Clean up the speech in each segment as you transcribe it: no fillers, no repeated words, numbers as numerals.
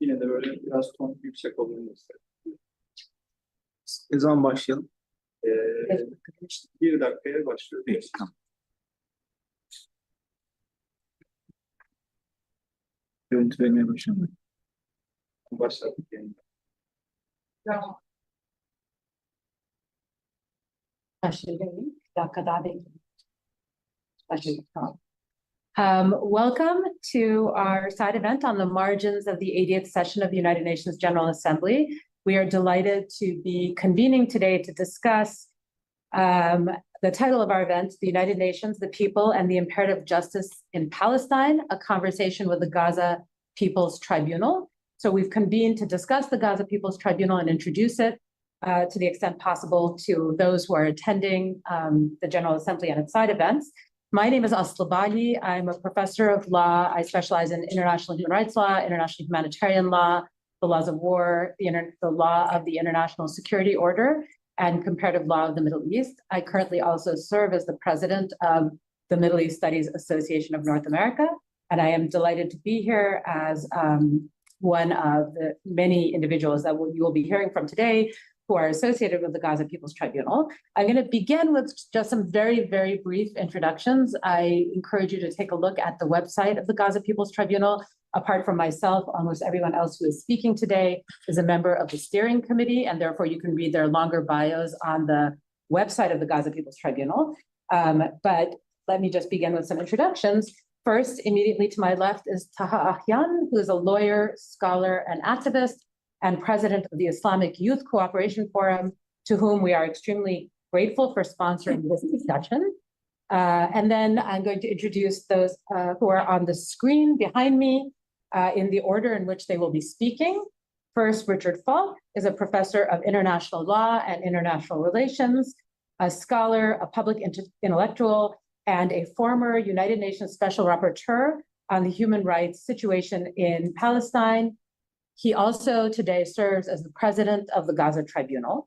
Yine de böyle biraz ton yüksek olduğunu istedim. Ne zaman başlayalım? Ee, bir dakikaya başlıyoruz. Tamam. Görüntü vermeye başlayalım. Başladık yani. Başlayalım. Bir dakika daha bekleyin. Başlayalım. Tamam. Welcome to our side event on the margins of the 80th session of the United Nations General Assembly. We are delighted to be convening today to discuss the title of our event, The United Nations, the People, and the Imperative Justice in Palestine, a conversation with the Gaza People's Tribunal. So we've convened to discuss the Gaza People's Tribunal and introduce it to the extent possible to those who are attending the General Assembly and its side events. My name is Aslı Bali. I'm a professor of law. I specialize in international human rights law, international humanitarian law, the laws of war, the law of the international security order, and comparative law of the Middle East. I currently also serve as the president of the Middle East Studies Association of North America, and I am delighted to be here as one of the many individuals that you will be hearing from today who are associated with the Gaza People's Tribunal. I'm going to begin with just some very, very brief introductions. I encourage you to take a look at the website of the Gaza People's Tribunal. Apart from myself, almost everyone else who is speaking today is a member of the steering committee, and therefore you can read their longer bios on the website of the Gaza People's Tribunal. But let me just begin with some introductions. First, immediately to my left is Taha Ahyan, who is a lawyer, scholar, and activist, and president of the Islamic Youth Cooperation Forum, to whom we are extremely grateful for sponsoring this discussion. And then I'm going to introduce those who are on the screen behind me in the order in which they will be speaking. First, Richard Falk is a professor of international law and international relations, a scholar, a public intellectual, and a former United Nations Special Rapporteur on the human rights situation in Palestine. He also today serves as the president of the Gaza Tribunal.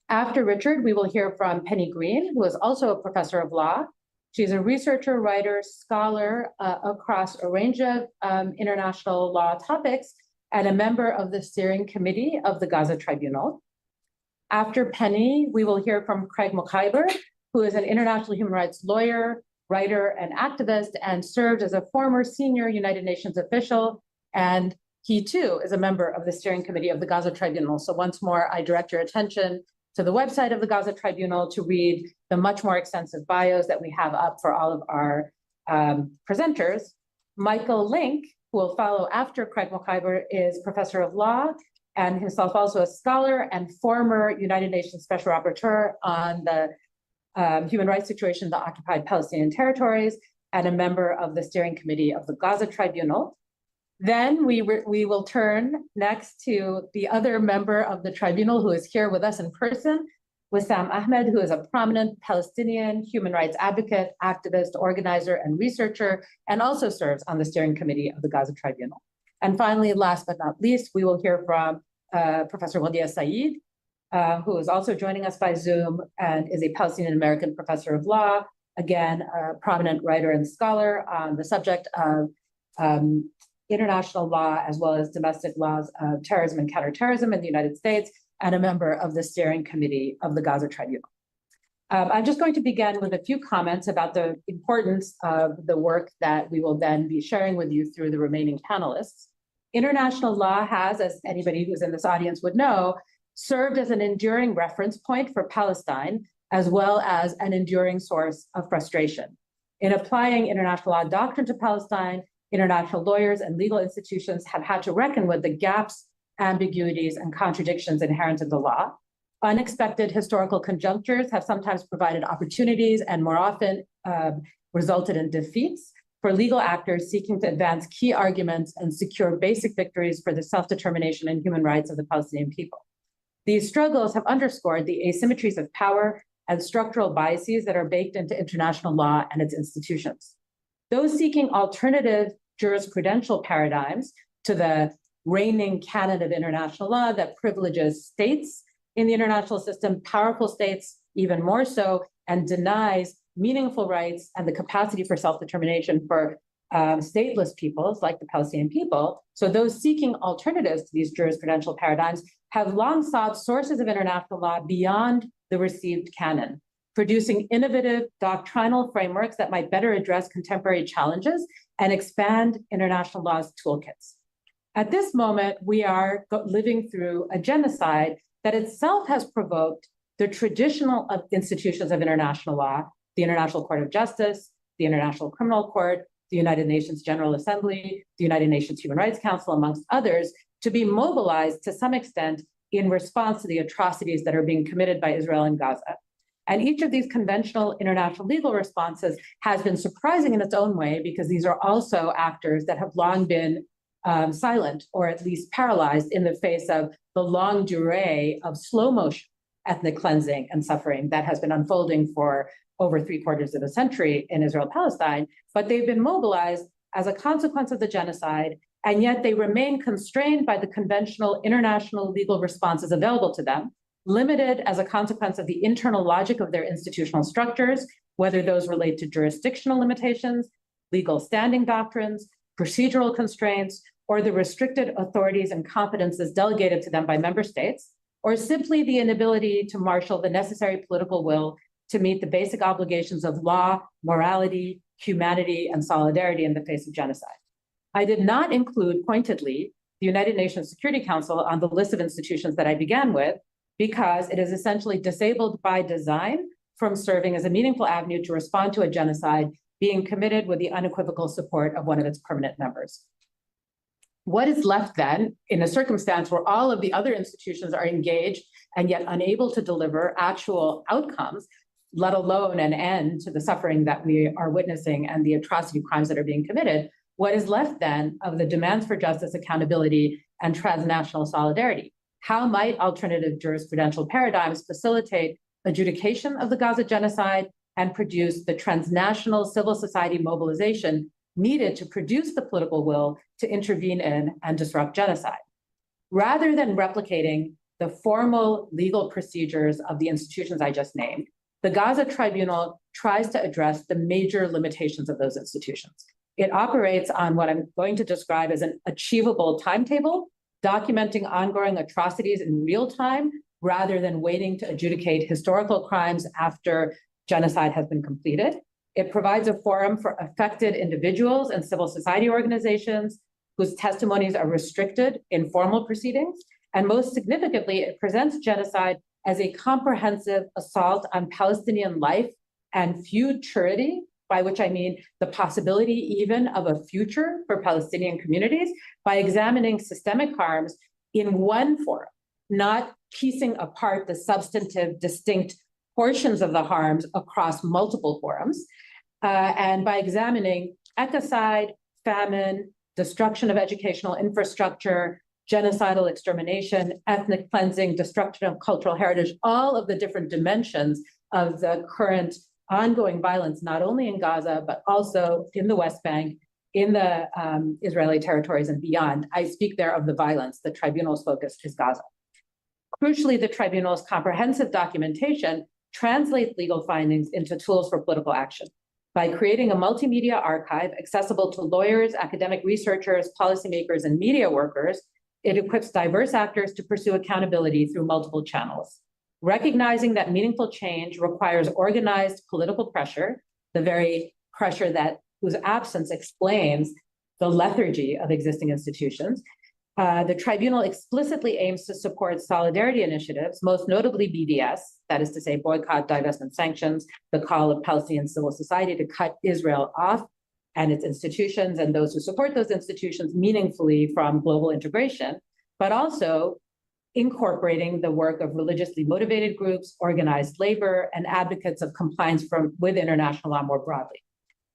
After Richard, we will hear from Penny Green, who is also a professor of law. She's a researcher, writer, scholar across a range of international law topics and a member of the steering committee of the Gaza Tribunal. After Penny, we will hear from Craig McIver, who is an international human rights lawyer, writer, and activist, and served as a former senior United Nations official. And he too is a member of the steering committee of the Gaza Tribunal. So once more, I direct your attention to the website of the Gaza Tribunal to read the much more extensive bios that we have up for all of our presenters. Michael Link, who will follow after Craig McIver, is professor of law and himself also a scholar and former United Nations Special Rapporteur on the human rights situation in the occupied Palestinian territories and a member of the steering committee of the Gaza Tribunal. Then we will turn next to the other member of the tribunal who is here with us in person, Wissam Ahmed, who is a prominent Palestinian human rights advocate, activist, organizer, and researcher, and also serves on the steering committee of the Gaza Tribunal. And finally, last but not least, we will hear from Professor Wadia Saeed, who is also joining us by Zoom and is a Palestinian-American professor of law, again, a prominent writer and scholar on the subject of international law, as well as domestic laws of terrorism and counterterrorism in the United States, and a member of the steering committee of the Gaza Tribunal. I'm just going to begin with a few comments about the importance of the work that we will then be sharing with you through the remaining panelists. International law has, as anybody who's in this audience would know, served as an enduring reference point for Palestine, as well as an enduring source of frustration. In applying international law doctrine to Palestine, international lawyers and legal institutions have had to reckon with the gaps, ambiguities, and contradictions inherent in the law. Unexpected historical conjunctures have sometimes provided opportunities and more often resulted in defeats for legal actors seeking to advance key arguments and secure basic victories for the self-determination and human rights of the Palestinian people. These struggles have underscored the asymmetries of power and structural biases that are baked into international law and its institutions. Those seeking alternative jurisprudential paradigms to the reigning canon of international law that privileges states in the international system, powerful states even more so, and denies meaningful rights and the capacity for self-determination for stateless peoples like the Palestinian people. So those seeking alternatives to these jurisprudential paradigms have long sought sources of international law beyond the received canon, producing innovative doctrinal frameworks that might better address contemporary challenges and expand international law's toolkits. At this moment, we are living through a genocide that itself has provoked the traditional institutions of international law, the International Court of Justice, the International Criminal Court, the United Nations General Assembly, the United Nations Human Rights Council, amongst others, to be mobilized to some extent in response to the atrocities that are being committed by Israel in Gaza. And each of these conventional international legal responses has been surprising in its own way, because these are also actors that have long been silent, or at least paralyzed, in the face of the long durée of slow motion ethnic cleansing and suffering that has been unfolding for over 3/4 of a century in Israel-Palestine. But they've been mobilized as a consequence of the genocide, and yet they remain constrained by the conventional international legal responses available to them, limited as a consequence of the internal logic of their institutional structures, whether those relate to jurisdictional limitations, legal standing doctrines, procedural constraints, or the restricted authorities and competences delegated to them by member states, or simply the inability to marshal the necessary political will to meet the basic obligations of law, morality, humanity, and solidarity in the face of genocide. I did not include pointedly the United Nations Security Council on the list of institutions that I began with, because it is essentially disabled by design from serving as a meaningful avenue to respond to a genocide being committed with the unequivocal support of one of its permanent members. What is left then, in a circumstance where all of the other institutions are engaged and yet unable to deliver actual outcomes, let alone an end to the suffering that we are witnessing and the atrocity crimes that are being committed? What is left then of the demands for justice, accountability, and transnational solidarity? How might alternative jurisprudential paradigms facilitate adjudication of the Gaza genocide and produce the transnational civil society mobilization needed to produce the political will to intervene in and disrupt genocide? Rather than replicating the formal legal procedures of the institutions I just named, the Gaza Tribunal tries to address the major limitations of those institutions. It operates on what I'm going to describe as an achievable timetable, documenting ongoing atrocities in real time, rather than waiting to adjudicate historical crimes after genocide has been completed. It provides a forum for affected individuals and civil society organizations whose testimonies are restricted in formal proceedings. And most significantly, it presents genocide as a comprehensive assault on Palestinian life and futurity, by which I mean the possibility even of a future for Palestinian communities, by examining systemic harms in one forum, not piecing apart the substantive, distinct portions of the harms across multiple forums, and by examining ecocide, famine, destruction of educational infrastructure, genocidal extermination, ethnic cleansing, destruction of cultural heritage, all of the different dimensions of the current ongoing violence, not only in Gaza, but also in the West Bank, in the Israeli territories and beyond. I speak there of the violence. The tribunal's focus is Gaza. Crucially, the tribunal's comprehensive documentation translates legal findings into tools for political action. By creating a multimedia archive accessible to lawyers, academic researchers, policymakers, and media workers, it equips diverse actors to pursue accountability through multiple channels. Recognizing that meaningful change requires organized political pressure, the very pressure whose absence explains the lethargy of existing institutions, the tribunal explicitly aims to support solidarity initiatives, most notably BDS, that is to say, boycott, divestment, sanctions, the call of Palestinian civil society to cut Israel off and its institutions and those who support those institutions meaningfully from global integration, but also incorporating the work of religiously motivated groups, organized labor, and advocates of compliance with international law more broadly.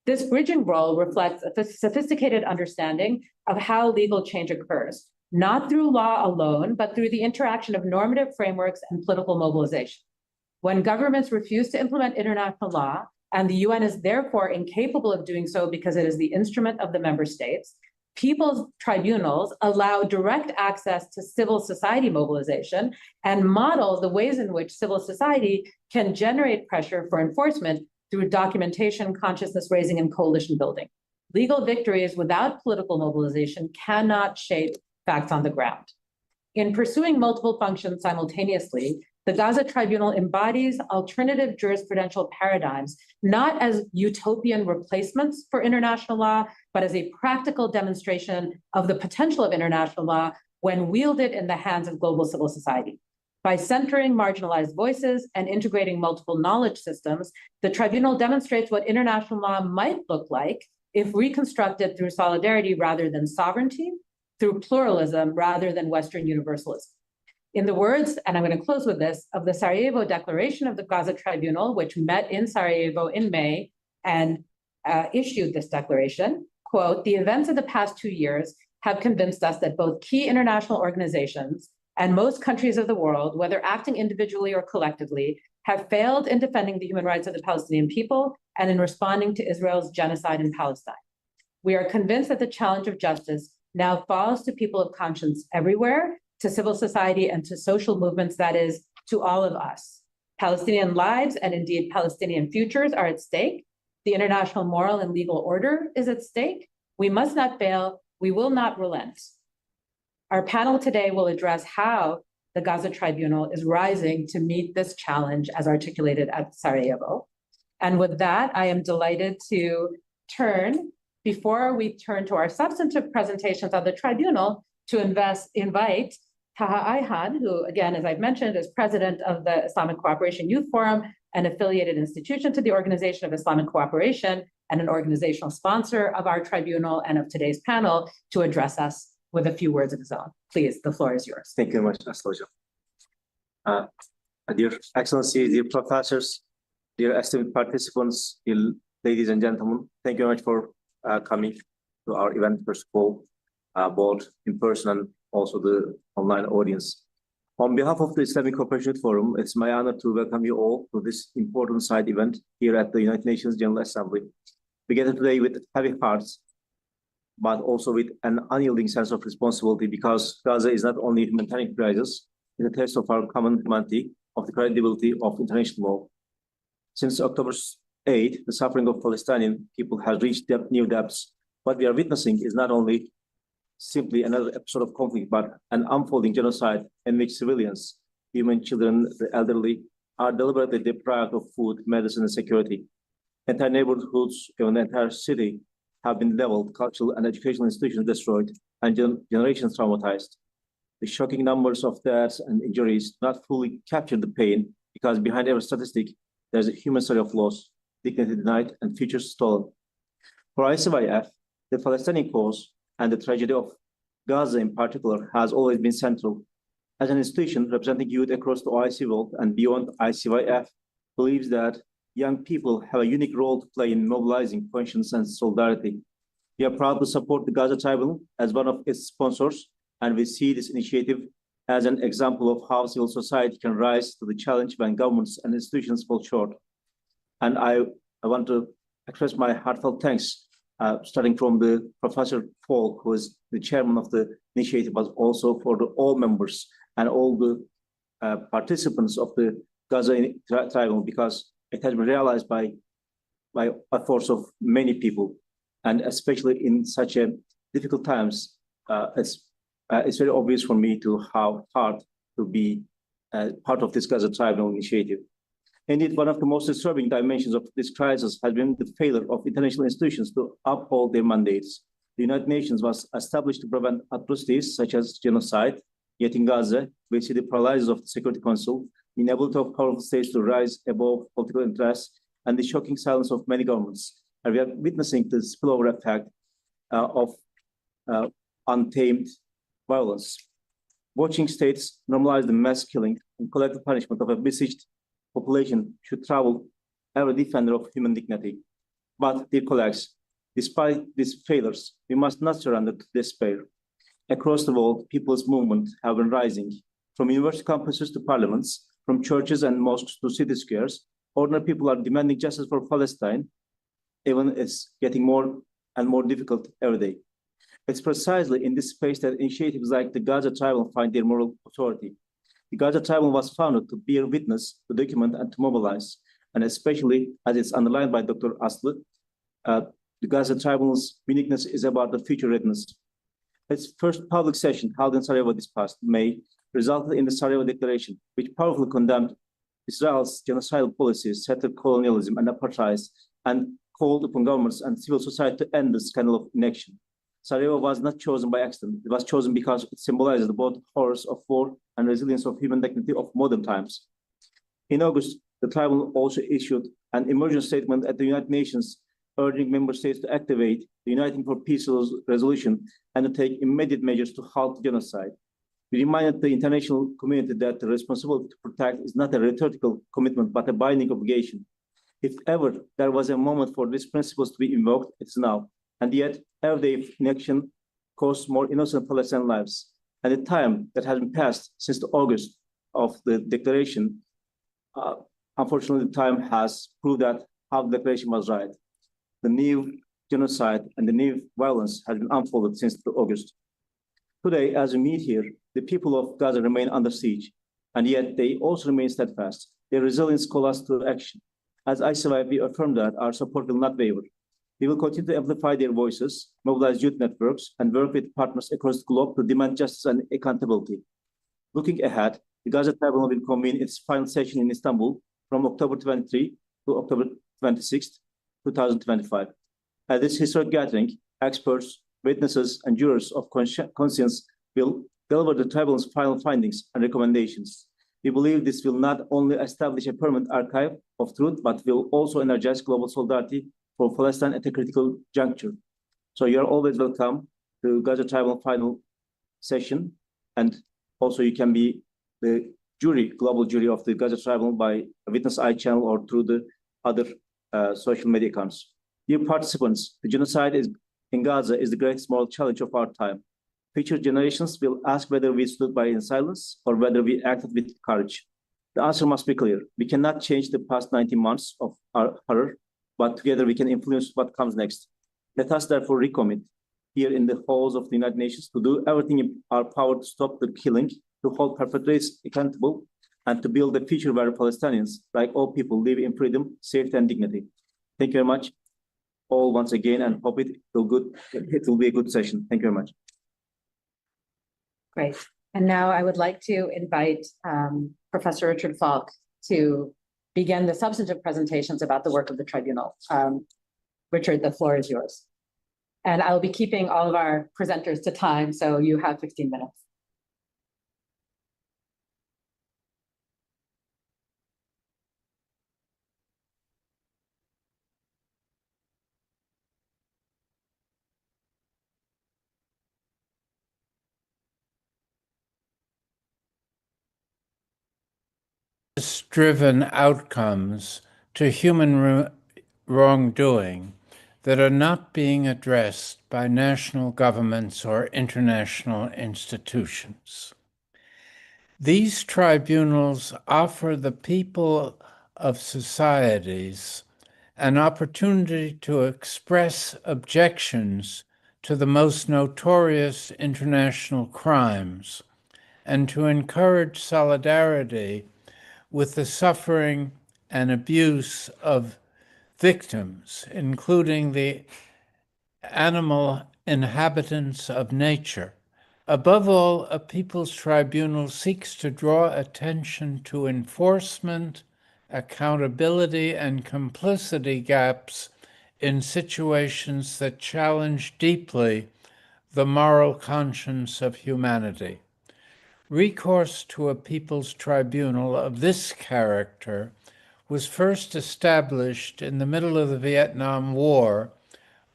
This bridging role reflects a sophisticated understanding of how legal change occurs, not through law alone, but through the interaction of normative frameworks and political mobilization. When governments refuse to implement international law, and the UN is therefore incapable of doing so because it is the instrument of the member states, people's tribunals allow direct access to civil society mobilization and model the ways in which civil society can generate pressure for enforcement through documentation, consciousness raising, and coalition building. Legal victories without political mobilization cannot shape facts on the ground. In pursuing multiple functions simultaneously, the Gaza Tribunal embodies alternative jurisprudential paradigms, not as utopian replacements for international law, but as a practical demonstration of the potential of international law when wielded in the hands of global civil society. By centering marginalized voices and integrating multiple knowledge systems, the tribunal demonstrates what international law might look like if reconstructed through solidarity rather than sovereignty, through pluralism rather than Western universalism. In the words, and I'm going to close with this, of the Sarajevo Declaration of the Gaza Tribunal, which met in Sarajevo in May and issued this declaration, quote, "The events of the past 2 years have convinced us that both key international organizations and most countries of the world, whether acting individually or collectively, have failed in defending the human rights of the Palestinian people and in responding to Israel's genocide in Palestine. We are convinced that the challenge of justice now falls to people of conscience everywhere, to civil society and to social movements, that is, to all of us. Palestinian lives and indeed Palestinian futures are at stake. The international moral and legal order is at stake. We must not fail. We will not relent." Our panel today will address how the Gaza Tribunal is rising to meet this challenge as articulated at Sarajevo. And with that, I am delighted to before we turn to our substantive presentations on the tribunal, to invite Taha Ayhan, who, again, as I've mentioned, is president of the Islamic Cooperation Youth Forum, an affiliated institution to the Organization of Islamic Cooperation and an organizational sponsor of our tribunal and of today's panel, to address us with a few words of his own. Please, the floor is yours. Thank you very much, Aslı Hocam. Dear Excellency, dear professors, dear esteemed participants, dear ladies and gentlemen, thank you very much for coming to our event, first of all, both in person and also the online audience. On behalf of the Islamic Cooperation Forum, it's my honor to welcome you all to this important side event here at the United Nations General Assembly. We gather today with heavy hearts, but also with an unyielding sense of responsibility, because Gaza is not only a humanitarian crisis, it's a test of our common humanity, of the credibility of international law. Since October 8, the suffering of Palestinian people has reached new depths. What we are witnessing is not only simply another episode of conflict, but an unfolding genocide in which civilians, women, children, the elderly, are deliberately deprived of food, medicine, and security. Entire neighborhoods, even the entire city, have been leveled, cultural and educational institutions destroyed, and generations traumatized. The shocking numbers of deaths and injuries do not fully capture the pain, because behind every statistic, there's a human story of loss, dignity denied, and futures stolen. For ICYF, the Palestinian cause and the tragedy of Gaza in particular has always been central. As an institution representing youth across the OIC world and beyond, ICYF believes that young people have a unique role to play in mobilizing conscience and solidarity. We are proud to support the Gaza Tribunal as one of its sponsors, and we see this initiative as an example of how civil society can rise to the challenge when governments and institutions fall short. And I want to express my heartfelt thanks, starting from the Professor Paul, who is the chairman of the initiative, but also for all members and all the participants of the Gaza Tribunal, because it has been realized by a force of many people, and especially in such a difficult times, it's very obvious for me to how hard to be part of this Gaza Tribunal initiative. Indeed, one of the most disturbing dimensions of this crisis has been the failure of international institutions to uphold their mandates. The United Nations was established to prevent atrocities such as genocide, yet in Gaza, we see the paralysis of the Security Council, the inability of powerful states to rise above political interests, and the shocking silence of many governments. And we are witnessing the spillover effect of untamed violence. Watching states normalize the mass killing and collective punishment of a besieged population should trouble every defender of human dignity. But, dear colleagues, despite these failures, we must not surrender to despair. Across the world, people's movements have been rising. From university campuses to parliaments, from churches and mosques to city squares, ordinary people are demanding justice for Palestine, even it's getting more and more difficult every day. It's precisely in this space that initiatives like the Gaza Tribunal find their moral authority. The Gaza Tribunal was founded to bear witness, to document, and to mobilize, and especially, as it's underlined by Dr. Aslı, the Gaza Tribunal's uniqueness is about the future readiness. Its first public session held in Sarajevo this past May resulted in the Sarajevo Declaration, which powerfully condemned Israel's genocidal policies, settled colonialism and apartheid, and called upon governments and civil society to end this scandal of inaction. Sarajevo was not chosen by accident. It was chosen because it symbolizes both horrors of war and resilience of human dignity of modern times. In August, the tribunal also issued an emergency statement at the United Nations urging member states to activate the Uniting for Peace resolution and to take immediate measures to halt genocide. We reminded the international community that the responsibility to protect is not a rhetorical commitment, but a binding obligation. If ever there was a moment for these principles to be invoked, it's now. And yet, everyday inaction costs more innocent Palestinian lives. And the time that has been passed since the August of the declaration, unfortunately, the time has proved that how the declaration was right. The new genocide and the new violence has been unfolded since the August. Today, as we meet here, the people of Gaza remain under siege, and yet they also remain steadfast. Their resilience calls us to action. As ICY, we affirm that our support will not waver. We will continue to amplify their voices, mobilize youth networks, and work with partners across the globe to demand justice and accountability. Looking ahead, the Gaza Tribunal will convene its final session in Istanbul from October 23 to October 26, 2025. At this historic gathering, experts, witnesses, and jurors of conscience will deliver the tribunal's final findings and recommendations. We believe this will not only establish a permanent archive of truth, but will also energize global solidarity for Palestine at a critical juncture. So you're always welcome to Gaza Tribunal final session, and also you can be the jury, global jury of the Gaza Tribunal by Witness Eye channel or through the other social media accounts. Dear participants, the genocide in Gaza is the greatest moral challenge of our time. Future generations will ask whether we stood by in silence or whether we acted with courage. The answer must be clear. We cannot change the past 19 months of our horror, but together we can influence what comes next. Let us therefore recommit here in the halls of the United Nations to do everything in our power to stop the killing, to hold perpetrators accountable, and to build a future where Palestinians, like all people, live in freedom, safety, and dignity. Thank you very much, all once again, and hope it will be a good session. Thank you very much. Great. And now I would like to invite Professor Richard Falk to begin the substantive presentations about the work of the tribunal. Richard, the floor is yours. And I'll be keeping all of our presenters to time, so you have 15 minutes. Driven outcomes to human wrongdoing that are not being addressed by national governments or international institutions. These tribunals offer the people of societies an opportunity to express objections to the most notorious international crimes and to encourage solidarity with the suffering and abuse of victims, including the animal inhabitants of nature. Above all, a people's tribunal seeks to draw attention to enforcement, accountability, and complicity gaps in situations that challenge deeply the moral conscience of humanity. Recourse to a people's tribunal of this character was first established in the middle of the Vietnam War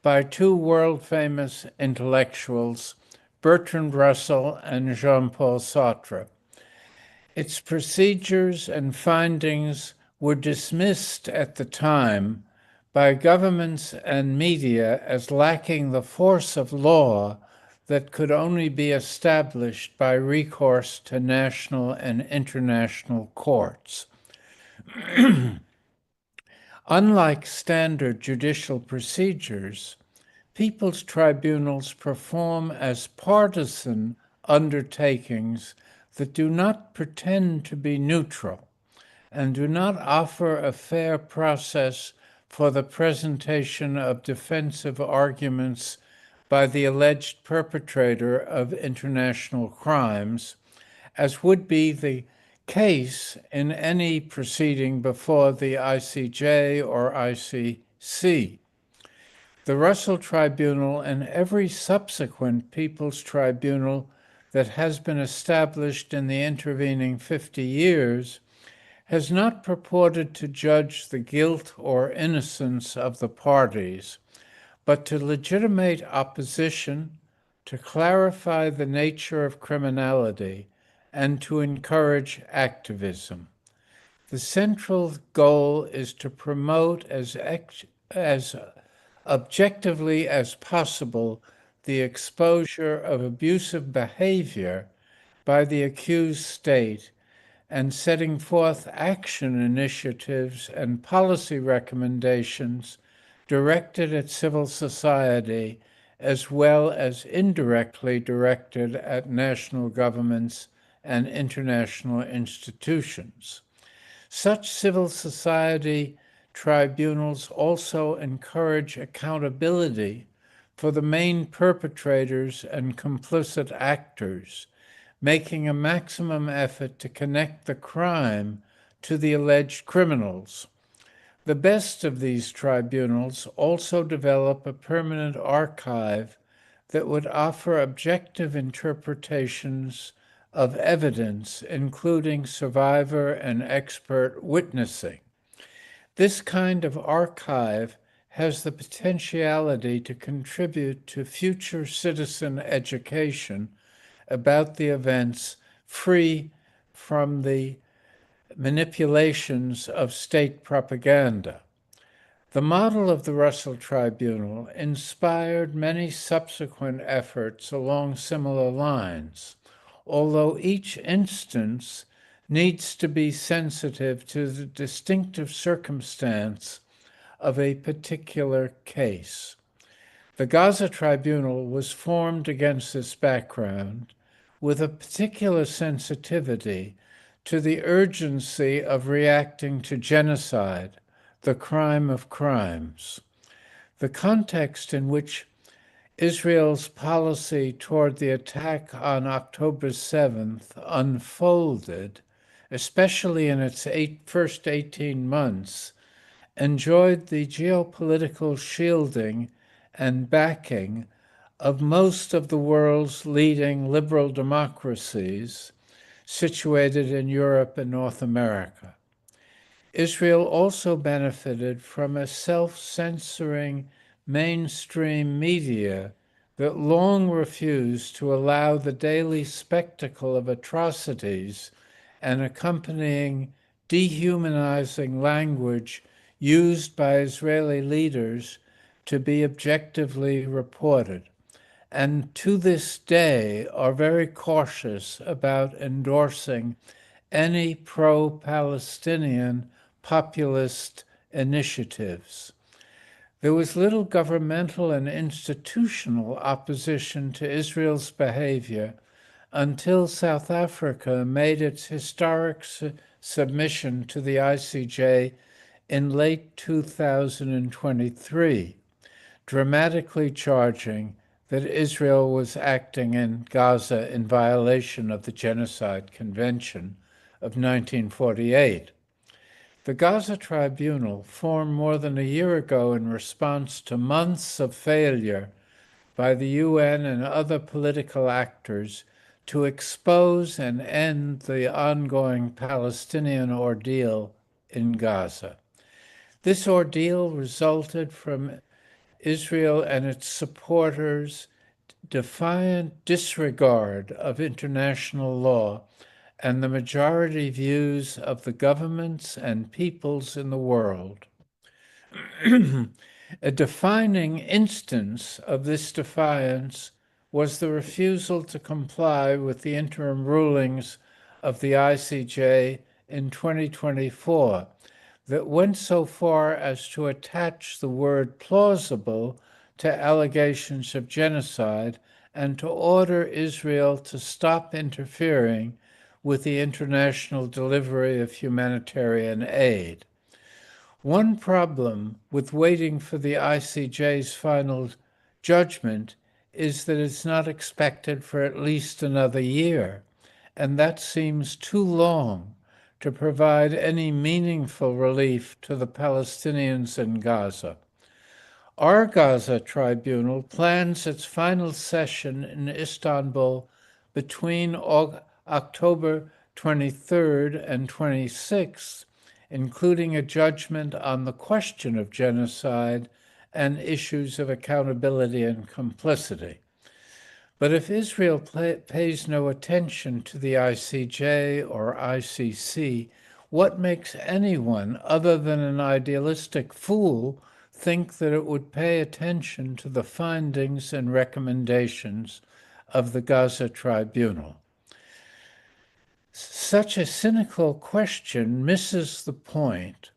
by two world-famous intellectuals, Bertrand Russell and Jean-Paul Sartre. Its procedures and findings were dismissed at the time by governments and media as lacking the force of law that could only be established by recourse to national and international courts. Unlike standard judicial procedures, people's tribunals perform as partisan undertakings that do not pretend to be neutral and do not offer a fair process for the presentation of defensive arguments by the alleged perpetrator of international crimes, as would be the case in any proceeding before the ICJ or ICC. The Russell Tribunal and every subsequent People's Tribunal that has been established in the intervening 50 years has not purported to judge the guilt or innocence of the parties, but to legitimate opposition, to clarify the nature of criminality, and to encourage activism. The central goal is to promote as objectively as possible the exposure of abusive behavior by the accused state and setting forth action initiatives and policy recommendations directed at civil society, as well as indirectly directed at national governments and international institutions. Such civil society tribunals also encourage accountability for the main perpetrators and complicit actors, making a maximum effort to connect the crime to the alleged criminals. The best of these tribunals also develop a permanent archive that would offer objective interpretations of evidence, including survivor and expert witnessing. This kind of archive has the potentiality to contribute to future citizen education about the events, free from the manipulations of state propaganda. The model of the Russell Tribunal inspired many subsequent efforts along similar lines, although each instance needs to be sensitive to the distinctive circumstance of a particular case. The Gaza Tribunal was formed against this background with a particular sensitivity to the urgency of reacting to genocide, the crime of crimes. The context in which Israel's policy toward the attack on October 7th unfolded, especially in its first 18 months, enjoyed the geopolitical shielding and backing of most of the world's leading liberal democracies situated in Europe and North America. Israel also benefited from a self-censoring mainstream media that long refused to allow the daily spectacle of atrocities and accompanying dehumanizing language used by Israeli leaders to be objectively reported, and to this day are very cautious about endorsing any pro-Palestinian populist initiatives. There was little governmental and institutional opposition to Israel's behavior until South Africa made its historic submission to the ICJ in late 2023, dramatically charging that Israel was acting in Gaza in violation of the Genocide Convention of 1948. The Gaza Tribunal, formed more than a year ago in response to months of failure by the UN and other political actors to expose and end the ongoing Palestinian ordeal in Gaza. This ordeal resulted from Israel and its supporters' defiant disregard of international law and the majority views of the governments and peoples in the world. A defining instance of this defiance was the refusal to comply with the interim rulings of the ICJ in 2024 that went so far as to attach the word plausible to allegations of genocide and to order Israel to stop interfering with the international delivery of humanitarian aid. One problem with waiting for the ICJ's final judgment is that it's not expected for at least another year, and that seems too long to provide any meaningful relief to the Palestinians in Gaza. Our Gaza Tribunal plans its final session in Istanbul between October 23rd and 26th, including a judgment on the question of genocide and issues of accountability and complicity. But if Israel pays no attention to the ICJ or ICC, what makes anyone other than an idealistic fool think that it would pay attention to the findings and recommendations of the Gaza Tribunal? Such a cynical question misses the point,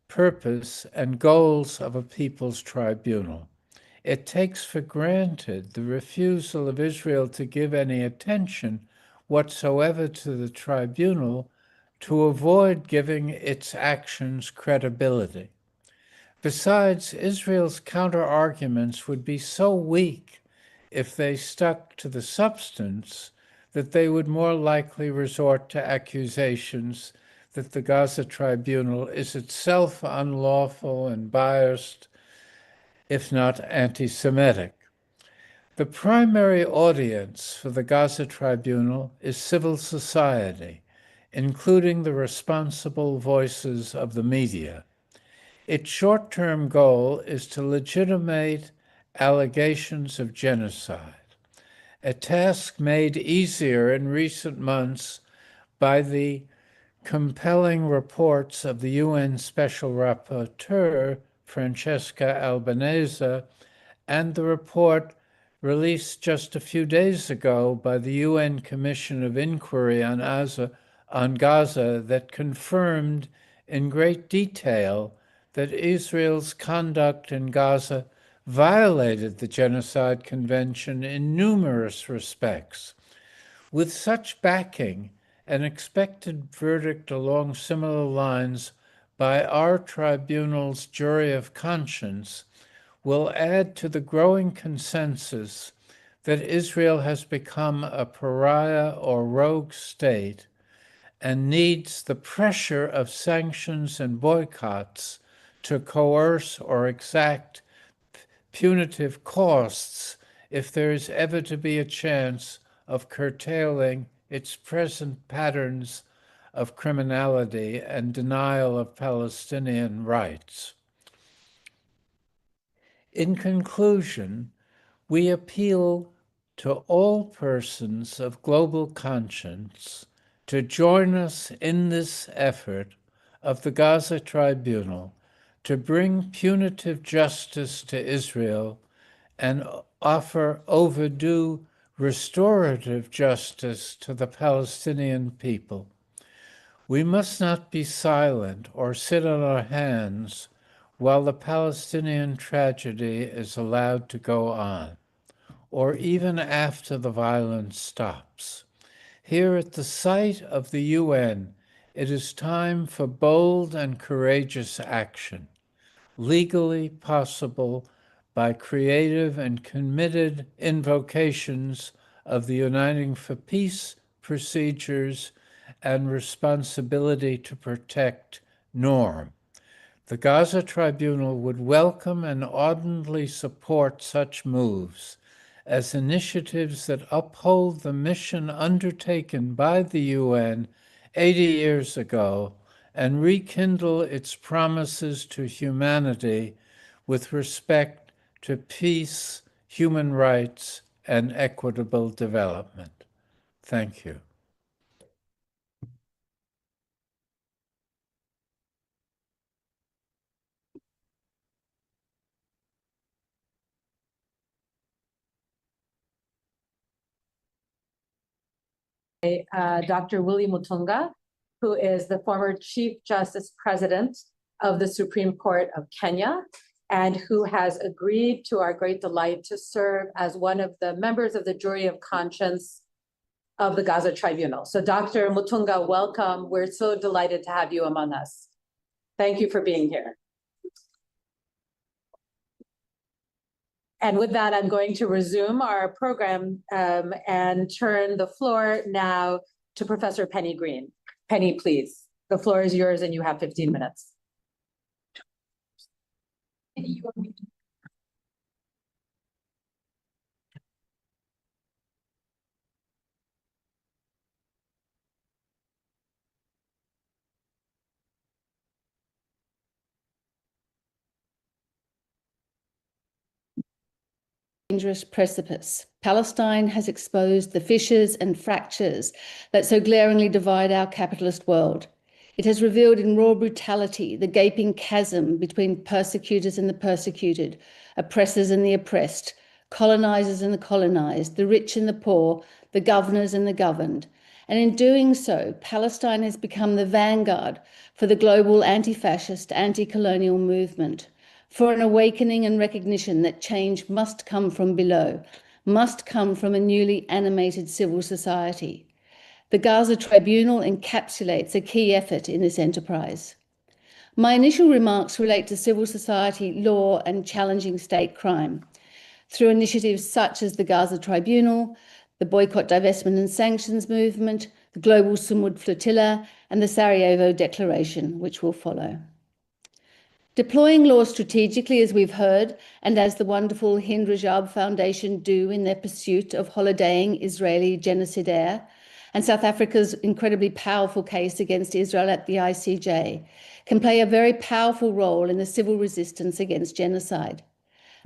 purpose, and goals of a people's tribunal. It takes for granted the refusal of Israel to give any attention whatsoever to the tribunal to avoid giving its actions credibility. Besides, Israel's counter-arguments would be so weak if they stuck to the substance that they would more likely resort to accusations that the Gaza Tribunal is itself unlawful and biased, if not anti-Semitic. The primary audience for the Gaza Tribunal is civil society, including the responsible voices of the media. Its short-term goal is to legitimate allegations of genocide, a task made easier in recent months by the compelling reports of the UN Special Rapporteur, Francesca Albanese, and the report released just a few days ago by the UN Commission of Inquiry on Gaza that confirmed in great detail that Israel's conduct in Gaza violated the Genocide Convention in numerous respects. With such backing, an expected verdict along similar lines by our tribunal's jury of conscience will add to the growing consensus that Israel has become a pariah or rogue state and needs the pressure of sanctions and boycotts to coerce or exact punitive costs if there is ever to be a chance of curtailing its present patterns of criminality and denial of Palestinian rights. In conclusion, we appeal to all persons of global conscience to join us in this effort of the Gaza Tribunal to bring punitive justice to Israel and offer overdue restorative justice to the Palestinian people. We must not be silent or sit on our hands while the Palestinian tragedy is allowed to go on, or even after the violence stops. Here at the site of the UN, it is time for bold and courageous action, legally possible by creative and committed invocations of the Uniting for Peace procedures and responsibility to protect norm. The Gaza Tribunal would welcome and ardently support such moves as initiatives that uphold the mission undertaken by the UN 80 years ago and rekindle its promises to humanity with respect to peace, human rights, and equitable development. Thank you. Dr. Willie Mutunga, who is the former Chief Justice President of the Supreme Court of Kenya, and who has agreed, to our great delight, to serve as one of the members of the jury of conscience of the Gaza Tribunal. So Dr. Mutunga, welcome. We're so delighted to have you among us. Thank you for being here. And with that, I'm going to resume our program and turn the floor now to Professor Penny Green. Penny, please. The floor is yours and you have 15 minutes. Dangerous precipice. Palestine has exposed the fissures and fractures that so glaringly divide our capitalist world. It has revealed in raw brutality the gaping chasm between persecutors and the persecuted, oppressors and the oppressed, colonizers and the colonized, the rich and the poor, the governors and the governed. And in doing so, Palestine has become the vanguard for the global anti-fascist, anti-colonial movement, for an awakening and recognition that change must come from below, must come from a newly animated civil society. The Gaza Tribunal encapsulates a key effort in this enterprise. My initial remarks relate to civil society law and challenging state crime through initiatives such as the Gaza Tribunal, the Boycott, Divestment and Sanctions Movement, the Global Sumud Flotilla, and the Sarajevo Declaration, which will follow. Deploying law strategically, as we've heard, and as the wonderful Hind Rajab Foundation do in their pursuit of holidaying Israeli genocidaire, and South Africa's incredibly powerful case against Israel at the ICJ, can play a very powerful role in the civil resistance against genocide.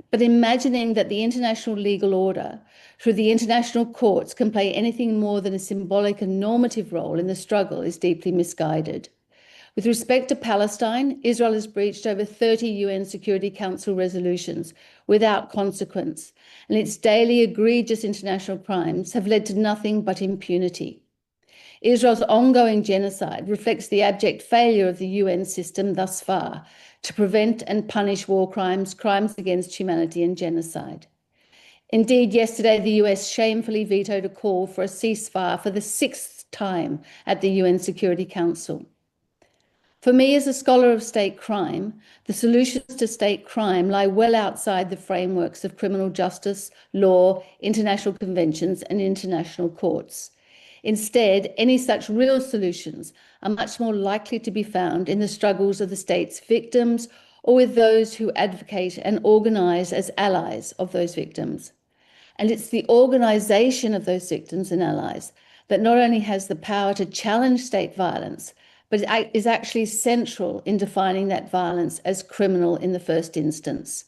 But imagining that the international legal order, through the international courts, can play anything more than a symbolic and normative role in the struggle is deeply misguided. With respect to Palestine, Israel has breached over 30 UN Security Council resolutions without consequence, and its daily egregious international crimes have led to nothing but impunity. Israel's ongoing genocide reflects the abject failure of the UN system thus far to prevent and punish war crimes, crimes against humanity, and genocide. Indeed, yesterday the US shamefully vetoed a call for a ceasefire for the 6th time at the UN Security Council. For me, as a scholar of state crime, the solutions to state crime lie well outside the frameworks of criminal justice, law, international conventions, and international courts. Instead, any such real solutions are much more likely to be found in the struggles of the state's victims or with those who advocate and organize as allies of those victims. And it's the organization of those victims and allies that not only has the power to challenge state violence, but is actually central in defining that violence as criminal in the first instance.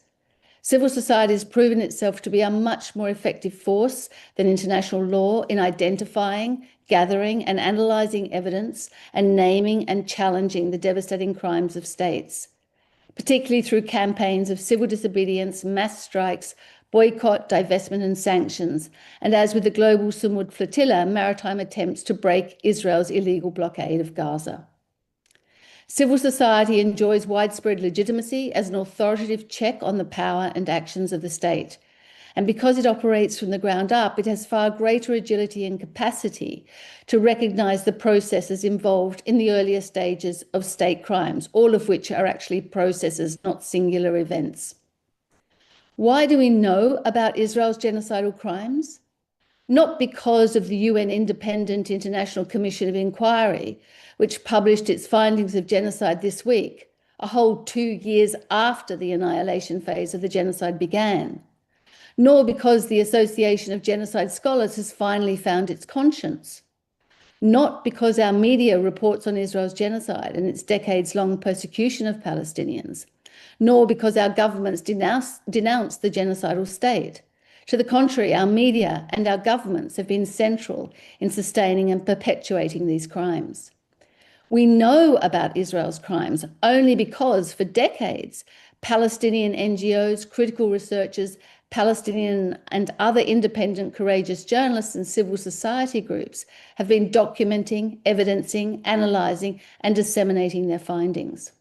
Civil society has proven itself to be a much more effective force than international law in identifying, gathering, and analysing evidence and naming and challenging the devastating crimes of states, particularly through campaigns of civil disobedience, mass strikes, boycott, divestment and sanctions, and as with the Global Sumud Flotilla, maritime attempts to break Israel's illegal blockade of Gaza. Civil society enjoys widespread legitimacy as an authoritative check on the power and actions of the state. And because it operates from the ground up, it has far greater agility and capacity to recognise the processes involved in the earlier stages of state crimes, all of which are actually processes, not singular events. Why do we know about Israel's genocidal crimes? Not because of the UN Independent International Commission of Inquiry, which published its findings of genocide this week, a whole 2 years after the annihilation phase of the genocide began, nor because the Association of Genocide Scholars has finally found its conscience, not because our media reports on Israel's genocide and its decades-long persecution of Palestinians, nor because our governments denounce the genocidal state. To the contrary, our media and our governments have been central in sustaining and perpetuating these crimes. We know about Israel's crimes only because, for decades, Palestinian NGOs, critical researchers, Palestinian and other independent, courageous journalists and civil society groups have been documenting, evidencing, analysing and disseminating their findings.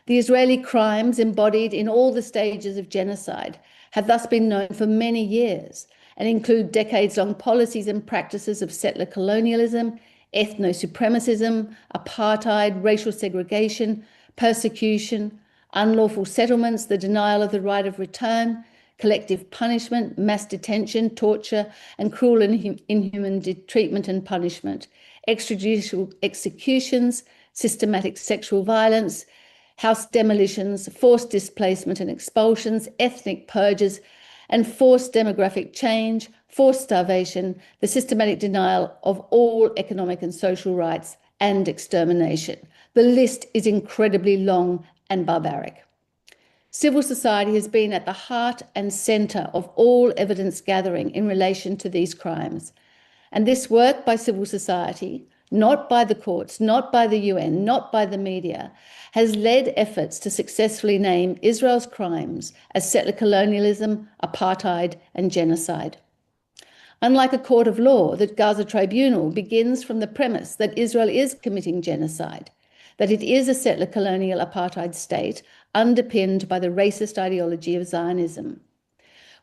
The Israeli crimes embodied in all the stages of genocide have thus been known for many years and include decades-long policies and practices of settler colonialism, ethno-supremacism, apartheid, racial segregation, persecution, unlawful settlements, the denial of the right of return, collective punishment, mass detention, torture, and cruel and inhuman treatment and punishment, extrajudicial executions, systematic sexual violence, house demolitions, forced displacement and expulsions, ethnic purges, and forced demographic change, forced starvation, the systematic denial of all economic and social rights, and extermination. The list is incredibly long and barbaric. Civil society has been at the heart and centre of all evidence gathering in relation to these crimes. And this work by civil society, not by the courts, not by the UN, not by the media, has led efforts to successfully name Israel's crimes as settler colonialism, apartheid, and genocide. Unlike a court of law, the Gaza Tribunal begins from the premise that Israel is committing genocide, that it is a settler colonial apartheid state underpinned by the racist ideology of Zionism.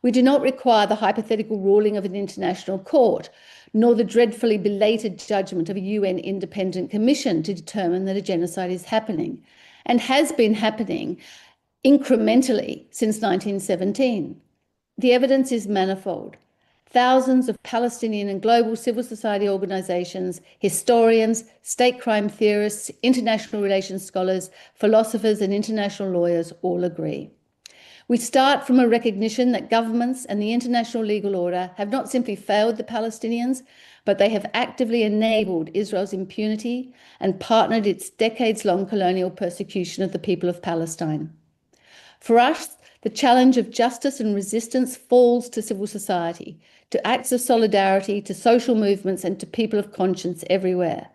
We do not require the hypothetical ruling of an international court, nor the dreadfully belated judgment of a UN independent commission to determine that a genocide is happening, and has been happening incrementally since 1917. The evidence is manifold. Thousands of Palestinian and global civil society organizations, historians, state crime theorists, international relations scholars, philosophers, and international lawyers all agree. We start from a recognition that governments and the international legal order have not simply failed the Palestinians, but they have actively enabled Israel's impunity and partnered its decades-long colonial persecution of the people of Palestine. For us, the challenge of justice and resistance falls to civil society, to acts of solidarity, to social movements, and to people of conscience everywhere.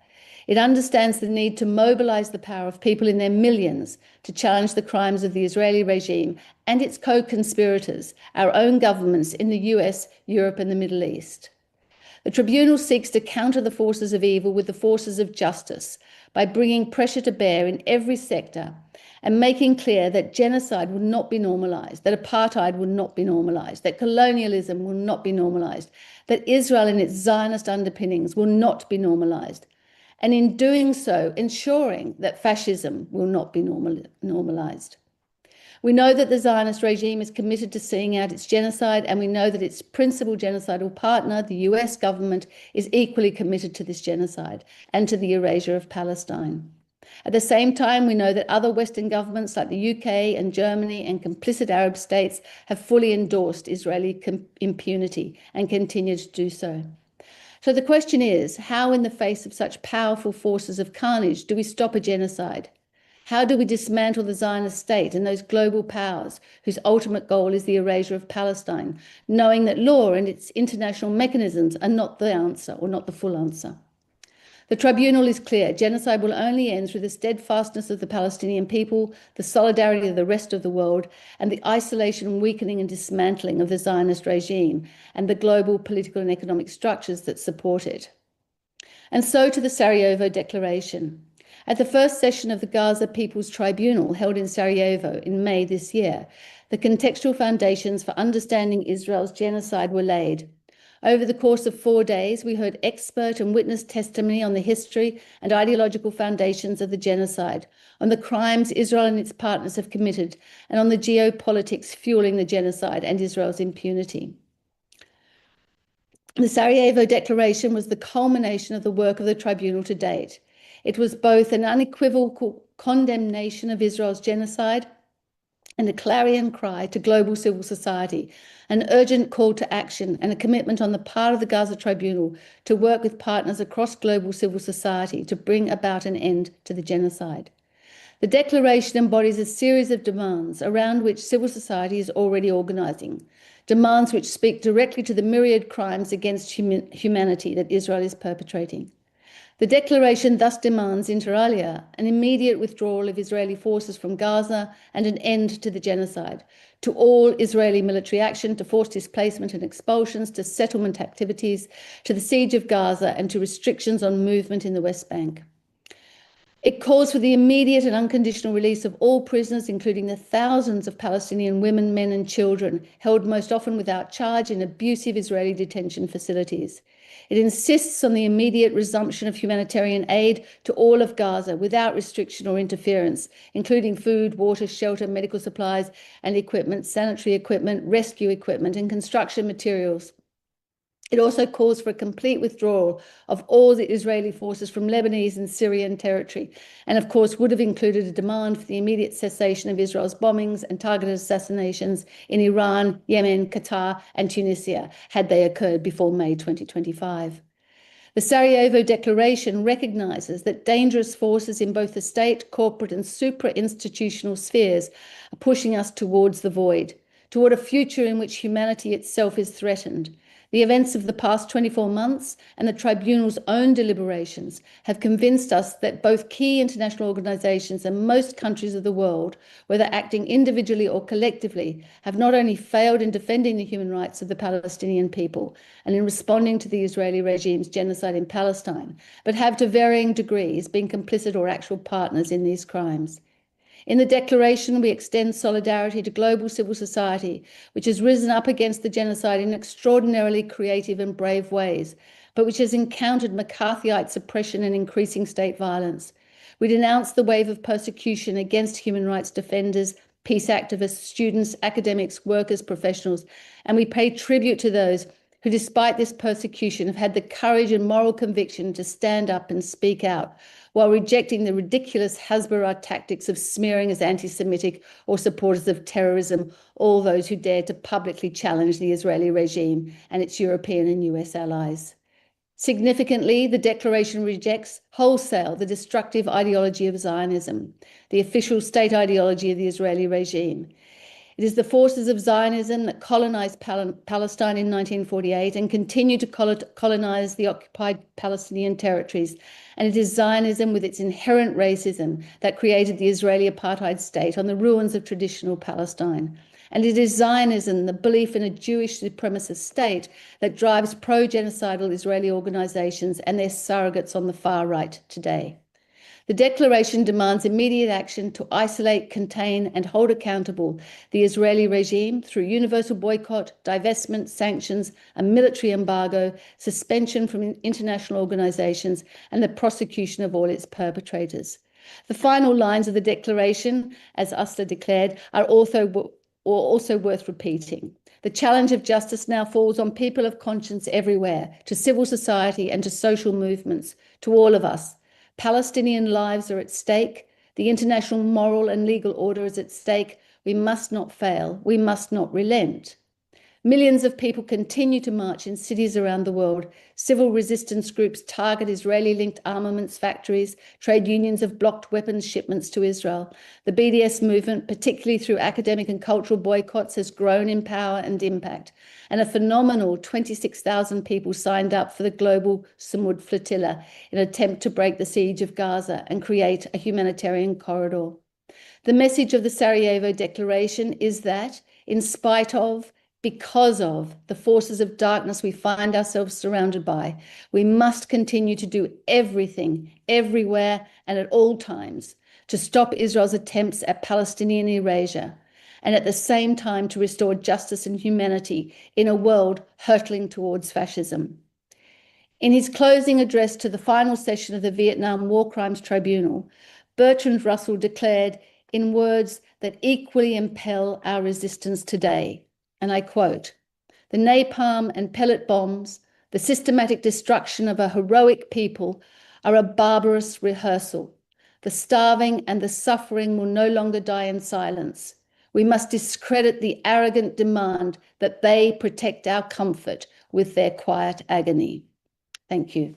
It understands the need to mobilize the power of people in their millions to challenge the crimes of the Israeli regime and its co-conspirators, our own governments in the US, Europe, and the Middle East. The tribunal seeks to counter the forces of evil with the forces of justice by bringing pressure to bear in every sector and making clear that genocide will not be normalized, that apartheid will not be normalized, that colonialism will not be normalized, that Israel and its Zionist underpinnings will not be normalized, and in doing so, ensuring that fascism will not be normalized. We know that the Zionist regime is committed to seeing out its genocide, and we know that its principal genocidal partner, the US government, is equally committed to this genocide and to the erasure of Palestine. At the same time, we know that other Western governments like the UK and Germany and complicit Arab states have fully endorsed Israeli impunity and continue to do so. So the question is, how in the face of such powerful forces of carnage do we stop a genocide? How do we dismantle the Zionist state and those global powers whose ultimate goal is the erasure of Palestine, knowing that law and its international mechanisms are not the answer or not the full answer? The tribunal is clear. Genocide will only end through the steadfastness of the Palestinian people, the solidarity of the rest of the world, and the isolation, weakening, and dismantling of the Zionist regime and the global political and economic structures that support it. And so to the Sarajevo Declaration. At the first session of the Gaza People's Tribunal held in Sarajevo in May this year, the contextual foundations for understanding Israel's genocide were laid. Over the course of 4 days, we heard expert and witness testimony on the history and ideological foundations of the genocide, on the crimes Israel and its partners have committed, and on the geopolitics fueling the genocide and Israel's impunity. The Sarajevo Declaration was the culmination of the work of the tribunal to date. It was both an unequivocal condemnation of Israel's genocide and a clarion cry to global civil society, an urgent call to action and a commitment on the part of the Gaza Tribunal to work with partners across global civil society to bring about an end to the genocide. The declaration embodies a series of demands around which civil society is already organising, demands which speak directly to the myriad crimes against humanity that Israel is perpetrating. The declaration thus demands, inter alia, an immediate withdrawal of Israeli forces from Gaza and an end to the genocide, to all Israeli military action, to forced displacement and expulsions, to settlement activities, to the siege of Gaza, and to restrictions on movement in the West Bank. It calls for the immediate and unconditional release of all prisoners, including the thousands of Palestinian women, men, and children held most often without charge in abusive Israeli detention facilities. It insists on the immediate resumption of humanitarian aid to all of Gaza without restriction or interference, including food, water, shelter, medical supplies and equipment, sanitary equipment, rescue equipment, and construction materials. It also calls for a complete withdrawal of all the Israeli forces from Lebanese and Syrian territory, and of course would have included a demand for the immediate cessation of Israel's bombings and targeted assassinations in Iran, Yemen, Qatar, and Tunisia, had they occurred before May 2025. The Sarajevo Declaration recognizes that dangerous forces in both the state, corporate, and supra-institutional spheres are pushing us towards the void, toward a future in which humanity itself is threatened. The events of the past 24 months and the tribunal's own deliberations have convinced us that both key international organizations and most countries of the world, whether acting individually or collectively, have not only failed in defending the human rights of the Palestinian people and in responding to the Israeli regime's genocide in Palestine, but have to varying degrees been complicit or actual partners in these crimes. In the declaration, we extend solidarity to global civil society, which has risen up against the genocide in extraordinarily creative and brave ways, but which has encountered McCarthyite suppression and increasing state violence. We denounce the wave of persecution against human rights defenders, peace activists, students, academics, workers, professionals, and we pay tribute to those who, despite this persecution, have had the courage and moral conviction to stand up and speak out, while rejecting the ridiculous Hasbara tactics of smearing as anti-Semitic or supporters of terrorism all those who dare to publicly challenge the Israeli regime and its European and US allies. Significantly, the declaration rejects wholesale the destructive ideology of Zionism, the official state ideology of the Israeli regime. It is the forces of Zionism that colonized Palestine in 1948 and continue to colonize the occupied Palestinian territories. And it is Zionism with its inherent racism that created the Israeli apartheid state on the ruins of traditional Palestine. And it is Zionism, the belief in a Jewish supremacist state, that drives pro-genocidal Israeli organizations and their surrogates on the far right today. The declaration demands immediate action to isolate, contain, and hold accountable the Israeli regime through universal boycott, divestment, sanctions, a military embargo, suspension from international organizations, and the prosecution of all its perpetrators. The final lines of the declaration, as USLA declared, are also worth repeating. The challenge of justice now falls on people of conscience everywhere, to civil society and to social movements, to all of us. Palestinian lives are at stake. The international moral and legal order is at stake. We must not fail. We must not relent. Millions of people continue to march in cities around the world. Civil resistance groups target Israeli-linked armaments factories. Trade unions have blocked weapons shipments to Israel. The BDS movement, particularly through academic and cultural boycotts, has grown in power and impact. And a phenomenal 26,000 people signed up for the global Sumud flotilla in an attempt to break the siege of Gaza and create a humanitarian corridor. The message of the Sarajevo Declaration is that, in spite of, because of the forces of darkness we find ourselves surrounded by, we must continue to do everything, everywhere, and at all times to stop Israel's attempts at Palestinian erasure, and at the same time to restore justice and humanity in a world hurtling towards fascism. In his closing address to the final session of the Vietnam War Crimes Tribunal, Bertrand Russell declared in words that equally impel our resistance today, and I quote, "The napalm and pellet bombs, the systematic destruction of a heroic people, are a barbarous rehearsal. The starving and the suffering will no longer die in silence. We must discredit the arrogant demand that they protect our comfort with their quiet agony." Thank you.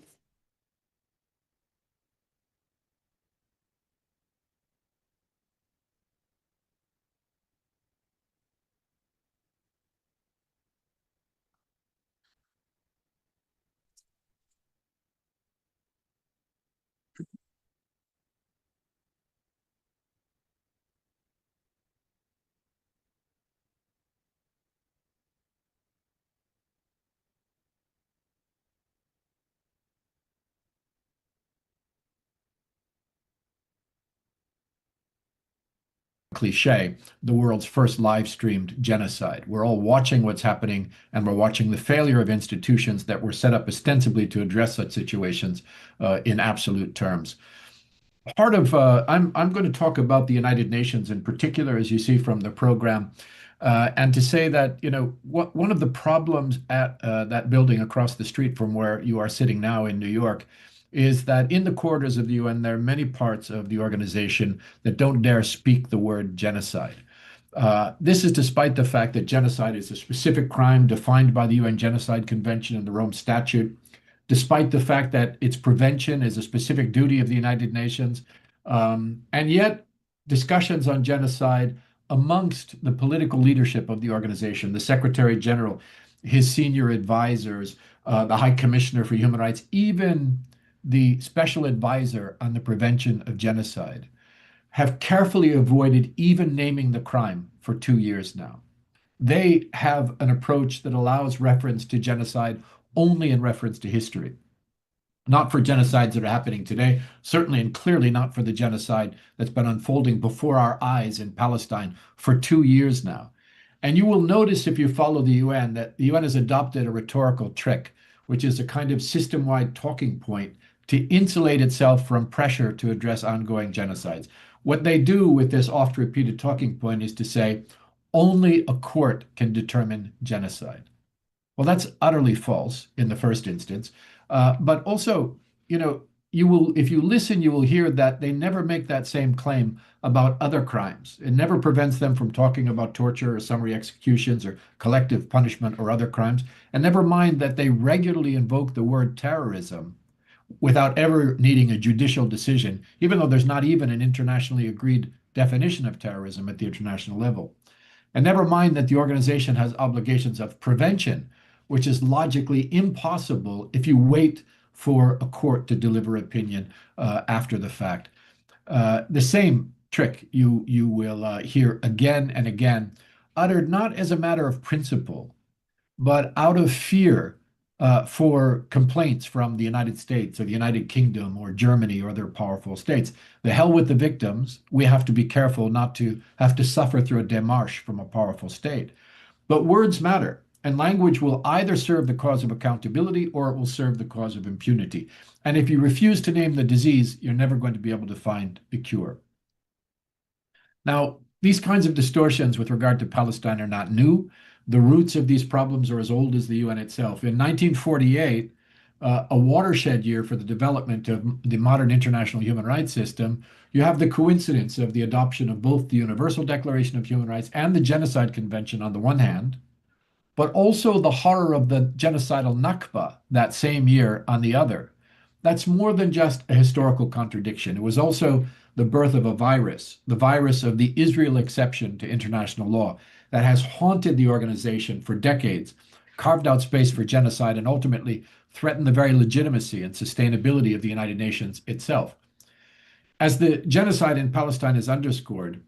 cliche, the world's first live streamed genocide. We're all watching what's happening, and we're watching the failure of institutions that were set up ostensibly to address such situations in absolute terms. I'm going to talk about the United Nations in particular, as you see from the program, and to say that, one of the problems at that building across the street from where you are sitting now in New York is that in the corridors of the UN, there are many parts of the organization that don't dare speak the word genocide. This is despite the fact that genocide is a specific crime defined by the UN Genocide Convention and the Rome Statute, despite the fact that its prevention is a specific duty of the United Nations. And yet, discussions on genocide amongst the political leadership of the organization, the Secretary General, his senior advisors, the High Commissioner for Human Rights, even the Special Advisor on the Prevention of Genocide, have carefully avoided even naming the crime for 2 years now. They have an approach that allows reference to genocide only in reference to history, not for genocides that are happening today, certainly and clearly not for the genocide that's been unfolding before our eyes in Palestine for 2 years now. And you will notice, if you follow the UN, that the UN has adopted a rhetorical trick, which is a kind of system-wide talking point to insulate itself from pressure to address ongoing genocides. What they do with this oft-repeated talking point is to say, only a court can determine genocide. Well, that's utterly false in the first instance. But also, if you listen, you will hear that they never make that same claim about other crimes. It never prevents them from talking about torture or summary executions or collective punishment or other crimes. And never mind that they regularly invoke the word terrorism without ever needing a judicial decision, even though there's not even an internationally agreed definition of terrorism at the international level. And never mind that the organization has obligations of prevention, which is logically impossible if you wait for a court to deliver opinion after the fact. The same trick you will hear again and again, uttered not as a matter of principle, but out of fear for complaints from the United States or the United Kingdom or Germany or other powerful states. The hell with the victims. We have to be careful not to have to suffer through a démarche from a powerful state. But words matter, and language will either serve the cause of accountability or it will serve the cause of impunity. And if you refuse to name the disease, you're never going to be able to find the cure. Now, these kinds of distortions with regard to Palestine are not new. The roots of these problems are as old as the UN itself. In 1948, a watershed year for the development of the modern international human rights system, you have the coincidence of the adoption of both the Universal Declaration of Human Rights and the Genocide Convention on the one hand, but also the horror of the genocidal Nakba that same year on the other. That's more than just a historical contradiction. It was also the birth of a virus, the virus of the Israel exception to international law, that has haunted the organization for decades, carved out space for genocide, and ultimately threatened the very legitimacy and sustainability of the United Nations itself. As the genocide in Palestine is underscored,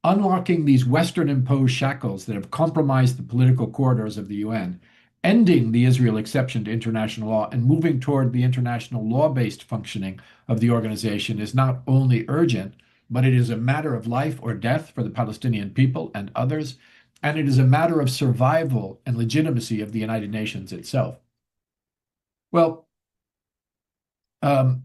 unlocking these Western-imposed shackles that have compromised the political corridors of the UN, ending the Israel exception to international law, and moving toward the international law-based functioning of the organization is not only urgent, but it is a matter of life or death for the Palestinian people and others, and it is a matter of survival and legitimacy of the United Nations itself. Well, I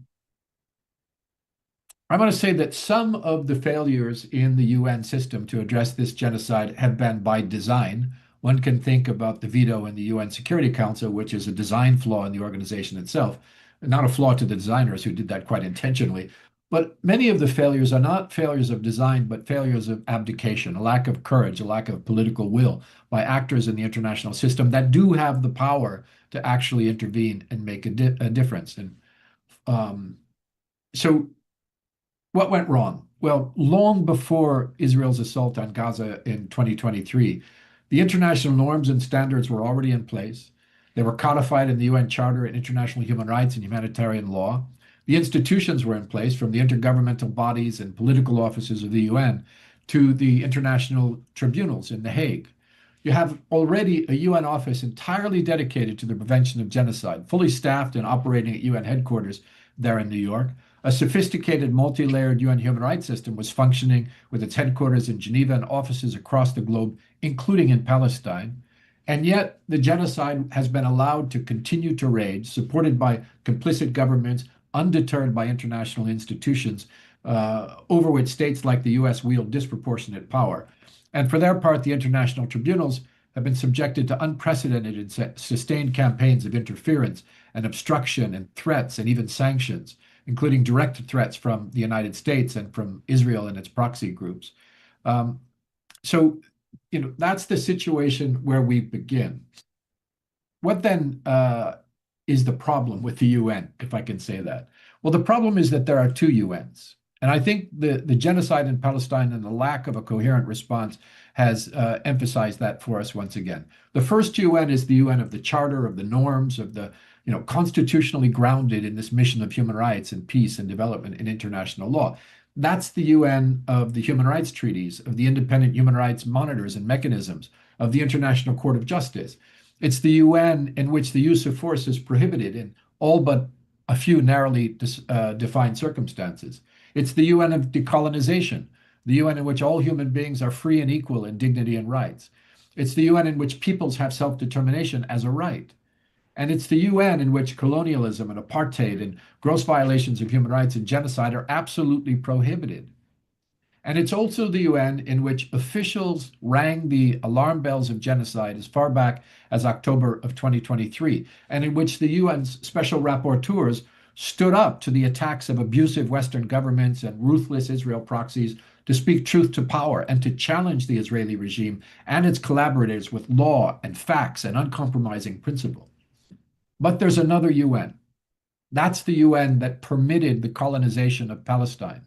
want to say that some of the failures in the UN system to address this genocide have been by design. One can think about the veto in the UN Security Council, which is a design flaw in the organization itself, not a flaw to the designers who did that quite intentionally. But many of the failures are not failures of design, but failures of abdication, a lack of courage, a lack of political will by actors in the international system that do have the power to actually intervene and make a difference. And so what went wrong? Well, long before Israel's assault on Gaza in 2023, the international norms and standards were already in place. They were codified in the UN Charter and international human rights and humanitarian law. The institutions were in place, from the intergovernmental bodies and political offices of the UN to the international tribunals in The Hague. You have already a UN office entirely dedicated to the prevention of genocide, fully staffed and operating at UN headquarters there in New York, A sophisticated multi-layered UN human rights system was functioning with its headquarters in Geneva and offices across the globe, including in Palestine. And yet the genocide has been allowed to continue to rage, supported by complicit governments, undeterred by international institutions, over which states like the US wield disproportionate power. And for their part, the international tribunals have been subjected to unprecedented and sustained campaigns of interference and obstruction and threats and even sanctions, including direct threats from the United States and from Israel and its proxy groups. So, that's the situation where we begin. What then is the problem with the UN, if I can say that? Well, the problem is that there are two UNs. And I think the genocide in Palestine and the lack of a coherent response has emphasized that for us once again. The first UN is the UN of the Charter, of the norms, of the constitutionally grounded in this mission of human rights and peace and development and international law. That's the UN of the human rights treaties, of the independent human rights monitors and mechanisms, of the International Court of Justice. It's the UN in which the use of force is prohibited in all but a few narrowly defined circumstances. It's the UN of decolonization, the UN in which all human beings are free and equal in dignity and rights. It's the UN in which peoples have self-determination as a right. And it's the UN in which colonialism and apartheid and gross violations of human rights and genocide are absolutely prohibited. And it's also the UN in which officials rang the alarm bells of genocide as far back as October of 2023, and in which the UN's special rapporteurs stood up to the attacks of abusive Western governments and ruthless Israel proxies to speak truth to power and to challenge the Israeli regime and its collaborators with law and facts and uncompromising principle. But there's another UN. That's the UN that permitted the colonization of Palestine,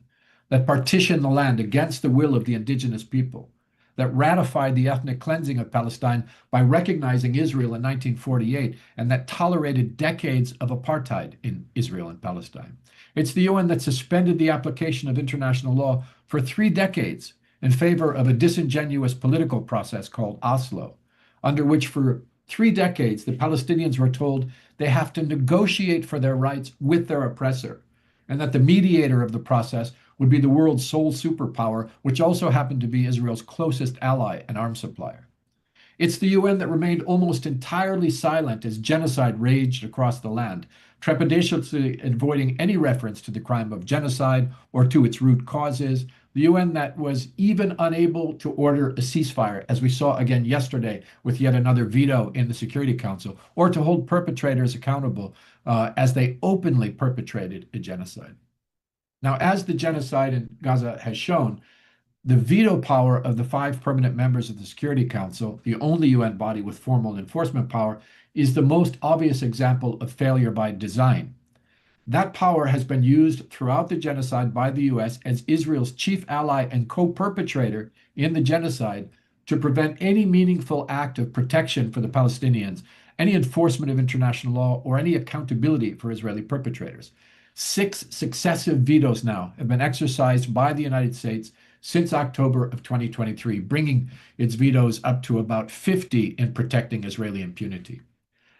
that partitioned the land against the will of the indigenous people, that ratified the ethnic cleansing of Palestine by recognizing Israel in 1948, and that tolerated decades of apartheid in Israel and Palestine. It's the UN that suspended the application of international law for 3 decades in favor of a disingenuous political process called Oslo, under which for 3 decades the Palestinians were told they have to negotiate for their rights with their oppressor, and that the mediator of the process would be the world's sole superpower, which also happened to be Israel's closest ally and arms supplier. It's the UN that remained almost entirely silent as genocide raged across the land, trepidatiously avoiding any reference to the crime of genocide or to its root causes. The UN that was even unable to order a ceasefire, as we saw again yesterday with yet another veto in the Security Council, or to hold perpetrators accountable as they openly perpetrated a genocide. Now, as the genocide in Gaza has shown, the veto power of the 5 permanent members of the Security Council, the only UN body with formal enforcement power, is the most obvious example of failure by design. That power has been used throughout the genocide by the US as Israel's chief ally and co-perpetrator in the genocide to prevent any meaningful act of protection for the Palestinians, any enforcement of international law, or any accountability for Israeli perpetrators. 6 successive vetoes now have been exercised by the United States since October of 2023, bringing its vetoes up to about 50 in protecting Israeli impunity.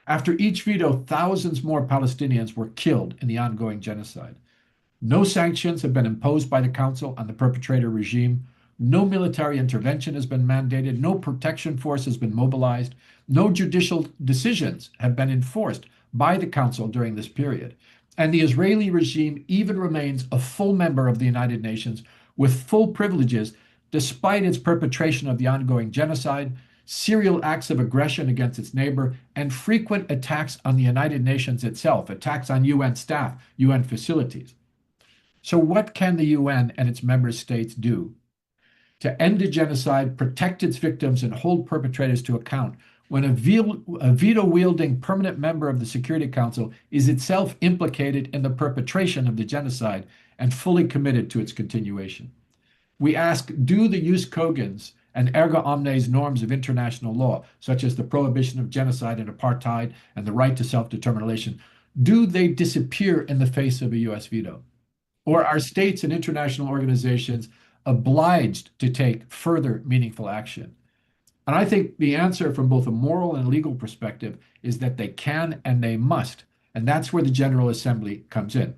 After each veto, thousands more Palestinians were killed in the ongoing genocide. No sanctions have been imposed by the Council on the perpetrator regime. No military intervention has been mandated. No protection force has been mobilized. No judicial decisions have been enforced by the Council during this period. And the Israeli regime even remains a full member of the United Nations with full privileges, despite its perpetration of the ongoing genocide, serial acts of aggression against its neighbor, and frequent attacks on the United Nations itself, attacks on UN staff, UN facilities. So what can the UN and its member states do to end a genocide, protect its victims, and hold perpetrators to account when a veto-wielding permanent member of the Security Council is itself implicated in the perpetration of the genocide and fully committed to its continuation? We ask, do the jus cogens and erga omnes norms of international law, such as the prohibition of genocide and apartheid and the right to self-determination, do they disappear in the face of a US veto? Or are states and international organizations obliged to take further meaningful action? And I think the answer from both a moral and legal perspective is that they can and they must. And that's where the General Assembly comes in.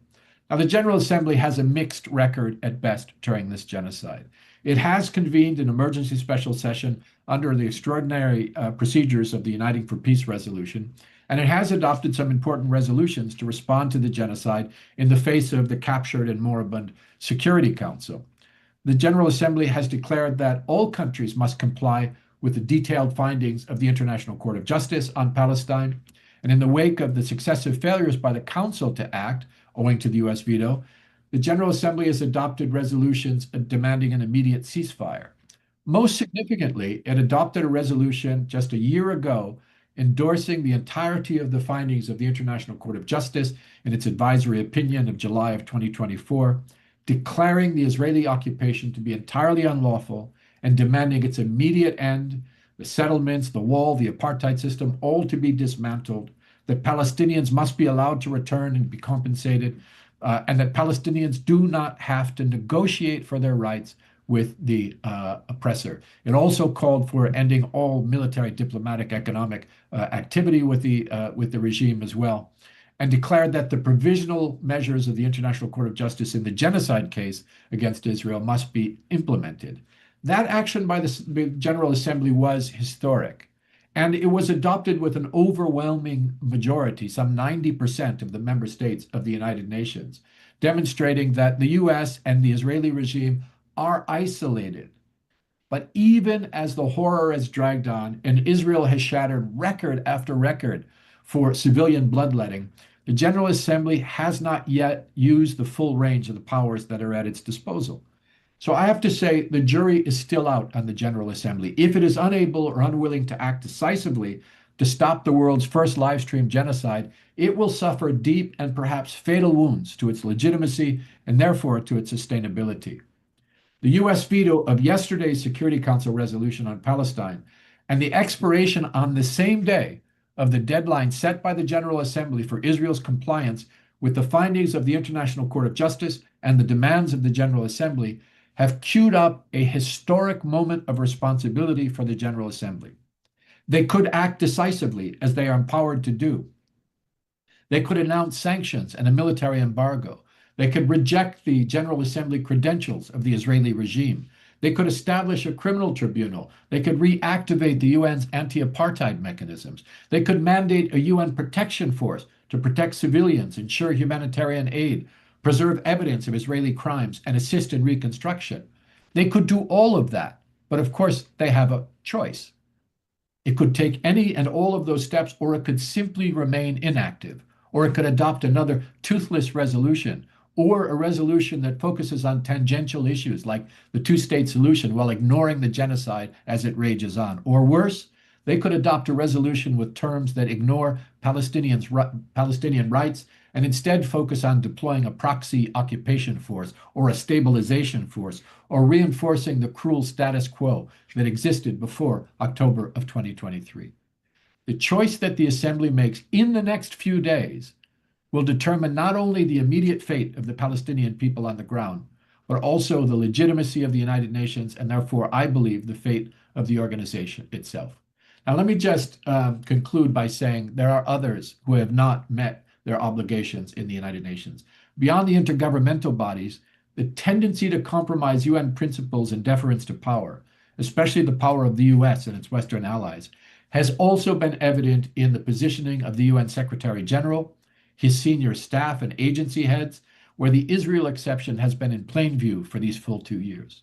Now, the General Assembly has a mixed record at best during this genocide. It has convened an emergency special session under the extraordinary procedures of the Uniting for Peace resolution, and it has adopted some important resolutions to respond to the genocide in the face of the captured and moribund Security Council. The General Assembly has declared that all countries must comply with the detailed findings of the International Court of Justice on Palestine. And in the wake of the successive failures by the Council to act, owing to the US veto, the General Assembly has adopted resolutions demanding an immediate ceasefire. Most significantly, it adopted a resolution just a year ago endorsing the entirety of the findings of the International Court of Justice in its advisory opinion of July of 2024, declaring the Israeli occupation to be entirely unlawful and demanding its immediate end, the settlements, the wall, the apartheid system, all to be dismantled, that Palestinians must be allowed to return and be compensated, and that Palestinians do not have to negotiate for their rights with the oppressor. It also called for ending all military, diplomatic, economic activity with the regime as well, and declared that the provisional measures of the International Court of Justice in the genocide case against Israel must be implemented. That action by the General Assembly was historic, and it was adopted with an overwhelming majority, some 90% of the member states of the United Nations, demonstrating that the US and the Israeli regime are isolated. But even as the horror has dragged on and Israel has shattered record after record for civilian bloodletting, the General Assembly has not yet used the full range of the powers that are at its disposal. So I have to say the jury is still out on the General Assembly. If it is unable or unwilling to act decisively to stop the world's first live-stream genocide, it will suffer deep and perhaps fatal wounds to its legitimacy and therefore to its sustainability. The US veto of yesterday's Security Council resolution on Palestine and the expiration on the same day of the deadline set by the General Assembly for Israel's compliance with the findings of the International Court of Justice and the demands of the General Assembly have queued up a historic moment of responsibility for the General Assembly. They could act decisively, as they are empowered to do. They could announce sanctions and a military embargo. They could reject the General Assembly credentials of the Israeli regime. They could establish a criminal tribunal. They could reactivate the UN's anti-apartheid mechanisms. They could mandate a UN protection force to protect civilians, ensure humanitarian aid, preserve evidence of Israeli crimes, and assist in reconstruction. They could do all of that, but of course they have a choice. It could take any and all of those steps, or it could simply remain inactive, or it could adopt another toothless resolution, or a resolution that focuses on tangential issues like the two-state solution while ignoring the genocide as it rages on. Or worse, they could adopt a resolution with terms that ignore Palestinian rights and instead focus on deploying a proxy occupation force or a stabilization force or reinforcing the cruel status quo that existed before October of 2023. The choice that the Assembly makes in the next few days will determine not only the immediate fate of the Palestinian people on the ground, but also the legitimacy of the United Nations and therefore, I believe, the fate of the organization itself. Now, let me just conclude by saying there are others who have not met their obligations in the United Nations. Beyond the intergovernmental bodies, the tendency to compromise UN principles and deference to power, especially the power of the US and its Western allies, has also been evident in the positioning of the UN Secretary General, his senior staff and agency heads, where the Israel exception has been in plain view for these full 2 years.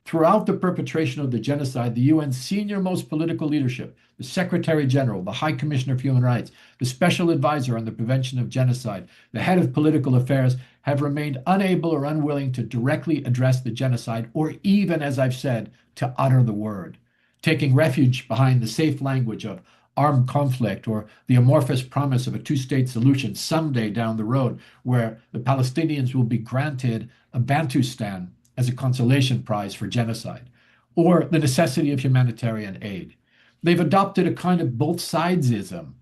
Throughout the perpetration of the genocide, the UN's senior-most political leadership, the Secretary General, the High Commissioner for Human Rights, the Special Advisor on the Prevention of Genocide, the Head of Political Affairs, have remained unable or unwilling to directly address the genocide, or even, as I've said, to utter the word, taking refuge behind the safe language of armed conflict or the amorphous promise of a two-state solution someday down the road where the Palestinians will be granted a Bantustan as a consolation prize for genocide, or the necessity of humanitarian aid. They've adopted a kind of both-sidesism,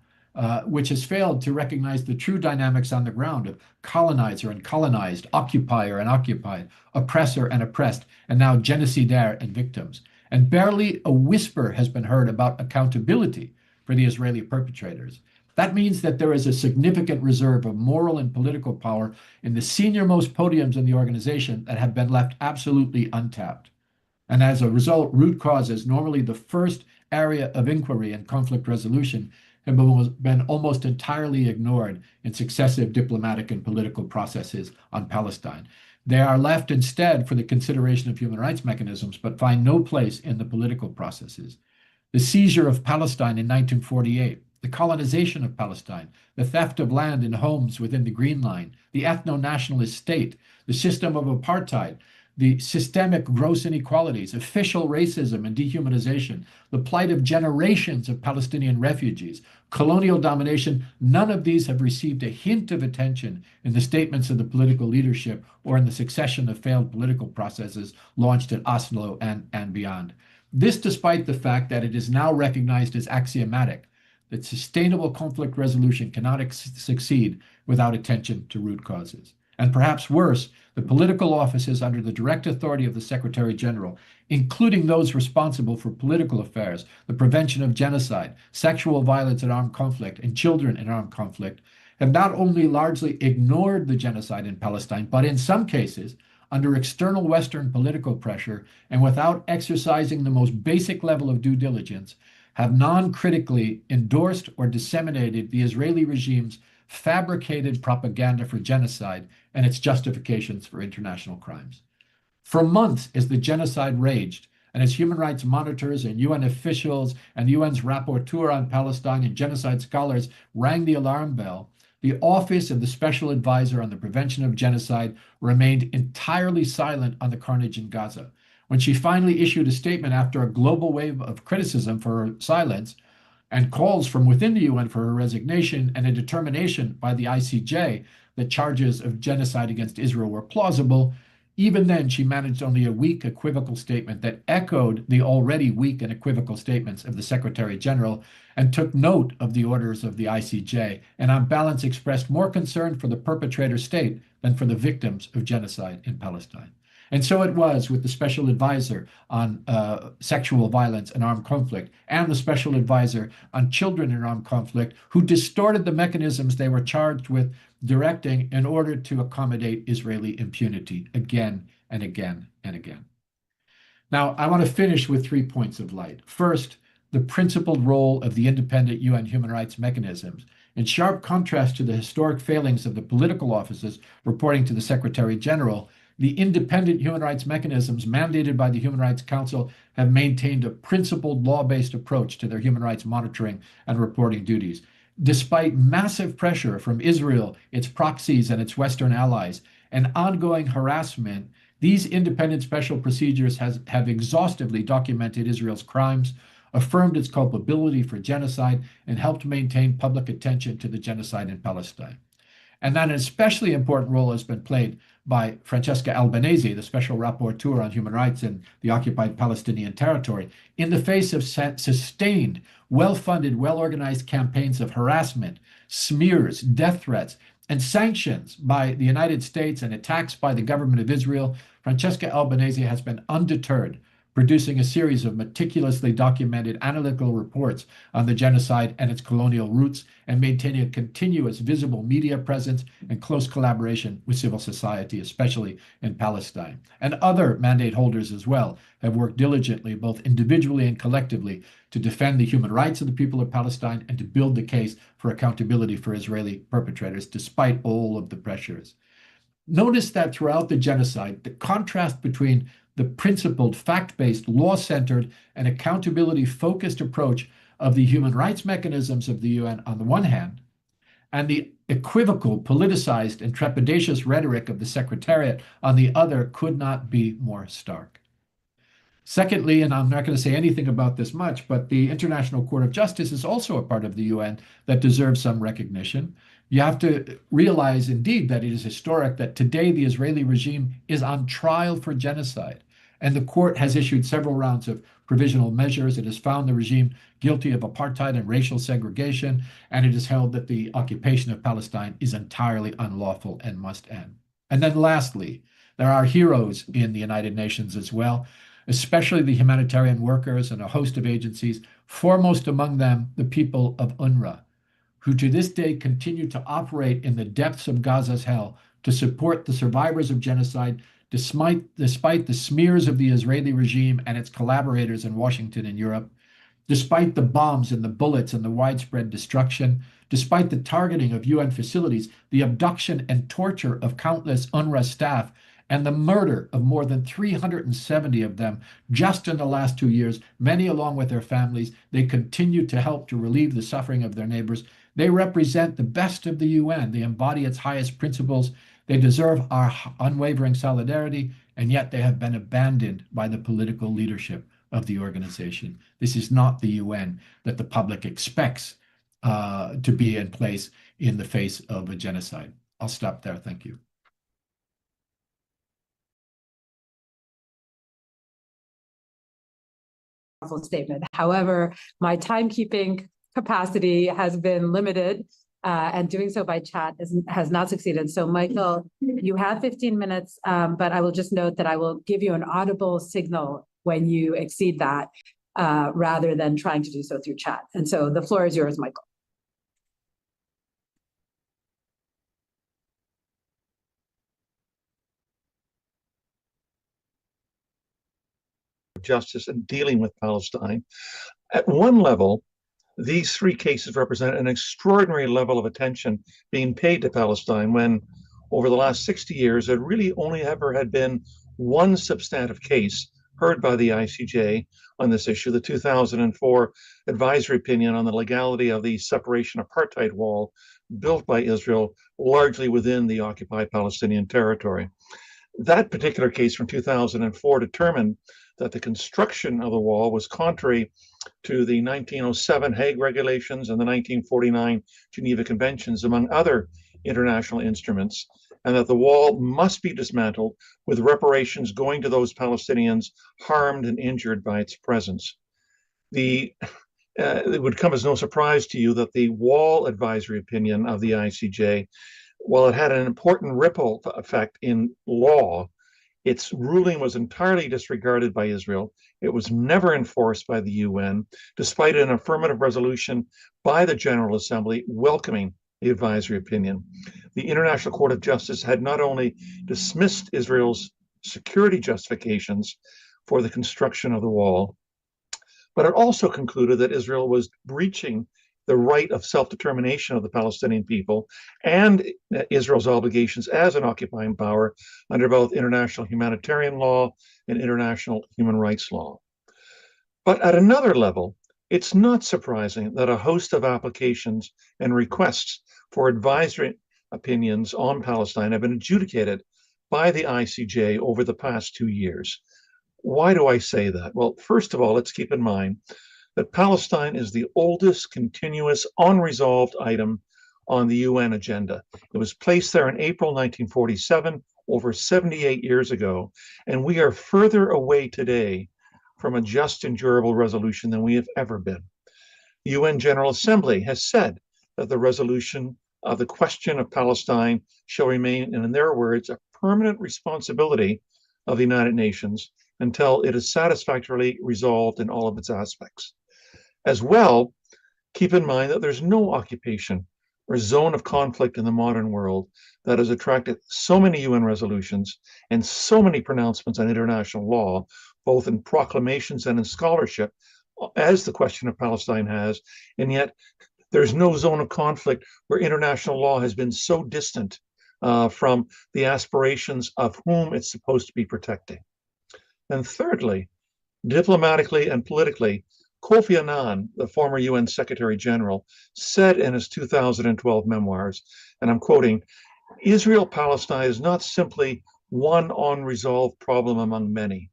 which has failed to recognize the true dynamics on the ground of colonizer and colonized, occupier and occupied, oppressor and oppressed, and now genocidaire and victims. And barely a whisper has been heard about accountability for the Israeli perpetrators. That means that there is a significant reserve of moral and political power in the senior-most podiums in the organization that have been left absolutely untapped. And as a result, root causes, normally the first area of inquiry and conflict resolution, have been almost entirely ignored in successive diplomatic and political processes on Palestine. They are left instead for the consideration of human rights mechanisms, but find no place in the political processes. The seizure of Palestine in 1948, the colonization of Palestine, the theft of land and homes within the Green Line, the ethno-nationalist state, the system of apartheid, the systemic gross inequalities, official racism and dehumanization, the plight of generations of Palestinian refugees, colonial domination, none of these have received a hint of attention in the statements of the political leadership or in the succession of failed political processes launched at Oslo and beyond. This despite the fact that it is now recognized as axiomatic that sustainable conflict resolution cannot succeed without attention to root causes. And perhaps worse, the political offices under the direct authority of the Secretary General, including those responsible for political affairs, the prevention of genocide, sexual violence in armed conflict, and children in armed conflict, have not only largely ignored the genocide in Palestine, but in some cases, under external Western political pressure and without exercising the most basic level of due diligence, have non-critically endorsed or disseminated the Israeli regime's fabricated propaganda for genocide and its justifications for international crimes. For months, as the genocide raged, and as human rights monitors and UN officials and the UN's rapporteur on Palestine and genocide scholars rang the alarm bell, the Office of the Special Advisor on the Prevention of Genocide remained entirely silent on the carnage in Gaza. When she finally issued a statement after a global wave of criticism for her silence, and calls from within the UN for her resignation and a determination by the ICJ that charges of genocide against Israel were plausible, even then she managed only a weak, equivocal statement that echoed the already weak and equivocal statements of the Secretary General and took note of the orders of the ICJ, and on balance expressed more concern for the perpetrator state than for the victims of genocide in Palestine. And so it was with the Special Advisor on sexual violence and armed conflict and the Special Advisor on children in armed conflict who distorted the mechanisms they were charged with directing in order to accommodate Israeli impunity again and again and again. Now, I want to finish with 3 points of light. First, the principled role of the independent UN human rights mechanisms, in sharp contrast to the historic failings of the political offices reporting to the Secretary General. The independent human rights mechanisms mandated by the Human Rights Council have maintained a principled law-based approach to their human rights monitoring and reporting duties. Despite massive pressure from Israel, its proxies, and its Western allies, and ongoing harassment, these independent special procedures have exhaustively documented Israel's crimes, affirmed its culpability for genocide, and helped maintain public attention to the genocide in Palestine. And that an especially important role has been played by Francesca Albanese, the Special Rapporteur on Human Rights in the occupied Palestinian territory, in the face of sustained, well-funded, well-organized campaigns of harassment, smears, death threats, and sanctions by the United States and attacks by the government of Israel. Francesca Albanese has been undeterred, producing a series of meticulously documented analytical reports on the genocide and its colonial roots, and maintaining a continuous visible media presence and close collaboration with civil society, especially in Palestine. And other mandate holders as well have worked diligently, both individually and collectively, to defend the human rights of the people of Palestine and to build the case for accountability for Israeli perpetrators, despite all of the pressures. Notice that throughout the genocide, the contrast between the principled, fact-based, law-centered, and accountability-focused approach of the human rights mechanisms of the UN on the one hand, and the equivocal, politicized, and trepidatious rhetoric of the Secretariat on the other could not be more stark. Secondly, and I'm not going to say anything about this much, but the International Court of Justice is also a part of the UN that deserves some recognition. You have to realize, indeed, that it is historic that today the Israeli regime is on trial for genocide. And the court has issued several rounds of provisional measures. It has found the regime guilty of apartheid and racial segregation, and it has held that the occupation of Palestine is entirely unlawful and must end. And then lastly, there are heroes in the United Nations as well, especially the humanitarian workers and a host of agencies, foremost among them the people of UNRWA, who to this day continue to operate in the depths of Gaza's hell to support the survivors of genocide, despite the smears of the Israeli regime and its collaborators in Washington and Europe, despite the bombs and the bullets and the widespread destruction, despite the targeting of UN facilities, the abduction and torture of countless UNRWA staff, and the murder of more than 370 of them just in the last 2 years, many along with their families. They continue to help to relieve the suffering of their neighbors. They represent the best of the UN. They embody its highest principles. They deserve our unwavering solidarity, and yet they have been abandoned by the political leadership of the organization. This is not the UN that the public expects to be in place in the face of a genocide. I'll stop there. Thank you. Statement. However, my timekeeping capacity has been limited, and doing so by chat has not succeeded. So, Michael, you have 15 minutes, but I will just note that I will give you an audible signal when you exceed that, rather than trying to do so through chat. And so the floor is yours, Michael. Justice and dealing with Palestine. At one level, these three cases represent an extraordinary level of attention being paid to Palestine when, over the last 60 years, there really only ever had been one substantive case heard by the ICJ on this issue, the 2004 advisory opinion on the legality of the separation apartheid wall built by Israel, largely within the occupied Palestinian territory. That particular case from 2004 determined that the construction of the wall was contrary to the 1907 Hague Regulations and the 1949 Geneva Conventions, among other international instruments, and that the wall must be dismantled with reparations going to those Palestinians harmed and injured by its presence. It would come as no surprise to you that the wall advisory opinion of the ICJ, while it had an important ripple effect in law, its ruling was entirely disregarded by Israel. It was never enforced by the UN, despite an affirmative resolution by the General Assembly welcoming the advisory opinion. The International Court of Justice had not only dismissed Israel's security justifications for the construction of the wall, but it also concluded that Israel was breaching the right of self-determination of the Palestinian people and Israel's obligations as an occupying power under both international humanitarian law and international human rights law. But at another level, it's not surprising that a host of applications and requests for advisory opinions on Palestine have been adjudicated by the ICJ over the past 2 years. Why do I say that? Well, first of all, let's keep in mind that Palestine is the oldest continuous unresolved item on the UN agenda. It was placed there in April 1947, over 78 years ago, and we are further away today from a just and durable resolution than we have ever been. The UN General Assembly has said that the resolution of the question of Palestine shall remain, and in their words, a permanent responsibility of the United Nations until it is satisfactorily resolved in all of its aspects. As well, keep in mind that there's no occupation or zone of conflict in the modern world that has attracted so many UN resolutions and so many pronouncements on international law, both in proclamations and in scholarship, as the question of Palestine has, and yet there's no zone of conflict where international law has been so distant from the aspirations of whom it's supposed to be protecting. And thirdly, diplomatically and politically, Kofi Annan, the former UN Secretary General, said in his 2012 memoirs, and I'm quoting, "Israel-Palestine is not simply one unresolved problem among many.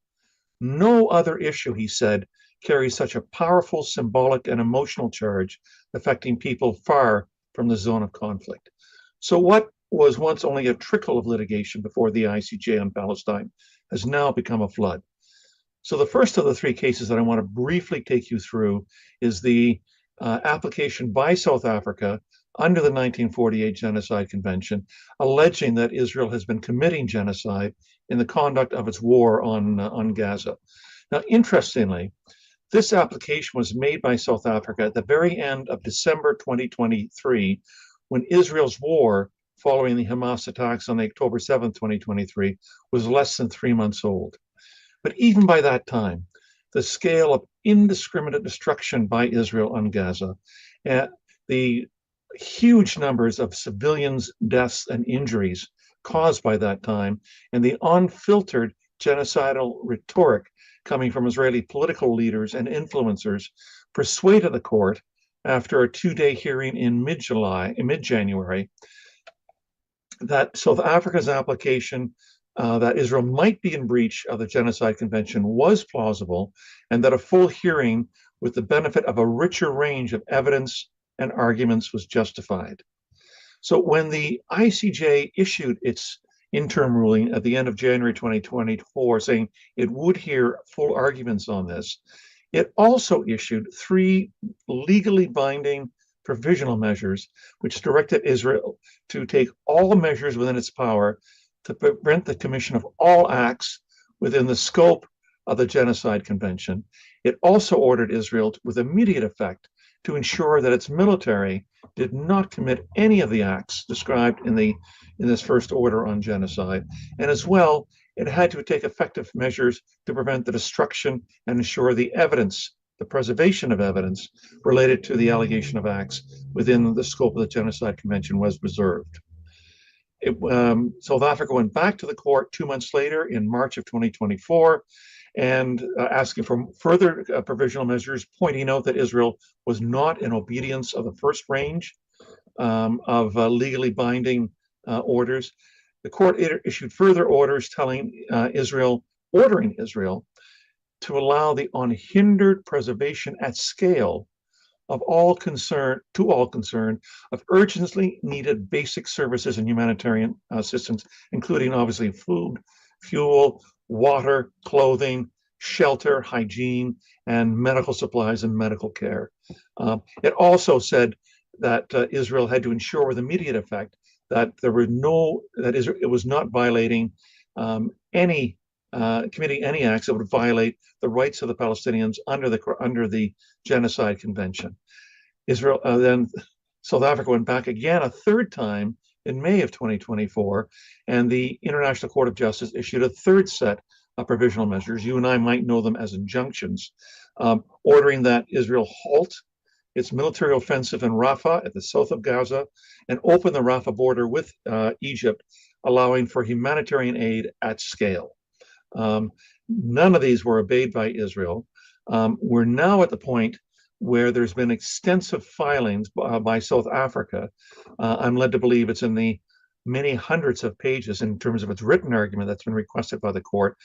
No other issue," he said, "carries such a powerful symbolic and emotional charge affecting people far from the zone of conflict." So what was once only a trickle of litigation before the ICJ on Palestine has now become a flood. So the first of the three cases that I want to briefly take you through is the application by South Africa under the 1948 Genocide Convention, alleging that Israel has been committing genocide in the conduct of its war on Gaza. Now, interestingly, This application was made by South Africa at the very end of December 2023, when Israel's war following the Hamas attacks on October 7th, 2023, was less than 3 months old. But even by that time, the scale of indiscriminate destruction by Israel on Gaza, the huge numbers of civilians' deaths and injuries caused by that time, and the unfiltered genocidal rhetoric coming from Israeli political leaders and influencers persuaded the court, after a 2-day hearing in mid-January, that South Africa's application that Israel might be in breach of the Genocide Convention was plausible, and that a full hearing with the benefit of a richer range of evidence and arguments was justified. So when the ICJ issued its interim ruling at the end of January 2024, saying it would hear full arguments on this, it also issued 3 legally binding provisional measures, which directed Israel to take all measures within its power to prevent the commission of all acts within the scope of the Genocide Convention. It also ordered Israel with immediate effect to ensure that its military did not commit any of the acts described in this first order on genocide. And as well, it had to take effective measures to prevent the destruction and ensure the preservation of evidence related to the allegation of acts within the scope of the Genocide Convention was preserved. South Africa went back to the court 2 months later in March of 2024 and asking for further provisional measures, pointing out that Israel was not in obedience of the first range of legally binding orders. The court issued further orders telling ordering Israel to allow the unhindered preservation at scale of all concerned of urgently needed basic services and humanitarian assistance, including obviously food, fuel, water, clothing, shelter, hygiene, and medical supplies and medical care. It also said that Israel had to ensure with immediate effect that it was not violating committing any acts that would violate the rights of the Palestinians under the Genocide Convention. Then South Africa went back again a third time in May of 2024, and the International Court of Justice issued a third set of provisional measures. You and I might know them as injunctions, ordering that Israel halt its military offensive in Rafah at the south of Gaza and open the Rafah border with Egypt, allowing for humanitarian aid at scale. None of these were obeyed by Israel. We're now at the point where there's been extensive filings by South Africa. I'm led to believe it's in the many hundreds of pages in terms of its written argument that's been requested by the court.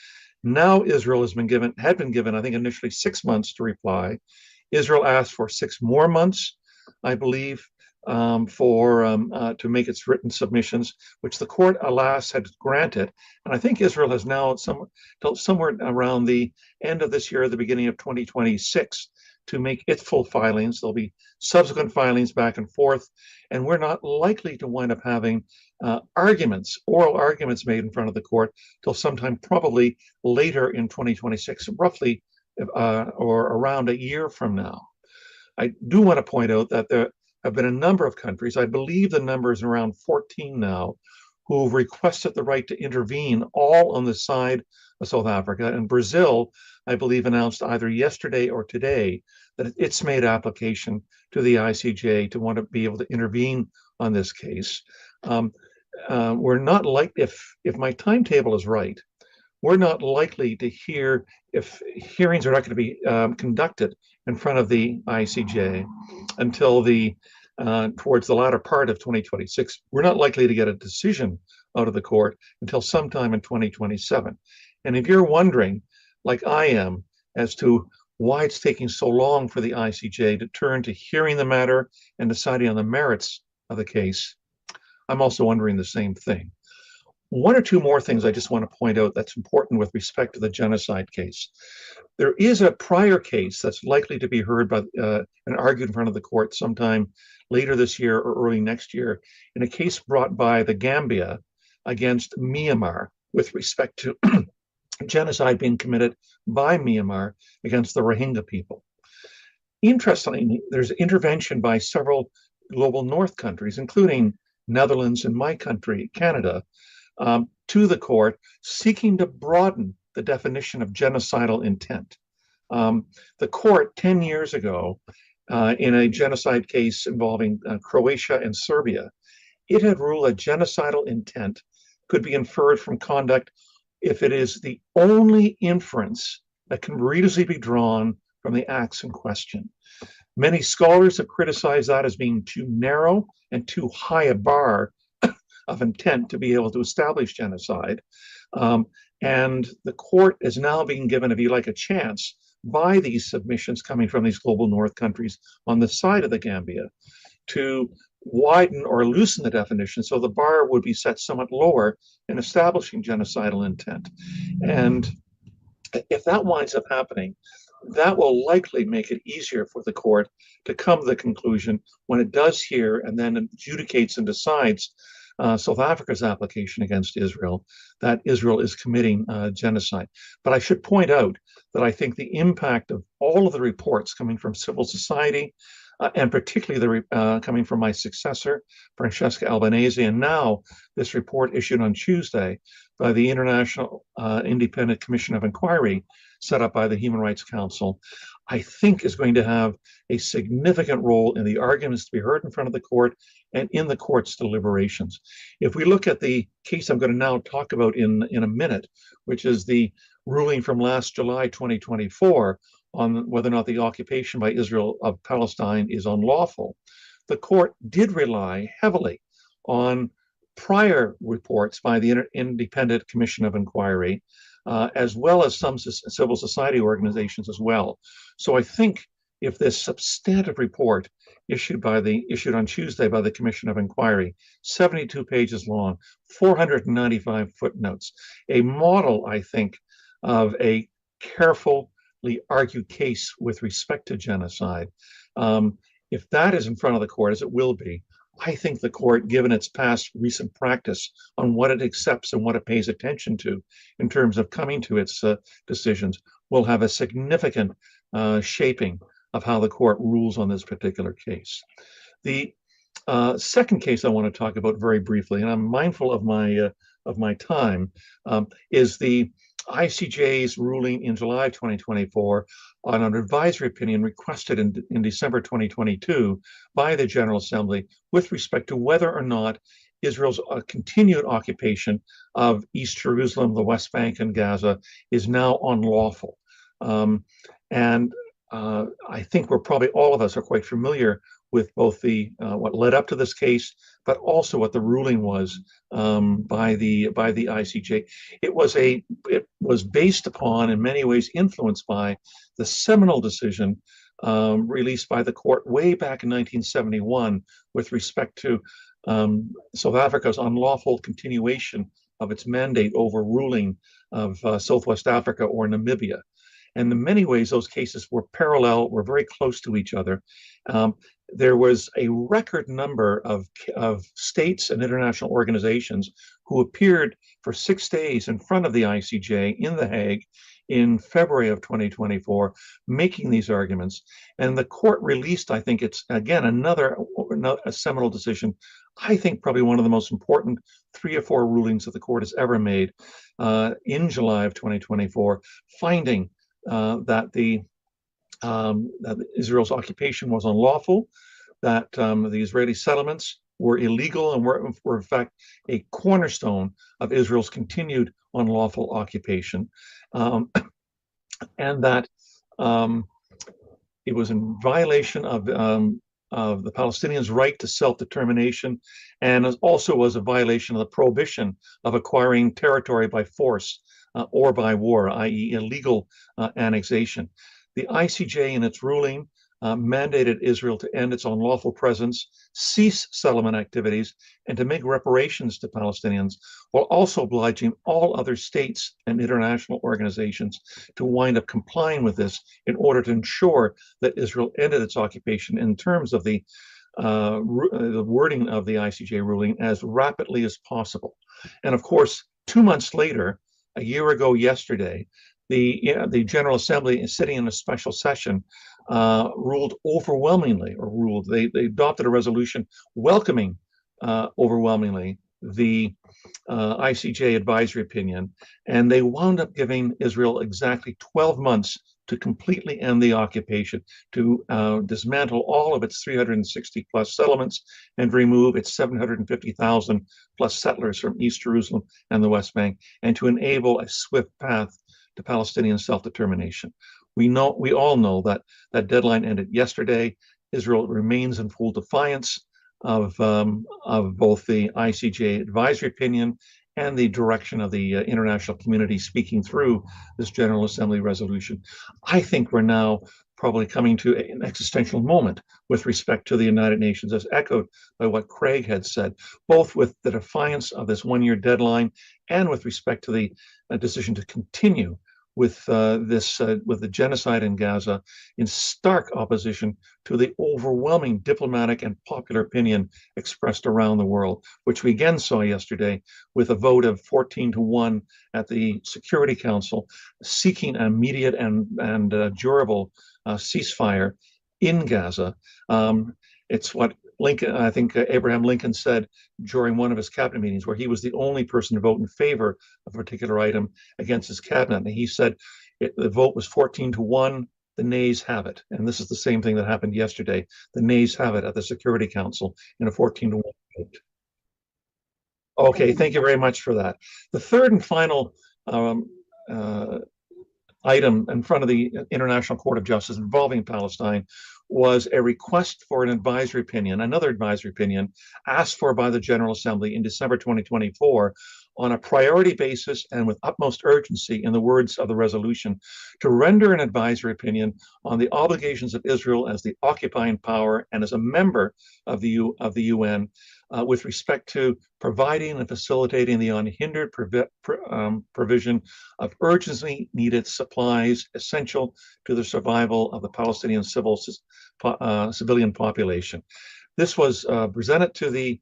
Now Israel had been given, I think, initially 6 months to reply. Israel asked for 6 more months, I believe, to make its written submissions, which the court, alas, had granted. And I think Israel has now somewhere around the end of this year, the beginning of 2026, to make its full filings. There'll be subsequent filings back and forth, and we're not likely to wind up having oral arguments made in front of the court till sometime probably later in 2026, roughly or around a year from now. I do want to point out that there have been a number of countries, I believe the number is around 14 now, who've requested the right to intervene, all on the side of South Africa. And Brazil, I believe, announced either yesterday or today that it's made application to the ICJ to want to be able to intervene on this case. We're not if my timetable is right, we're not likely to hear if hearings are not going to be conducted in front of the ICJ until towards the latter part of 2026. We're not likely to get a decision out of the court until sometime in 2027. And if you're wondering, like I am, as to why it's taking so long for the ICJ to turn to hearing the matter and deciding on the merits of the case, I'm also wondering the same thing. 1 or 2 more things I just want to point out that's important with respect to the genocide case. There is a prior case that's likely to be heard by and argued in front of the court sometime later this year or early next year, in a case brought by the Gambia against Myanmar with respect to genocide being committed by Myanmar against the Rohingya people. Interestingly, there's intervention by several global North countries, including Netherlands and my country, Canada, to the court, seeking to broaden the definition of genocidal intent. The court 10 years ago, in a genocide case involving Croatia and Serbia, it had ruled that genocidal intent could be inferred from conduct if it is the only inference that can reasonably be drawn from the acts in question. Many scholars have criticized that as being too narrow and too high a bar of intent to be able to establish genocide. And the court is now being given, if you like, a chance by these submissions coming from these global North countries on the side of the Gambia to widen or loosen the definition so the bar would be set somewhat lower in establishing genocidal intent. And if that winds up happening, that will likely make it easier for the court to come to the conclusion when it does hear and then adjudicates and decides South Africa's application against Israel, that Israel is committing genocide. But I should point out that I think the impact of all of the reports coming from civil society, and particularly coming from my successor, Francesca Albanese, and now this report issued on Tuesday by the International Independent Commission of Inquiry set up by the Human Rights Council, I think is going to have a significant role in the arguments to be heard in front of the court and in the court's deliberations. If we look at the case I'm going to now talk about in a minute, which is the ruling from last July 2024 on whether or not the occupation by Israel of Palestine is unlawful, the court did rely heavily on prior reports by the Independent Commission of Inquiry, as well as some civil society organizations as well. So I think if this substantive report issued on Tuesday by the Commission of Inquiry, 72 pages long, 495 footnotes, a model, I think, of a carefully argued case with respect to genocide. If that is in front of the court, as it will be, I think the court, given its past recent practice on what it accepts and what it pays attention to in terms of coming to its decisions, will have a significant shaping of how the court rules on this particular case. The second case I want to talk about very briefly, and I'm mindful of my time, is the ICJ's ruling in July 2024 on an advisory opinion requested in December 2022 by the General Assembly with respect to whether or not Israel's continued occupation of East Jerusalem, the West Bank, and Gaza is now unlawful. And I think probably all of us are quite familiar with both the what led up to this case, but also what the ruling was by the ICJ. It was based upon, in many ways, influenced by the seminal decision released by the court way back in 1971 with respect to South Africa's unlawful continuation of its mandate over ruling of Southwest Africa or Namibia. And in many ways, those cases were parallel, were very close to each other. There was a record number of states and international organizations who appeared for 6 days in front of the ICJ in The Hague in February of 2024, making these arguments. And the court released, I think it's, again, a seminal decision, I think probably one of the most important 3 or 4 rulings that the court has ever made in July of 2024, finding that Israel's occupation was unlawful, that the Israeli settlements were illegal and were in fact a cornerstone of Israel's continued unlawful occupation, and that it was in violation of the Palestinians' right to self-determination, and also was a violation of the prohibition of acquiring territory by force or by war, i.e. illegal annexation. The ICJ in its ruling mandated Israel to end its unlawful presence, cease settlement activities, and to make reparations to Palestinians, while also obliging all other states and international organizations to wind up complying with this in order to ensure that Israel ended its occupation in terms of the wording of the ICJ ruling as rapidly as possible. And of course, 2 months later, a year ago yesterday, the General Assembly is sitting in a special session, ruled overwhelmingly, they adopted a resolution welcoming overwhelmingly the ICJ advisory opinion, and they wound up giving Israel exactly 12 months to completely end the occupation, to dismantle all of its 360 plus settlements and remove its 750,000 plus settlers from East Jerusalem and the West Bank, and to enable a swift path to Palestinian self-determination. We all know that that deadline ended yesterday. Israel remains in full defiance of both the ICJ advisory opinion and the direction of the international community speaking through this General Assembly resolution. I think we're now probably coming to an existential moment with respect to the United Nations, as echoed by what Craig had said, both with the defiance of this one-year deadline and with respect to the decision to continue with the genocide in Gaza, in stark opposition to the overwhelming diplomatic and popular opinion expressed around the world, which we again saw yesterday with a vote of 14-1 at the Security Council, seeking an immediate and durable ceasefire in Gaza. It's what Lincoln, I think Abraham Lincoln said during one of his cabinet meetings, where he was the only person to vote in favor of a particular item against his cabinet. And he said the vote was 14-1, the nays have it. And this is the same thing that happened yesterday. The nays have it at the Security Council in a 14-1 vote. Okay, thank you very much for that. The third and final item in front of the International Court of Justice involving Palestine was a request for an advisory opinion, another advisory opinion asked for by the General Assembly in December 2024 on a priority basis and with utmost urgency, in the words of the resolution, to render an advisory opinion on the obligations of Israel as the occupying power and as a member of the UN with respect to providing and facilitating the unhindered provision of urgently needed supplies essential to the survival of the Palestinian civilian population. This was presented to the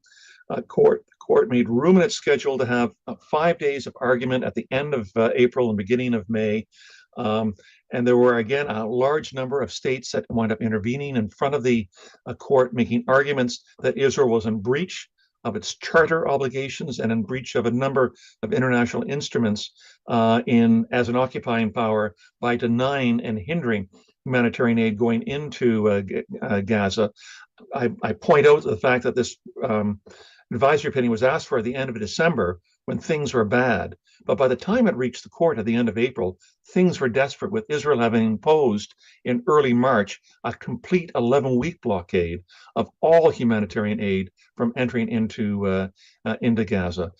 court. The court made room in its schedule to have 5 days of argument at the end of April and beginning of May. And there were, again, a large number of states that wound up intervening in front of the court, making arguments that Israel was in breach of its charter obligations and in breach of a number of international instruments as an occupying power by denying and hindering humanitarian aid going into Gaza. I point out the fact that this advisory opinion was asked for at the end of December when things were bad. But by the time it reached the court at the end of April, things were desperate, with Israel having imposed in early March a complete 11-week blockade of all humanitarian aid from entering into Gaza.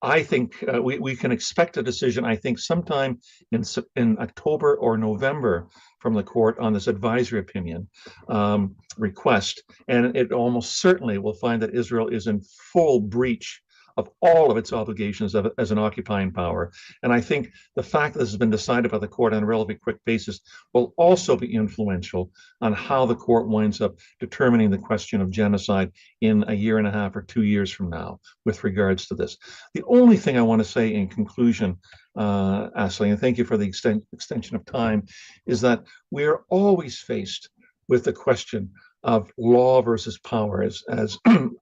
I think we can expect a decision, I think, sometime in October or November from the court on this advisory opinion request. And it almost certainly will find that Israel is in full breach of all of its obligations as an occupying power. And I think the fact that this has been decided by the court on a relatively quick basis will also be influential on how the court winds up determining the question of genocide in a year and a half or 2 years from now with regards to this. The only thing I want to say in conclusion, Ashley, and thank you for the extension of time, is that we are always faced with the question of law versus power, as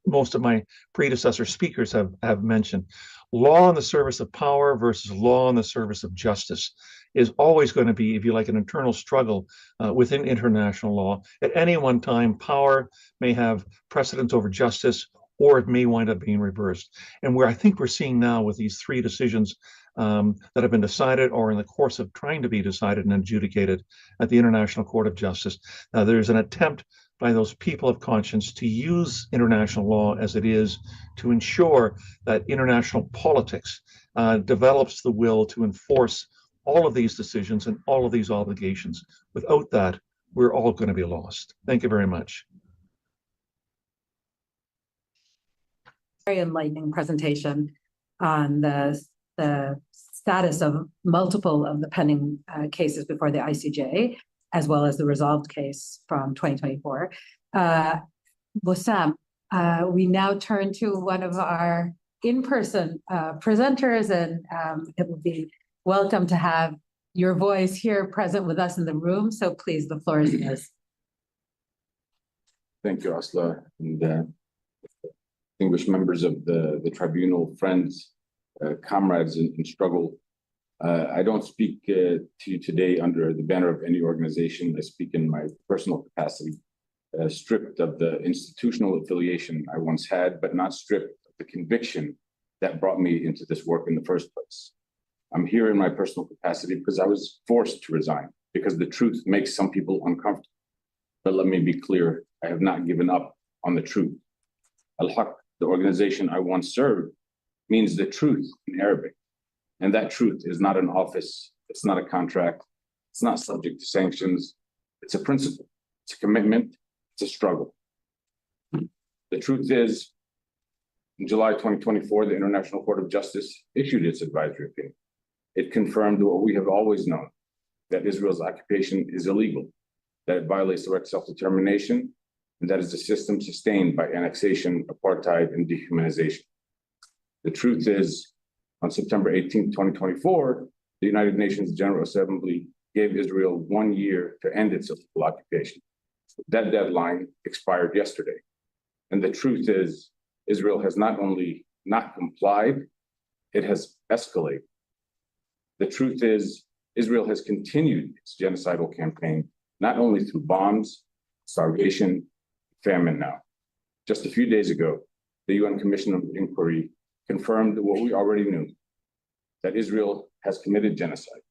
most of my predecessor speakers have mentioned. Law in the service of power versus law in the service of justice is always going to be, if you like, an internal struggle within international law. At any one time, power may have precedence over justice, or it may wind up being reversed. And where I think we're seeing now with these 3 decisions that have been decided or in the course of trying to be decided and adjudicated at the International Court of Justice, there's an attempt by those people of conscience to use international law as it is to ensure that international politics develops the will to enforce all of these decisions and all of these obligations. Without that, we're all going to be lost. Thank you very much. Very enlightening presentation on the status of multiple of the pending cases before the ICJ, as well as the resolved case from 2024. Bassam, we now turn to one of our in-person presenters, and it will be welcome to have your voice here present with us in the room. So please, the floor is yours. Thank you, Asla, and distinguished members of the tribunal, friends, comrades in struggle. I don't speak to you today under the banner of any organization. I speak in my personal capacity, stripped of the institutional affiliation I once had, but not stripped of the conviction that brought me into this work in the first place. I'm here in my personal capacity because I was forced to resign, because the truth makes some people uncomfortable. But let me be clear, I have not given up on the truth. Al-Haq, the organization I once served, means the truth in Arabic. And that truth is not an office, it's not a contract, it's not subject to sanctions, it's a principle, it's a commitment, it's a struggle. The truth is, in July 2024, the International Court of Justice issued its advisory opinion. It confirmed what we have always known, that Israel's occupation is illegal, that it violates the right to self-determination, and that is a system sustained by annexation, apartheid, and dehumanization. The truth is, on September 18, 2024, the United Nations General Assembly gave Israel 1 year to end its illegal occupation. That deadline expired yesterday. And the truth is, Israel has not only not complied, it has escalated. The truth is, Israel has continued its genocidal campaign, not only through bombs, starvation, famine now. Just a few days ago, the UN Commission of Inquiry confirmed what we already knew, that Israel has committed genocide,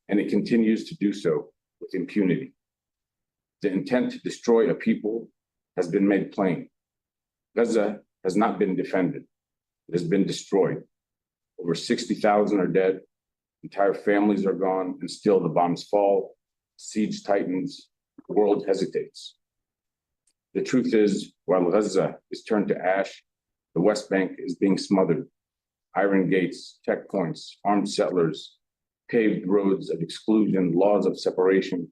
and it continues to do so with impunity. The intent to destroy a people has been made plain. Gaza has not been defended, it has been destroyed. Over 60,000 are dead, entire families are gone, and still the bombs fall, siege tightens, the world hesitates. The truth is, while Gaza is turned to ash, the West Bank is being smothered. Iron gates, checkpoints, armed settlers, paved roads of exclusion, laws of separation,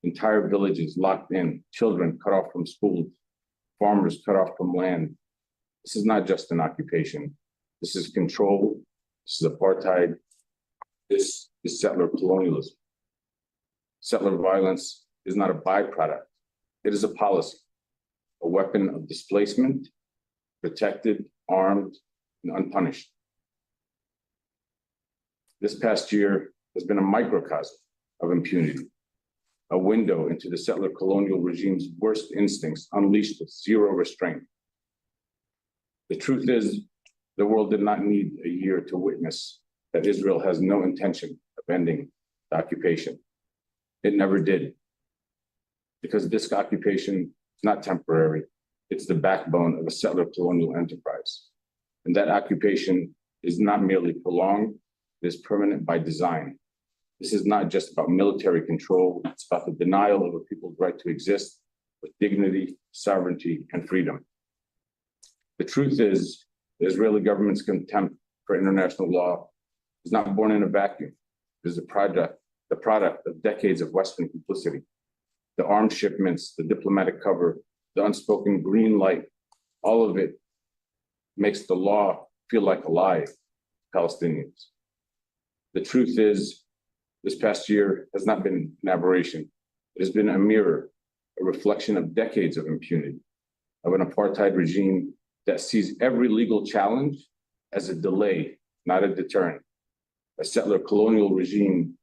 entire villages locked in, children cut off from schools, farmers cut off from land. This is not just an occupation. This is control. This is apartheid. This is settler colonialism. Settler violence is not a byproduct. It is a policy, a weapon of displacement, protected, armed, and unpunished. This past year has been a microcosm of impunity, a window into the settler colonial regime's worst instincts unleashed with zero restraint. The truth is, the world did not need a year to witness that Israel has no intention of ending the occupation. It never did, because this occupation is not temporary. It's the backbone of a settler colonial enterprise. And that occupation is not merely prolonged, it is permanent by design. This is not just about military control, it's about the denial of a people's right to exist with dignity, sovereignty, and freedom. The truth is, the Israeli government's contempt for international law is not born in a vacuum. It is the product of decades of Western complicity. The arms shipments, the diplomatic cover, the unspoken green light, all of it makes the law feel like a lie to Palestinians. The truth is, this past year has not been an aberration. It has been a mirror, a reflection of decades of impunity, of an apartheid regime that sees every legal challenge as a delay, not a deterrent, a settler colonial regime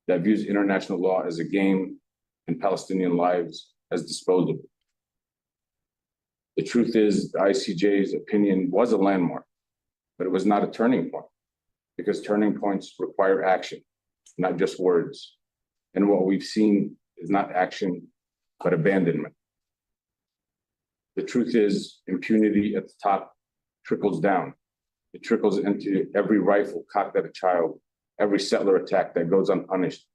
that views international law as a game and Palestinian lives as disposable. The truth is, the ICJ's opinion was a landmark, but it was not a turning point, because turning points require action, not just words. And what we've seen is not action, but abandonment. The truth is, impunity at the top trickles down. It trickles into every rifle cocked at a child, every settler attack that goes unpunished,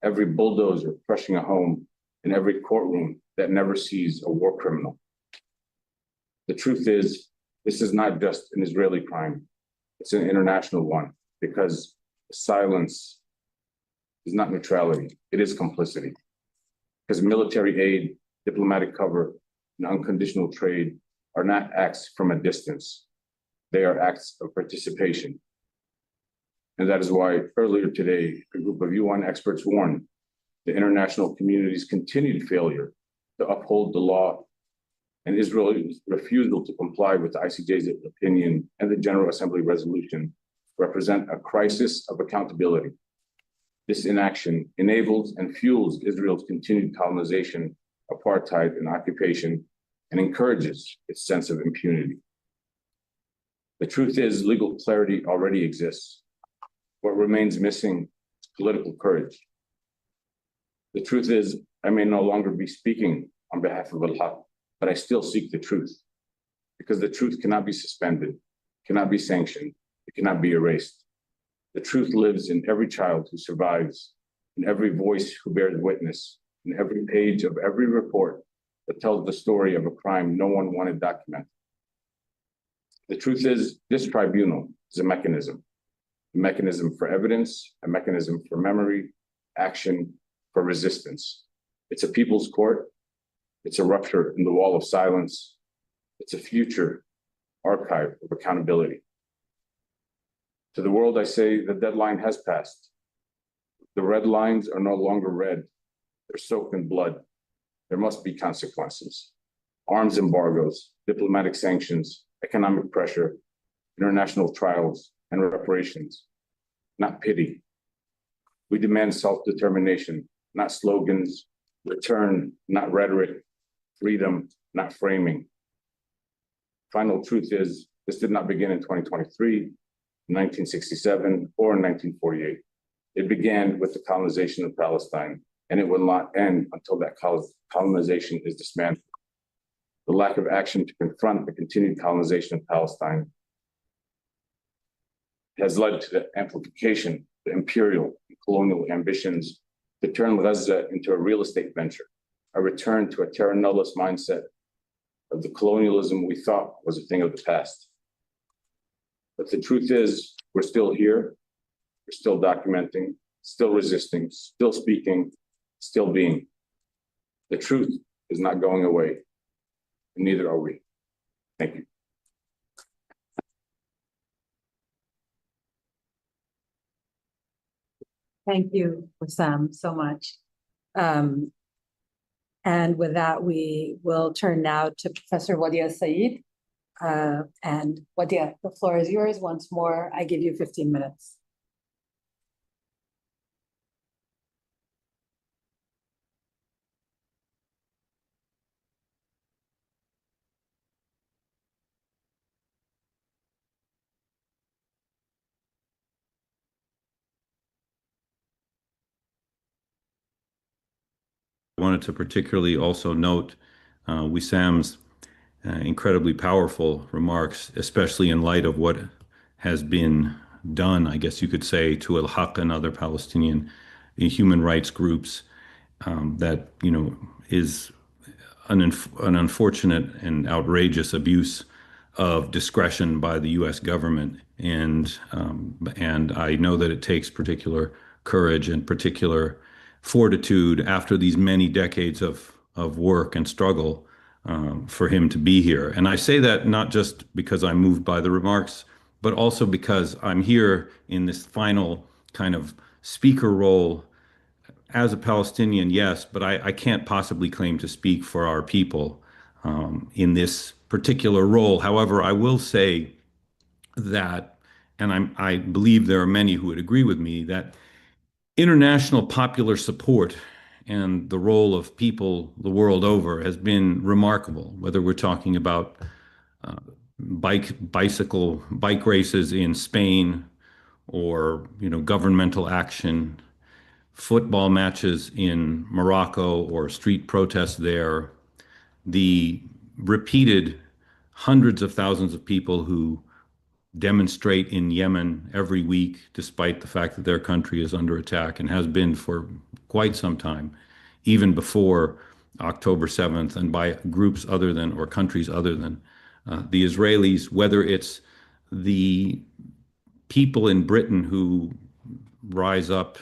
every bulldozer crushing a home, and every courtroom that never sees a war criminal. The truth is, this is not just an Israeli crime, it's an international one, because silence is not neutrality, it is complicity. Because military aid, diplomatic cover, and unconditional trade are not acts from a distance. they are acts of participation. And that is why earlier today, a group of UN experts warned the international community's continued failure to uphold the law and Israel's refusal to comply with the ICJ's opinion and the General Assembly resolution represent a crisis of accountability. This inaction enables and fuels Israel's continued colonization, apartheid, and occupation, and encourages its sense of impunity. The truth is, legal clarity already exists. What remains missing is political courage. The truth is, I may no longer be speaking on behalf of Al-Haq, but I still seek the truth, because the truth cannot be suspended, cannot be sanctioned, it cannot be erased. The truth lives in every child who survives, in every voice who bears witness, in every page of every report that tells the story of a crime no one wanted documented. The truth is, this tribunal is a mechanism for evidence, a mechanism for memory, action, for resistance. It's a people's court. It's a rupture in the wall of silence. It's a future archive of accountability. To the world, I say the deadline has passed. The red lines are no longer red. They're soaked in blood. There must be consequences. Arms embargoes, diplomatic sanctions, economic pressure, international trials, and reparations, not pity. We demand self-determination, not slogans, return, not rhetoric, freedom, not framing. Final truth is, this did not begin in 2023, 1967, or in 1948. It began with the colonization of Palestine, and it will not end until that colonization is dismantled. The lack of action to confront the continued colonization of Palestine has led to the amplification of the imperial and colonial ambitions to turn Gaza into a real estate venture, a return to a terra nullius mindset of the colonialism we thought was a thing of the past. But the truth is, we're still here, we're still documenting, still resisting, still speaking, still being. The truth is not going away, and neither are we. Thank you. Thank you, Wissam, so much. And with that, we will turn now to Professor Wadia Saeed. And Wadia, the floor is yours once more. I give you 15 minutes. I wanted to particularly also note Wissam's incredibly powerful remarks, especially in light of what has been done, I guess you could say, to Al-Haq and other Palestinian human rights groups. That, you know, is an unfortunate and outrageous abuse of discretion by the U.S. government, and I know that it takes particular courage and particular fortitude after these many decades of work and struggle for him to be here. And I say that not just because I'm moved by the remarks, but also because I'm here in this final kind of speaker role as a Palestinian, yes, but I can't possibly claim to speak for our people in this particular role. However, I will say that, and I believe there are many who would agree with me, that international popular support and the role of people the world over has been remarkable, whether we're talking about bike races in Spain, or, you know, governmental action, football matches in Morocco, or street protests there, the repeated hundreds of thousands of people who demonstrate in Yemen every week, despite the fact that their country is under attack and has been for quite some time, even before October 7th, and by groups other than, or countries other than the Israelis, whether it's the people in Britain who rise up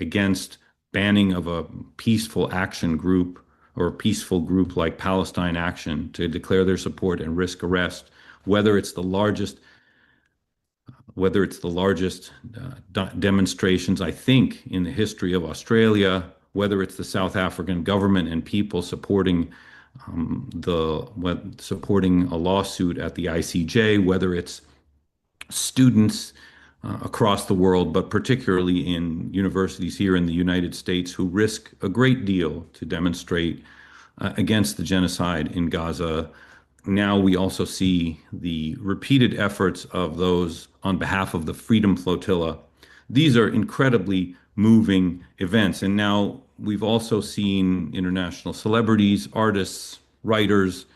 against banning of a peaceful action group or a peaceful group like Palestine Action to declare their support and risk arrest, whether it's the largest demonstrations, I think, in the history of Australia, whether it's the South African government and people supporting supporting a lawsuit at the ICJ, whether it's students across the world, but particularly in universities here in the United States who risk a great deal to demonstrate against the genocide in Gaza. Now we also see the repeated efforts of those on behalf of the Freedom Flotilla. These are incredibly moving events. And now we've also seen international celebrities, artists, writers,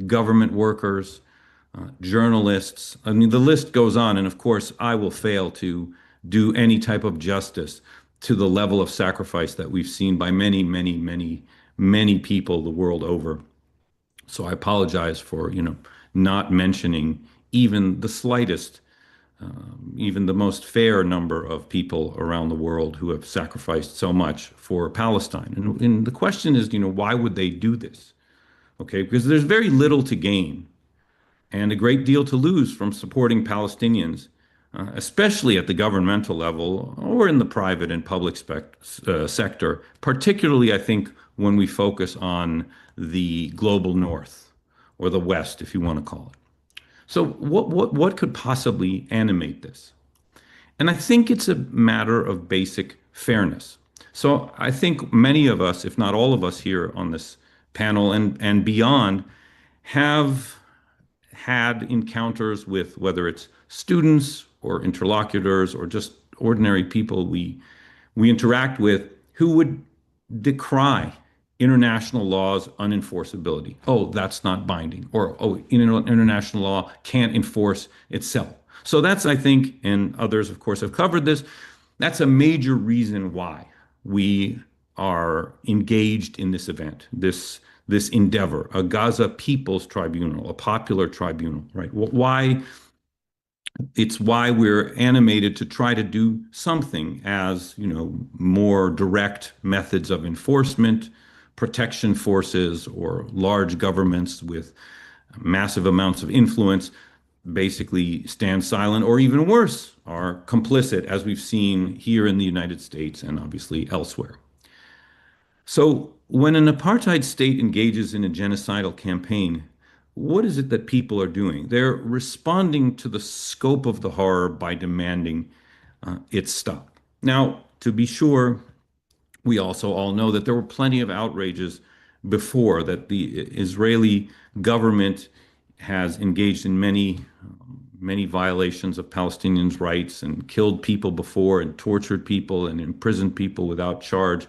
government workers, journalists. I mean, the list goes on. And of course, I will fail to do any type of justice to the level of sacrifice that we've seen by many, many, many, many people the world over. So I apologize for, not mentioning even the slightest, even the most fair number of people around the world who have sacrificed so much for Palestine. And the question is, why would they do this? Okay, because there's very little to gain and a great deal to lose from supporting Palestinians, especially at the governmental level or in the private and public sector, particularly, I think, when we focus on the global north or the west, if you want to call it. So what could possibly animate this? And I think it's a matter of basic fairness. So I think many of us, if not all of us here on this panel and beyond, have had encounters with whether it's students or interlocutors or just ordinary people we interact with who would decry international law's unenforceability. Oh, that's not binding. Or, oh, international law can't enforce itself. So that's, I think, and others, of course, have covered this, that's a major reason why we are engaged in this event, this endeavor, a Gaza People's Tribunal, a popular tribunal, right? Why? It's why we're animated to try to do something as, more direct methods of enforcement, protection forces, or large governments with massive amounts of influence basically stand silent, or even worse, are complicit, as we've seen here in the United States and obviously elsewhere. So when an apartheid state engages in a genocidal campaign, what is it that people are doing? They're responding to the scope of the horror by demanding it stop. Now, to be sure, we also all know that there were plenty of outrages before, that the Israeli government has engaged in many violations of Palestinians' rights and killed people before and tortured people and imprisoned people without charge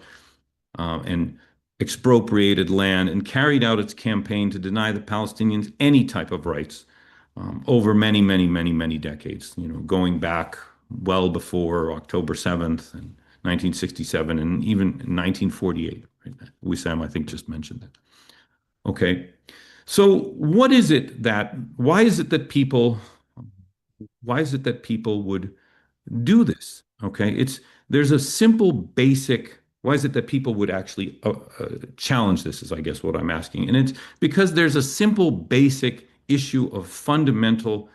and expropriated land and carried out its campaign to deny the Palestinians any type of rights over many, many, many, many decades, going back well before October 7th and 1967 and even 1948. Right? Wissam, I think, just mentioned that. Okay. So why is it that people would do this? Okay. There's a simple basic, why is it that people would actually challenge this is, I guess, what I'm asking. And it's because there's a simple basic issue of fundamental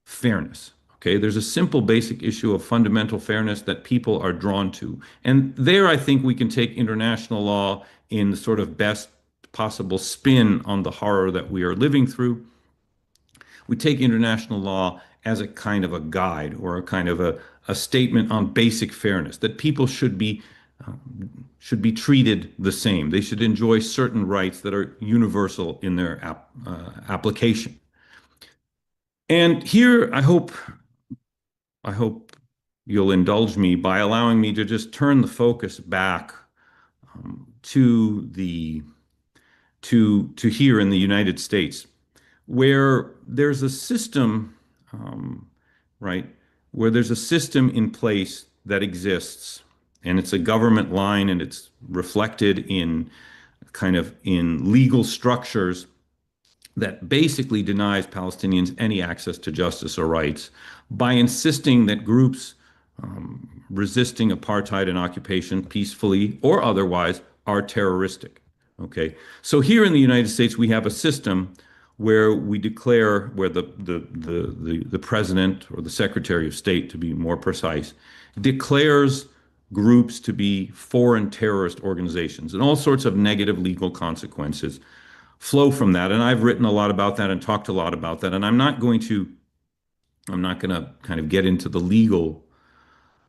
fairness. Okay, there's a simple basic issue of fundamental fairness that people are drawn to. And there, I think we can take international law in the sort of best possible spin on the horror that we are living through. We take international law as a kind of a guide or a kind of a statement on basic fairness, that people should be treated the same. They should enjoy certain rights that are universal in their application. And here, I hope you'll indulge me by allowing me to just turn the focus back to here in the United States, where there's a system, right, where there's a system in place that exists, and it's a government line, and it's reflected in legal structures that basically denies Palestinians any access to justice or rights by insisting that groups resisting apartheid and occupation peacefully or otherwise are terroristic. Okay, so here in the United States, we have a system where we declare, where the president or the secretary of state, to be more precise, declares groups to be foreign terrorist organizations, and all sorts of negative legal consequences flow from that. And I've written a lot about that and talked a lot about that. And I'm not going to kind of get into the legal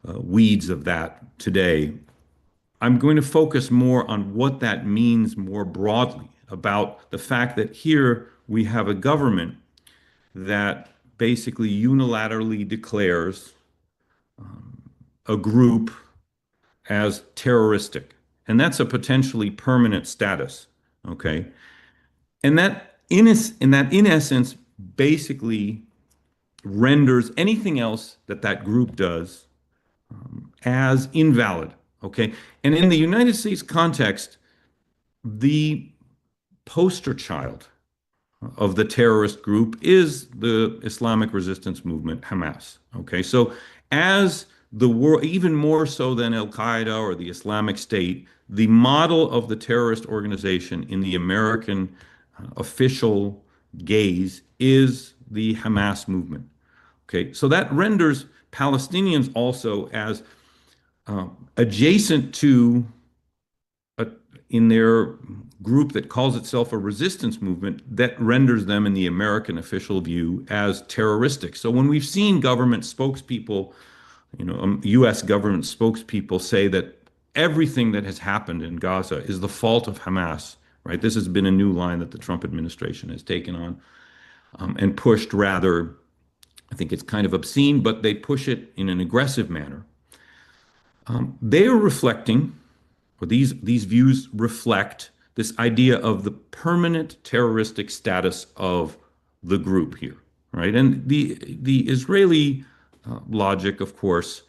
weeds of that today. I'm going to focus more on what that means more broadly, about the fact that here we have a government that basically unilaterally declares a group as terroristic. And that's a potentially permanent status, okay? And that, in essence, basically renders anything else that that group does as invalid, okay? And in the United States context, the poster child of the terrorist group is the Islamic resistance movement, Hamas, okay? So as the world, even more so than Al-Qaeda or the Islamic State, the model of the terrorist organization in the American official gaze is the Hamas movement. Okay, so that renders Palestinians also as adjacent to, in their group that calls itself a resistance movement, that renders them in the American official view as terroristic. So when we've seen government spokespeople, U.S. government spokespeople say that everything that has happened in Gaza is the fault of Hamas, right? This has been a new line that the Trump administration has taken on and pushed rather, I think it's kind of obscene, but they push it in an aggressive manner. They are reflecting, or these views reflect, this idea of the permanent terroristic status of the group here, right? And the Israeli logic, of course,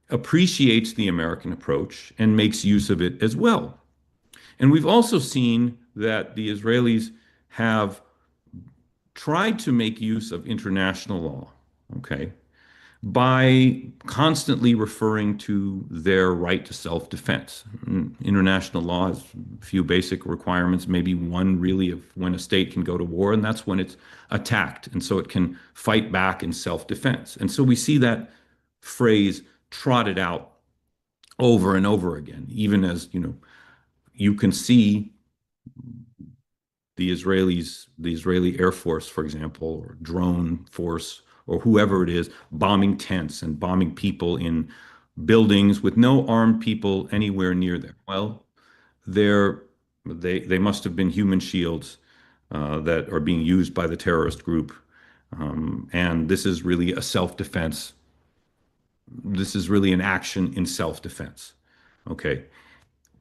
appreciates the American approach and makes use of it as well. And we've also seen that the Israelis have tried to make use of international law, okay, by constantly referring to their right to self-defense. International law has a few basic requirements, maybe one really of when a state can go to war, and that's when it's attacked, and so it can fight back in self-defense. And so we see that phrase trotted out over and over again, even as, you can see the Israeli Air Force, for example, or drone force, or whoever it is, bombing tents and bombing people in buildings with no armed people anywhere near there. Well, they must have been human shields that are being used by the terrorist group. And this is really a self-defense. This is really an action in self-defense. Okay.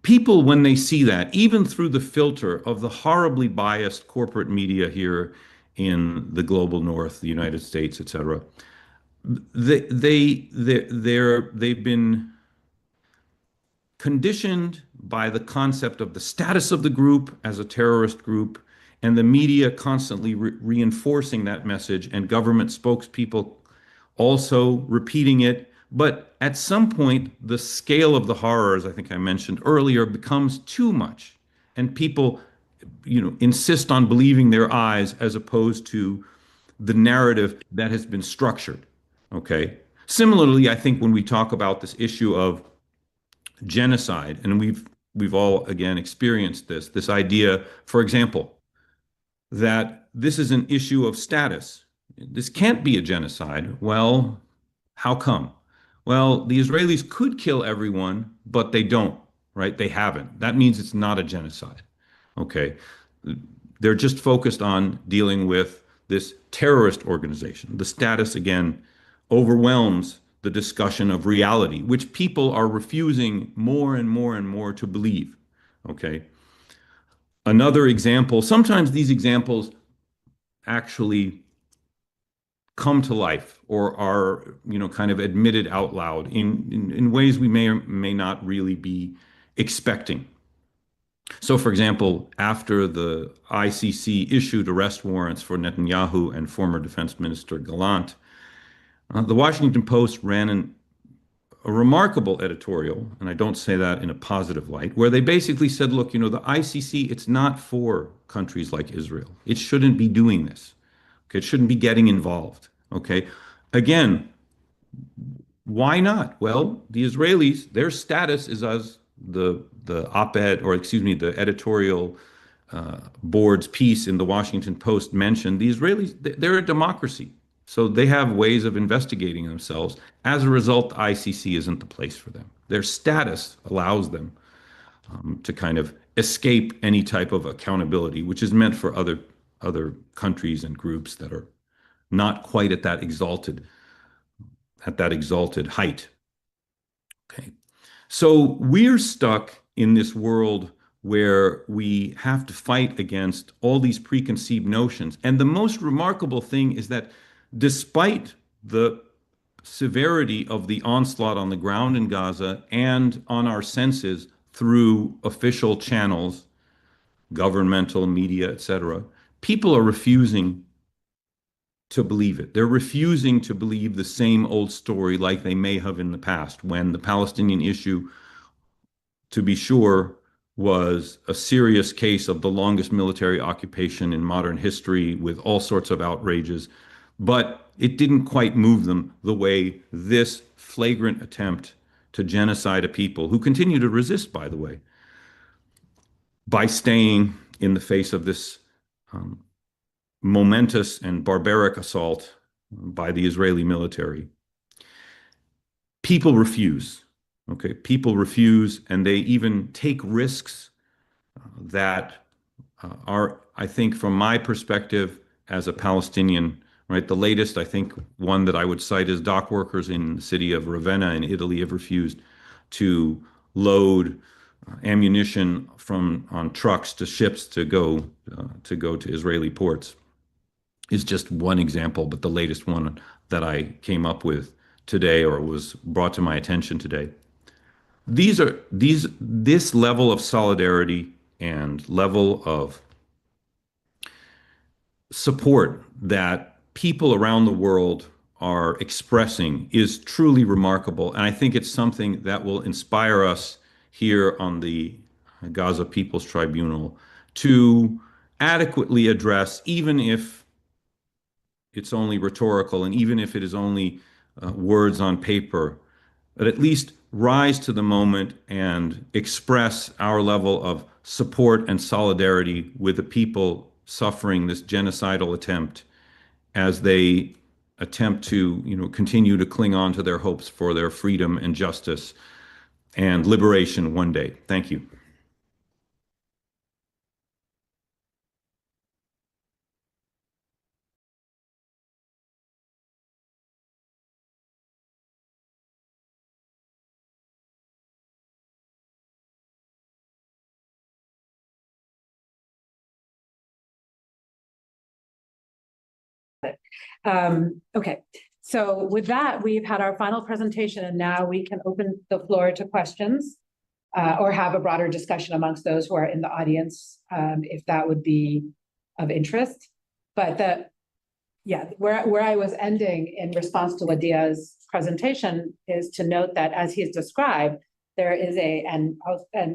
People, when they see that, even through the filter of the horribly biased corporate media here in the global north, the United States, et cetera, they've been conditioned by the concept of the status of the group as a terrorist group, and the media constantly reinforcing that message, and government spokespeople also repeating it. But at some point, the scale of the horrors, I think I mentioned earlier, becomes too much, and people insist on believing their eyes as opposed to the narrative that has been structured, okay? Similarly, I think when we talk about this issue of genocide, and we've all, again, experienced this idea, for example, that this is an issue of status. This can't be a genocide. Well, how come? Well, the Israelis could kill everyone, but they don't, right? They haven't. That means it's not a genocide. Okay, they're just focused on dealing with this terrorist organization. The status, again, overwhelms the discussion of reality, which people are refusing more and more and more to believe. Okay, another example, sometimes these examples actually come to life or are, kind of admitted out loud in ways we may or may not really be expecting. So, for example, after the ICC issued arrest warrants for Netanyahu and former Defense Minister Gallant, the Washington Post ran a remarkable editorial, and I don't say that in a positive light, where they basically said, look, you know, the ICC, it's not for countries like Israel. It shouldn't be doing this. Okay, it shouldn't be getting involved. Okay, again, why not? Well, the Israelis, their status is as the op-ed, or excuse me, the editorial board's piece in the Washington Post mentioned, the Israelis, they're a democracy. So they have ways of investigating themselves. As a result, the ICC isn't the place for them. Their status allows them to kind of escape any type of accountability, which is meant for other countries and groups that are not quite at that exalted height. Okay, so we're stuck in this world where we have to fight against all these preconceived notions. And the most remarkable thing is that despite the severity of the onslaught on the ground in Gaza and on our senses through official channels, governmental media, etc., people are refusing to believe it. They're refusing to believe the same old story like they may have in the past, when the Palestinian issue, to be sure, was a serious case of the longest military occupation in modern history with all sorts of outrages. But it didn't quite move them the way this flagrant attempt to genocide a people, who continue to resist, by the way, by staying in the face of this momentous and barbaric assault by the Israeli military. People refuse, okay? People refuse, and they even take risks that are, I think, from my perspective as a Palestinian, right? The latest, I think, one that I would cite is dock workers in the city of Ravenna in Italy have refused to load ammunition on trucks to ships to go to Israeli ports. Is just one example, but the latest one that I came up with today, or was brought to my attention today. This level of solidarity and level of support that people around the world are expressing is truly remarkable. And I think it's something that will inspire us here on the Gaza People's Tribunal to adequately address, even if it's only rhetorical, and even if it is only words on paper, but at least rise to the moment and express our level of support and solidarity with the people suffering this genocidal attempt as they attempt to, continue to cling on to their hopes for their freedom and justice and liberation one day. Thank you. Okay, so with that, we've had our final presentation, and now we can open the floor to questions or have a broader discussion amongst those who are in the audience, if that would be of interest. But where I was ending in response to Wadia's presentation is to note that, as he has described, there is and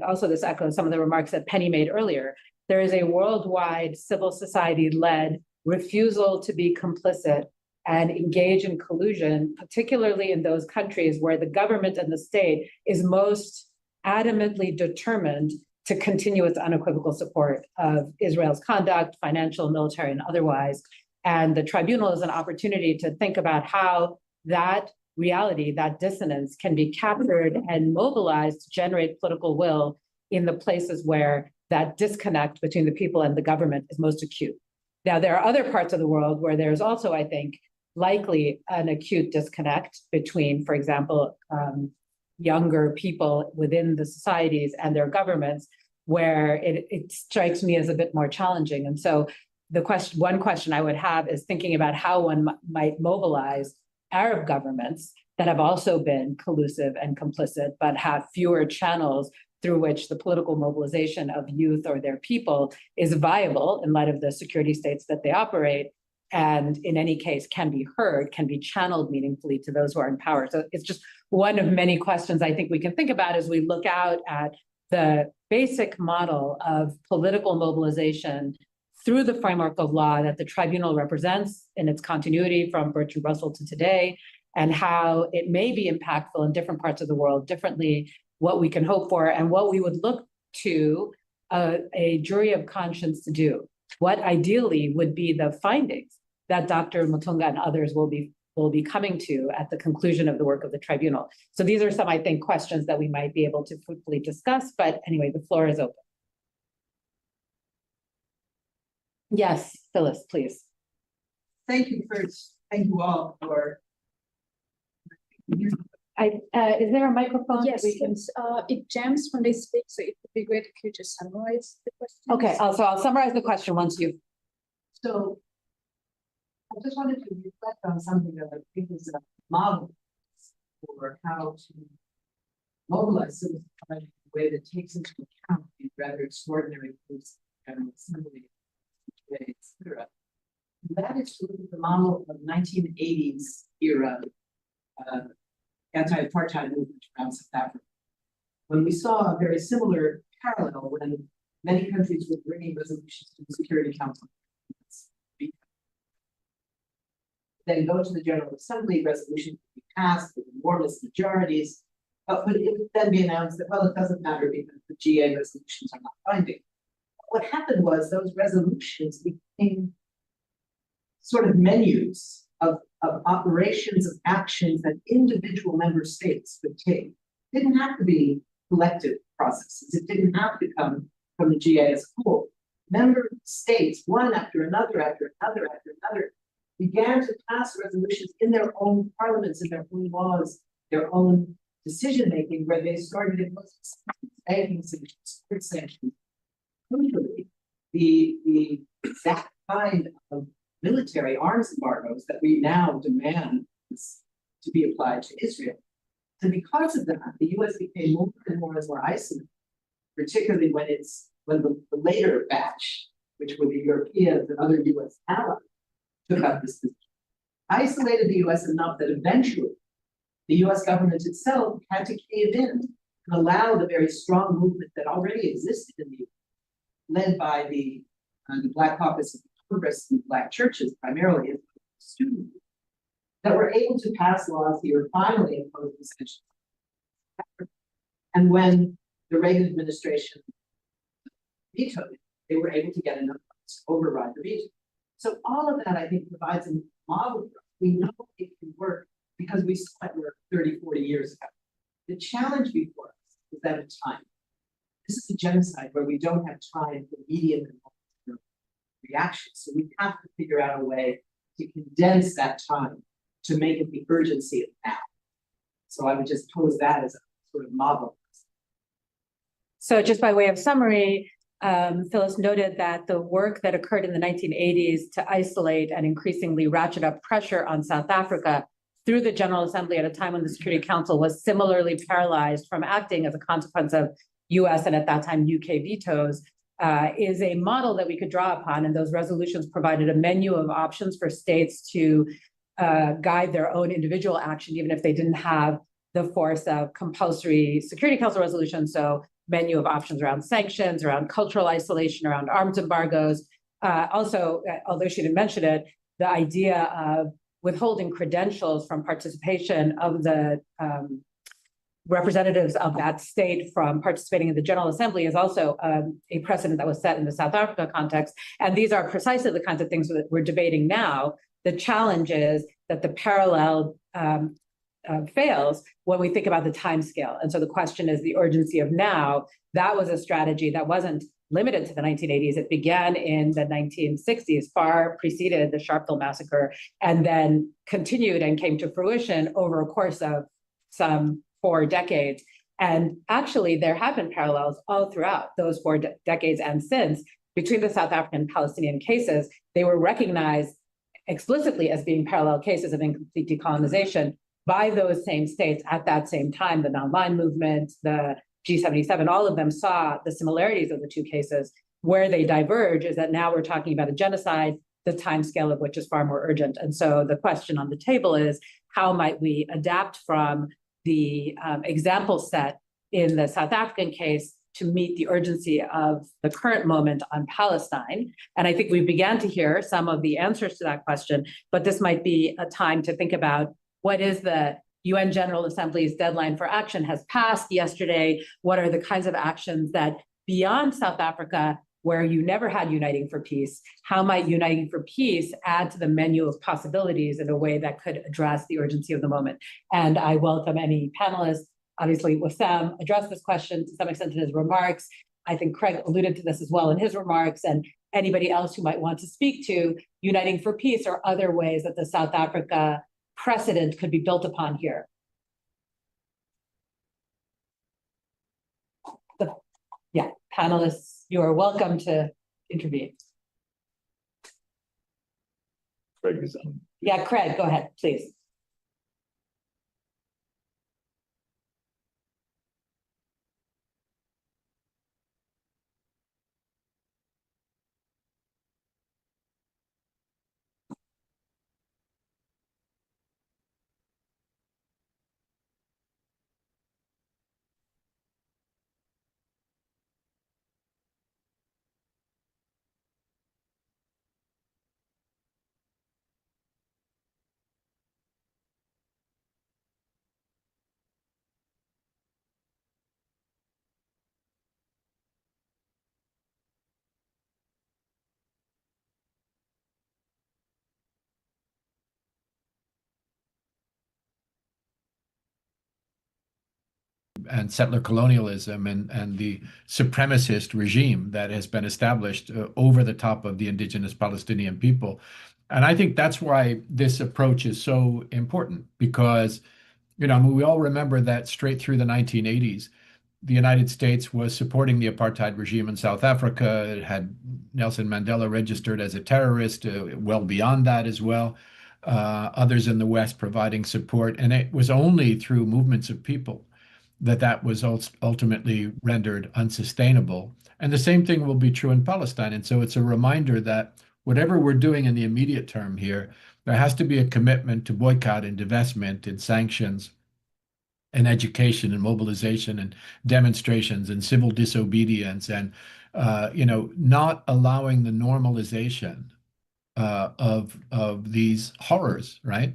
also this echoes some of the remarks that Penny made earlier, there is a worldwide civil society-led refusal to be complicit and engage in collusion, particularly in those countries where the government and the state is most adamantly determined to continue its unequivocal support of Israel's conduct, financial, military, and otherwise. And the tribunal is an opportunity to think about how that reality, that dissonance, can be captured and mobilized to generate political will in the places where that disconnect between the people and the government is most acute. Now, there are other parts of the world where there's also, I think, likely an acute disconnect between, for example, younger people within the societies and their governments, where it strikes me as a bit more challenging. And so one question I would have is thinking about how one might mobilize Arab governments that have also been collusive and complicit, but have fewer channels through which the political mobilization of youth or their people is viable in light of the security states that they operate, and in any case can be heard, can be channeled meaningfully to those who are in power. So it's just one of many questions I think we can think about as we look out at the basic model of political mobilization through the framework of law that the tribunal represents in its continuity from Bertrand Russell to today, and how it may be impactful in different parts of the world differently, what we can hope for, and what we would look to a jury of conscience to do. What ideally would be the findings that Dr. Mutunga and others will be coming to at the conclusion of the work of the tribunal. So these are some, I think, questions that we might be able to fruitfully discuss, but anyway, the floor is open. Yes, Phyllis, please. Thank you all for. Is there a microphone? Yes, we can... it jams when they speak, so it would be great if you just summarize the question. Okay, so I'll summarize the question once you've. So I just wanted to reflect on something that I think is a model for how to mobilize civil society in a way that takes into account these rather extraordinary groups, General Assembly, et cetera. And that is to look at the model of 1980s era anti-apartheid movement around South Africa, when we saw a very similar parallel when many countries were bringing resolutions to the Security Council. Then go to the General Assembly, resolution would be passed with enormous majorities, but it would then be announced that, well, it doesn't matter because the GA resolutions are not binding. What happened was those resolutions became sort of menus of operations, of actions that individual member states could take. It didn't have to be collective processes. It didn't have to come from the GA as a whole. Member states, one after another, began to pass resolutions in their own parliaments, in their own laws, their own decision-making, where they started imposing banking sanctions, food sanctions. Crucially, that kind of military arms embargoes that we now demand to be applied to Israel. And because of that, the US became more and more isolated, particularly when the later batch, which were the Europeans and other US allies, took up this position. Isolated the US enough that eventually the US government itself had to cave in and allow the very strong movement that already existed in the US, led by the Black Caucus of Congress and Black churches, primarily as student, that were able to pass laws here, finally impose the sanctions. And when the Reagan administration vetoed it, they were able to get enough votes to override the veto. So all of that, I think, provides a model for us. We know it can work because we saw it work 30, 40 years ago. The challenge before us is that of time. This is a genocide where we don't have time for medium and long-term reactions. So we have to figure out a way to condense that time to make it the urgency of now. So I would just pose that as a sort of model. So just by way of summary, Phyllis noted that the work that occurred in the 1980s to isolate and increasingly ratchet up pressure on South Africa through the General Assembly at a time when the Security Council was similarly paralyzed from acting as a consequence of US and at that time UK vetoes, is a model that we could draw upon. And those resolutions provided a menu of options for states to guide their own individual action, even if they didn't have the force of compulsory Security Council resolutions. So menu of options around sanctions, around cultural isolation, around arms embargoes. Also, although she didn't mention it, the idea of withholding credentials from participation of the representatives of that state from participating in the General Assembly is also a precedent that was set in the South Africa context. And these are precisely the kinds of things that we're debating now. The challenge is that the parallel fails when we think about the time scale. And so the question is the urgency of now. That was a strategy that wasn't limited to the 1980s. It began in the 1960s, far preceded the Sharpeville massacre, and then continued and came to fruition over a course of some 4 decades. And actually, there have been parallels all throughout those 4 decades and since between the South African and Palestinian cases. They were recognized explicitly as being parallel cases of incomplete decolonization by those same states at that same time. The non-aligned movement, the G77, all of them saw the similarities of the 2 cases. Where they diverge is that now we're talking about a genocide the timescale of which is far more urgent. And so the question on the table is, how might we adapt from the example set in the South African case to meet the urgency of the current moment on Palestine? And I think we began to hear some of the answers to that question, but this might be a time to think about what is the UN General Assembly's deadline for action has passed yesterday. What are the kinds of actions that beyond South Africa, where you never had Uniting for Peace, how might Uniting for Peace add to the menu of possibilities in a way that could address the urgency of the moment? And I welcome any panelists. Obviously, Wissam addressed this question to some extent in his remarks. I think Craig alluded to this as well in his remarks, and anybody else who might want to speak to Uniting for Peace or other ways that the South Africa precedent could be built upon here. Yeah, panelists, you are welcome to intervene. Craig is on. Yeah, Craig, go ahead, please. And settler colonialism and the supremacist regime that has been established over the top of the indigenous Palestinian people. And I think that's why this approach is so important, because, you know, I mean, we all remember that straight through the 1980s, the United States was supporting the apartheid regime in South Africa. It had Nelson Mandela registered as a terrorist, well beyond that as well. Others in the West providing support. And it was only through movements of people that was ultimately rendered unsustainable. And the same thing will be true in Palestine. And so it's a reminder that whatever we're doing in the immediate term here, there has to be a commitment to boycott and divestment and sanctions and education and mobilization and demonstrations and civil disobedience and, you know, not allowing the normalization of these horrors, right?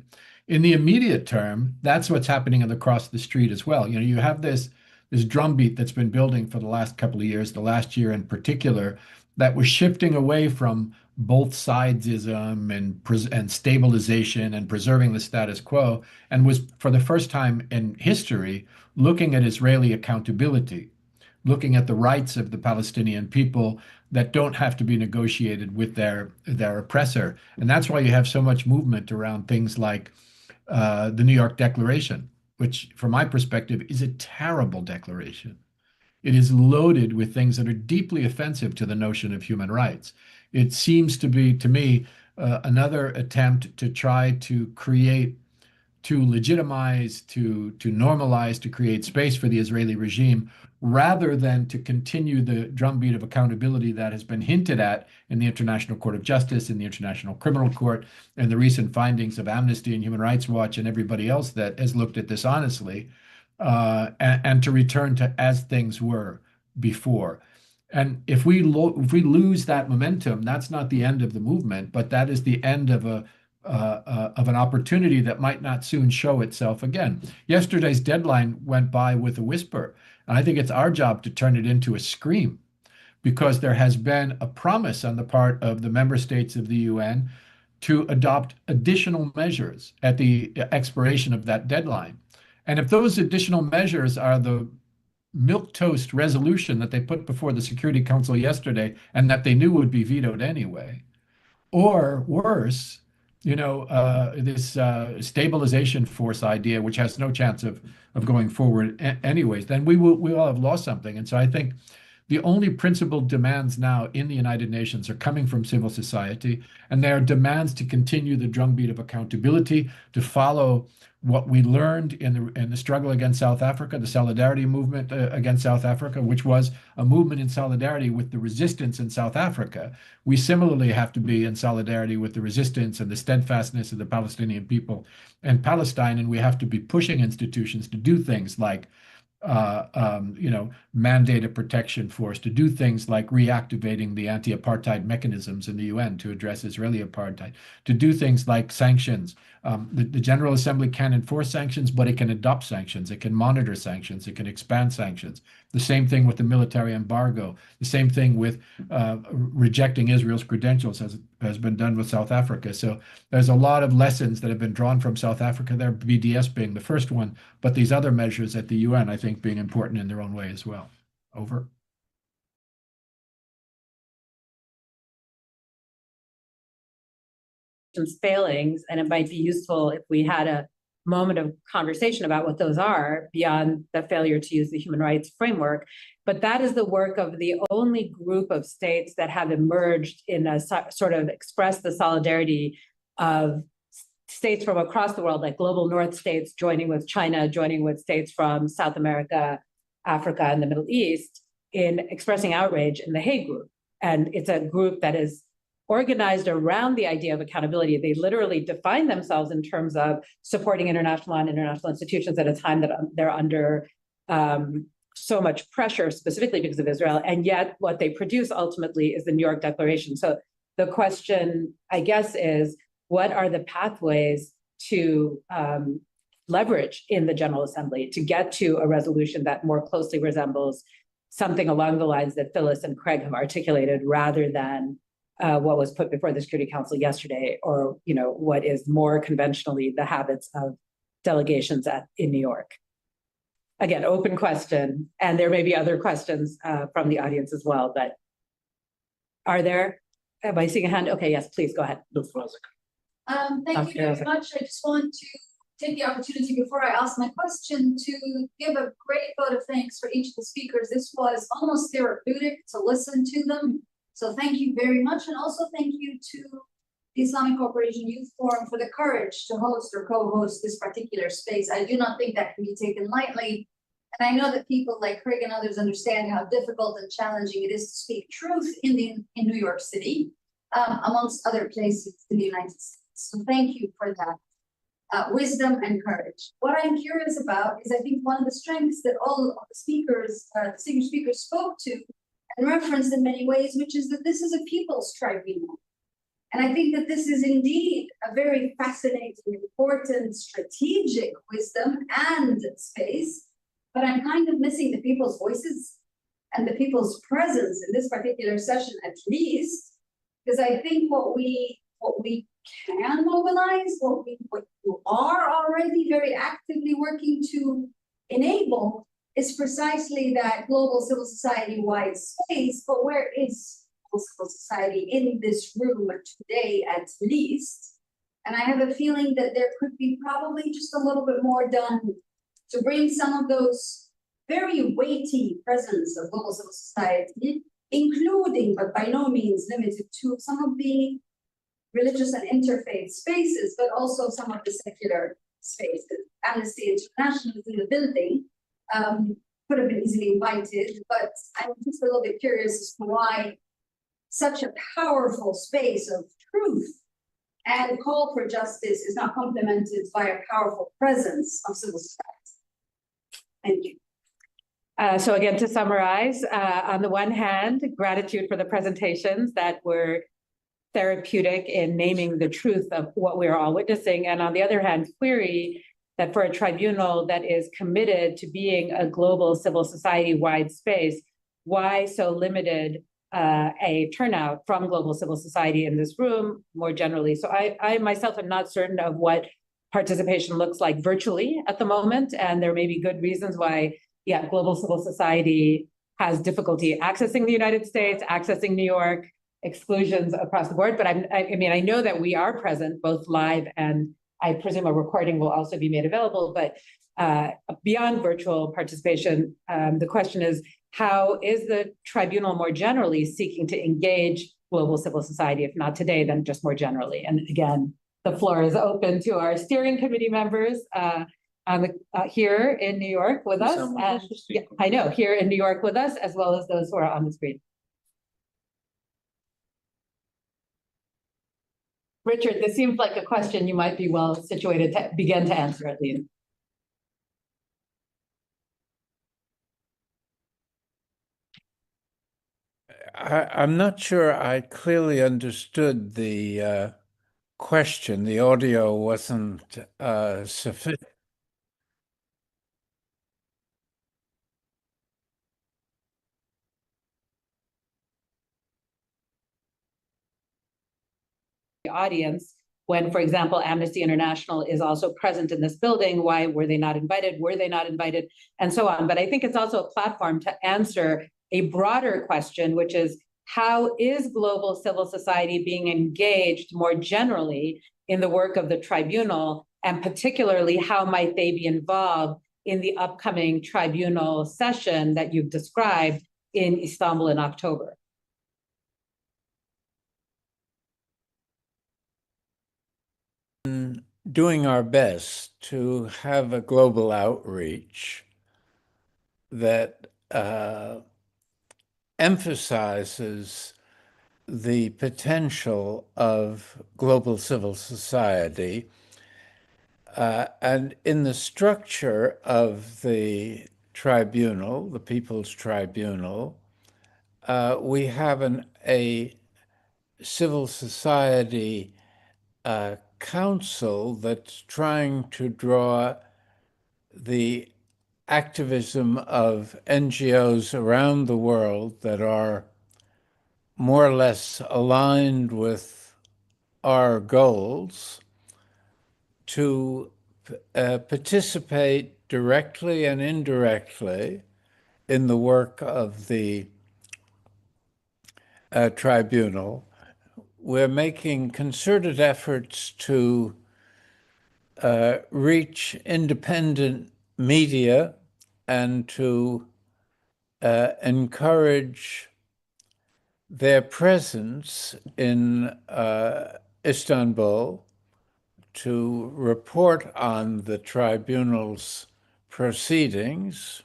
In the immediate term, that's what's happening across the street as well. You know, you have this drumbeat that's been building for the last couple of years, the last year in particular, that was shifting away from both sidesism and stabilization and preserving the status quo, and was for the first time in history looking at Israeli accountability, looking at the rights of the Palestinian people that don't have to be negotiated with their oppressor. And that's why you have so much movement around things like the New York Declaration, which from my perspective is a terrible declaration. It is loaded with things that are deeply offensive to the notion of human rights. It seems to be, to me, another attempt to try to create, to legitimize, to normalize, to create space for the Israeli regime, rather than to continue the drumbeat of accountability that has been hinted at in the International Court of Justice, in the International Criminal Court, and the recent findings of Amnesty and Human Rights Watch and everybody else that has looked at this honestly, and to return to as things were before. And if we lose that momentum, that's not the end of the movement, but that is the end of an opportunity that might not soon show itself again. Yesterday's deadline went by with a whisper, and I think it's our job to turn it into a scream, because there has been a promise on the part of the member states of the UN to adopt additional measures at the expiration of that deadline. And if those additional measures are the milquetoast resolution that they put before the Security Council yesterday and that they knew would be vetoed anyway, or worse, you know, this stabilization force idea, which has no chance of going forward anyways, then we will have lost something. And so I think The only principled demands now in the United Nations are coming from civil society, and they are demands to continue the drumbeat of accountability, to follow what we learned in the struggle against South Africa, the solidarity movement against South Africa, which was a movement in solidarity with the resistance in South Africa. We similarly have to be in solidarity with the resistance and the steadfastness of the Palestinian people and Palestine, and we have to be pushing institutions to do things like mandate a protection force, to do things like reactivating the anti-apartheid mechanisms in the UN to address Israeli apartheid, to do things like sanctions. The General Assembly can enforce sanctions, but it can adopt sanctions, it can monitor sanctions, it can expand sanctions. The same thing with the military embargo, the same thing with rejecting Israel's credentials, as has been done with South Africa. So there's a lot of lessons that have been drawn from South Africa there, BDS being the first one, but these other measures at the UN, I think, being important in their own way as well. Over. Failings, and it might be useful if we had a moment of conversation about what those are beyond the failure to use the human rights framework. But that is the work of the only group of states that have emerged in a sort of express the solidarity of states from across the world, like global North states joining with China, joining with states from South America, Africa, and the Middle East in expressing outrage in the Hague Group. And it's a group that is organized around the idea of accountability. They literally define themselves in terms of supporting international law and international institutions at a time that they're under so much pressure, specifically because of Israel. And yet what they produce ultimately is the New York Declaration. So the question, I guess, is what are the pathways to leverage in the General Assembly to get to a resolution that more closely resembles something along the lines that Phyllis and Craig have articulated, rather than what was put before the Security Council yesterday, or what is more conventionally the habits of delegations in New York. Again, open question, and there may be other questions from the audience as well, but are there? Am I seeing a hand? Okay, yes, please go ahead. Thank you very much. I just want to take the opportunity before I ask my question to give a great vote of thanks for each of the speakers. This was almost therapeutic to listen to them. So thank you very much. And also thank you to the Islamic Cooperation Youth Forum for the courage to host or co-host this particular space. I do not think that can be taken lightly. And I know that people like Craig and others understand how difficult and challenging it is to speak truth in New York City, amongst other places in the United States. So thank you for that wisdom and courage. What I'm curious about is, I think, one of the strengths that all of the speakers, distinguished speakers, spoke to and referenced in many ways, which is that this is a people's tribunal. And I think that this is indeed a very fascinating, important, strategic wisdom and space, but I'm kind of missing the people's voices and the people's presence in this particular session, at least, because I think what we can mobilize, what you are already very actively working to enable, is precisely that global civil society-wide space. But where is civil society in this room today, at least? And I have a feeling that there could be probably just a little bit more done to bring some of those very weighty presence of global civil society, including, but by no means limited to, some of the religious and interfaith spaces, but also some of the secular spaces. Amnesty International is in the building. Could have been easily invited, but I'm just a little bit curious as to why such a powerful space of truth and call for justice is not complemented by a powerful presence of civil society. Thank you. So again, to summarize, on the one hand, gratitude for the presentations that were therapeutic in naming the truth of what we are all witnessing. And on the other hand, query that for a tribunal that is committed to being a global civil society-wide space, why so limited a turnout from global civil society in this room more generally? So I myself am not certain of what participation looks like virtually at the moment, and there may be good reasons why, global civil society has difficulty accessing the United States, accessing New York, exclusions across the board. But I know that we are present both live, and I presume a recording will also be made available. But beyond virtual participation, the question is, how is the tribunal more generally seeking to engage global civil society, if not today, then just more generally? And again, the floor is open to our steering committee members here in New York with us. And, yeah, I know, here in New York with us, as well as those who are on the screen. Richard, this seems like a question you might be well situated to begin to answer, at least. I'm not sure I clearly understood the question. The audio wasn't sufficient. The audience, when, for example, Amnesty International is also present in this building, why were they not invited? Were they not invited? And so on. But I think it's also a platform to answer a broader question, which is, how is global civil society being engaged more generally in the work of the tribunal? And particularly, how might they be involved in the upcoming tribunal session that you've described in Istanbul in October? Doing our best to have a global outreach that emphasizes the potential of global civil society. And in the structure of the tribunal, the People's Tribunal, we have a civil society council that's trying to draw the activism of NGOs around the world that are more or less aligned with our goals to participate directly and indirectly in the work of the tribunal. We're making concerted efforts to reach independent media and to encourage their presence in Istanbul to report on the tribunal's proceedings.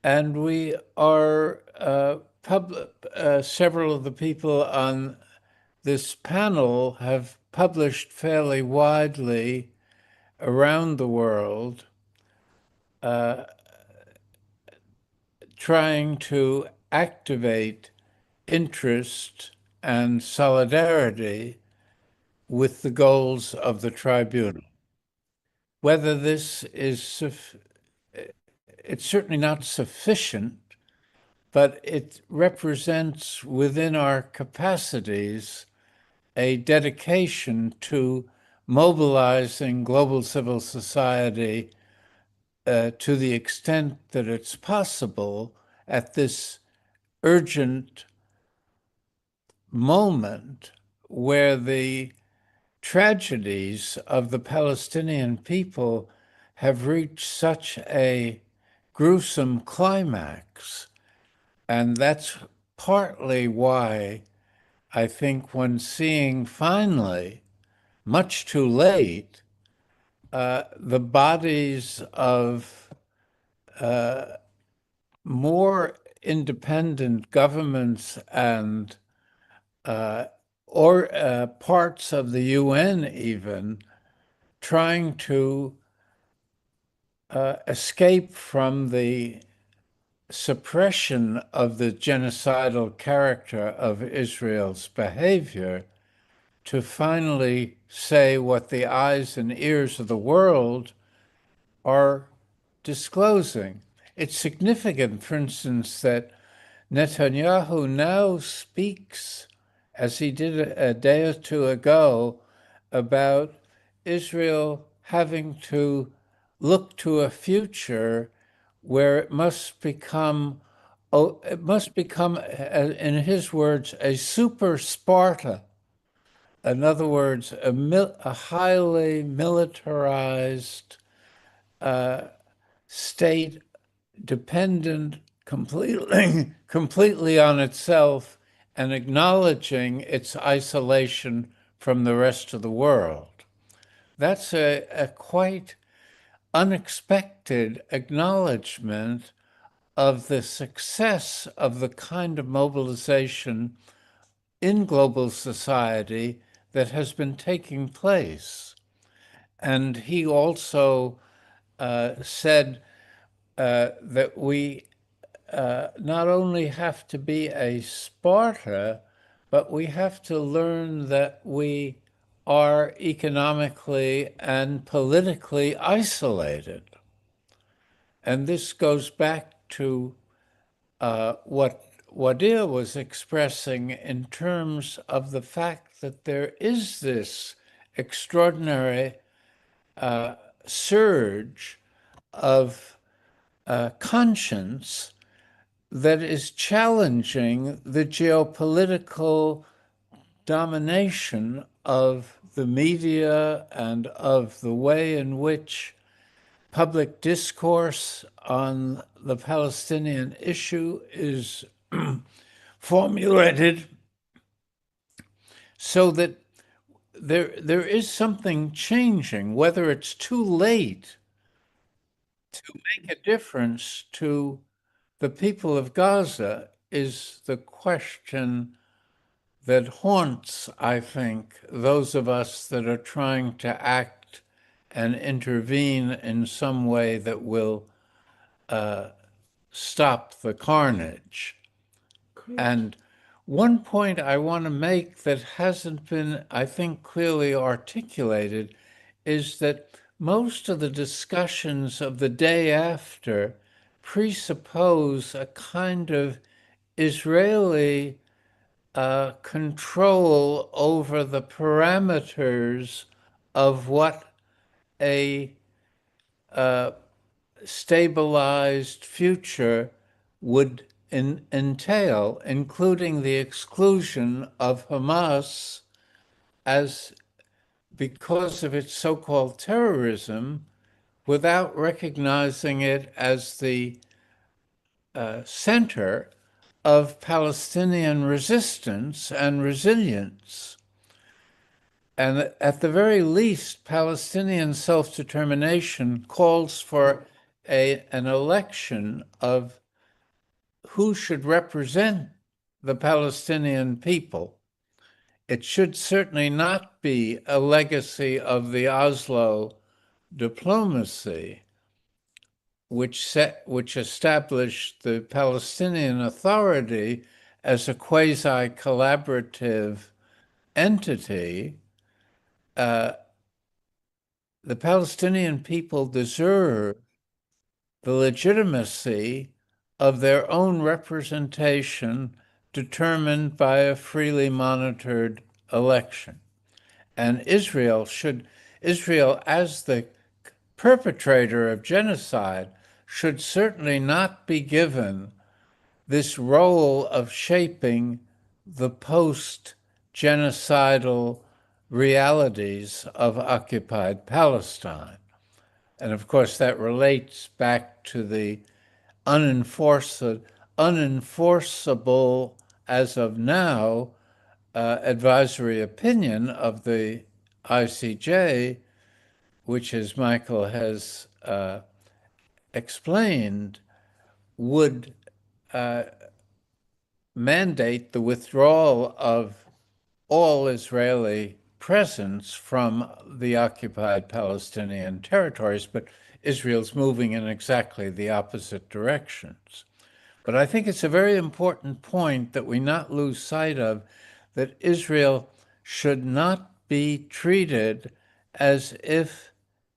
And we are several of the people on this panel have published fairly widely around the world, trying to activate interest and solidarity with the goals of the tribunal. Whether this is, it's certainly not sufficient, but it represents within our capacities a dedication to mobilizing global civil society to the extent that it's possible at this urgent moment where the tragedies of the Palestinian people have reached such a gruesome climax. And that's partly why I think when seeing finally, much too late, the bodies of more independent governments and parts of the UN even trying to escape from the suppression of the genocidal character of Israel's behavior to finally say what the eyes and ears of the world are disclosing. It's significant, for instance, that Netanyahu now speaks, as he did a day or two ago, about Israel having to look to a future where it must become, in his words, a super Sparta. In other words, a highly militarized state dependent completely on itself and acknowledging its isolation from the rest of the world. That's a quite unexpected acknowledgement of the success of the kind of mobilization in global society that has been taking place. And he also said that we not only have to be a Sparta, but we have to learn that we are economically and politically isolated. And this goes back to what Wadir was expressing in terms of the fact that there is this extraordinary surge of conscience that is challenging the geopolitical domination of the media and of the way in which public discourse on the Palestinian issue is formulated, so that there is something changing. Whether it's too late to make a difference to the people of Gaza is the question that haunts, I think, those of us that are trying to act and intervene in some way that will stop the carnage. And one point I want to make that hasn't been, I think, clearly articulated is that most of the discussions of the day after presuppose a kind of Israeli control over the parameters of what a stabilized future would entail, including the exclusion of Hamas as, because of its so-called terrorism, without recognizing it as the center of Palestinian resistance and resilience. And at the very least, Palestinian self-determination calls for an election of who should represent the Palestinian people. It should certainly not be a legacy of the Oslo diplomacy, which established the Palestinian Authority as a quasi-collaborative entity. The Palestinian people deserve the legitimacy of their own representation determined by a freely monitored election. And Israel, as the perpetrator of genocide, should certainly not be given this role of shaping the post-genocidal realities of occupied Palestine. And of course, that relates back to the unenforceable, as of now, advisory opinion of the ICJ, which, as Michael has explained, would mandate the withdrawal of all Israeli presence from the occupied Palestinian territories, but Israel's moving in exactly the opposite directions. But I think it's a very important point that we not lose sight of, that Israel should not be treated as if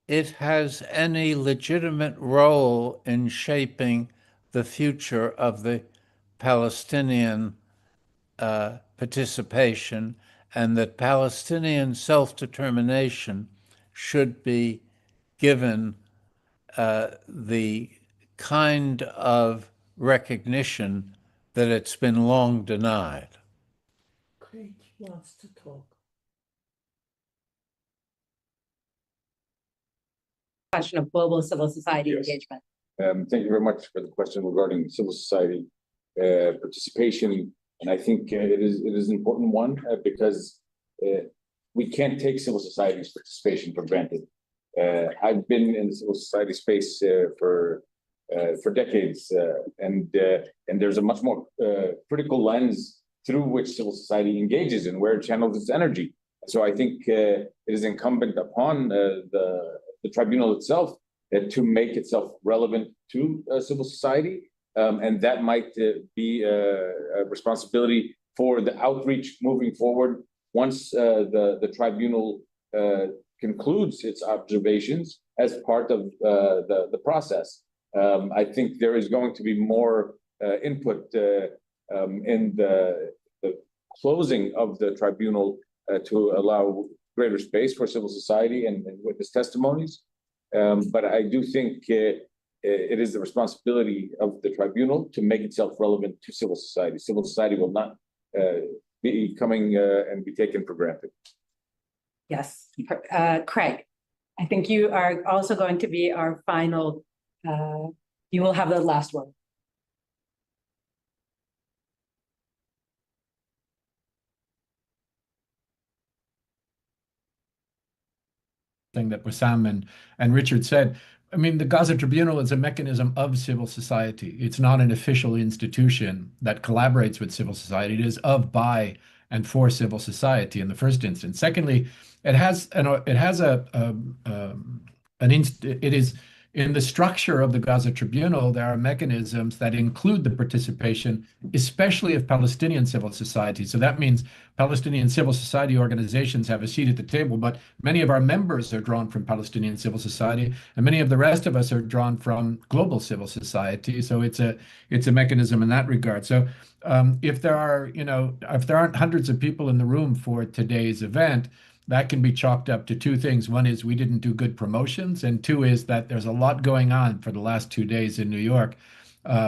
it has any legitimate role in shaping the future of the Palestinian participation, and that Palestinian self-determination should be given the kind of recognition that it's been long denied. Craig wants to talk. question of global civil society Yes. engagement. Thank you very much for the question regarding civil society participation. And I think it is an important one because we can't take civil society's participation for granted. I've been in the civil society space for decades, and there's a much more critical lens through which civil society engages and where it channels its energy. So I think it is incumbent upon the tribunal itself to make itself relevant to civil society, and that might be a responsibility for the outreach moving forward once the tribunal concludes its observations as part of the process. I think there is going to be more input in the closing of the tribunal to allow greater space for civil society and witness testimonies. But I do think it is the responsibility of the tribunal to make itself relevant to civil society. Civil society will not be coming and be taken for granted. Yes, Craig, I think you are also going to be our final, you will have the last word. Thing that Wissam and Richard said. I mean, the Gaza Tribunal is a mechanism of civil society. It's not an official institution that collaborates with civil society. It is of, by, and for civil society in the first instance. Secondly, it is in the structure of the Gaza Tribunal, there are mechanisms that include the participation, especially of Palestinian civil society. So that means Palestinian civil society organizations have a seat at the table, but many of our members are drawn from Palestinian civil society, and many of the rest of us are drawn from global civil society. So it's a mechanism in that regard. So if there aren't hundreds of people in the room for today's event, that can be chalked up to two things. One is we didn't do good promotions, and two is that there's a lot going on for the last 2 days in New York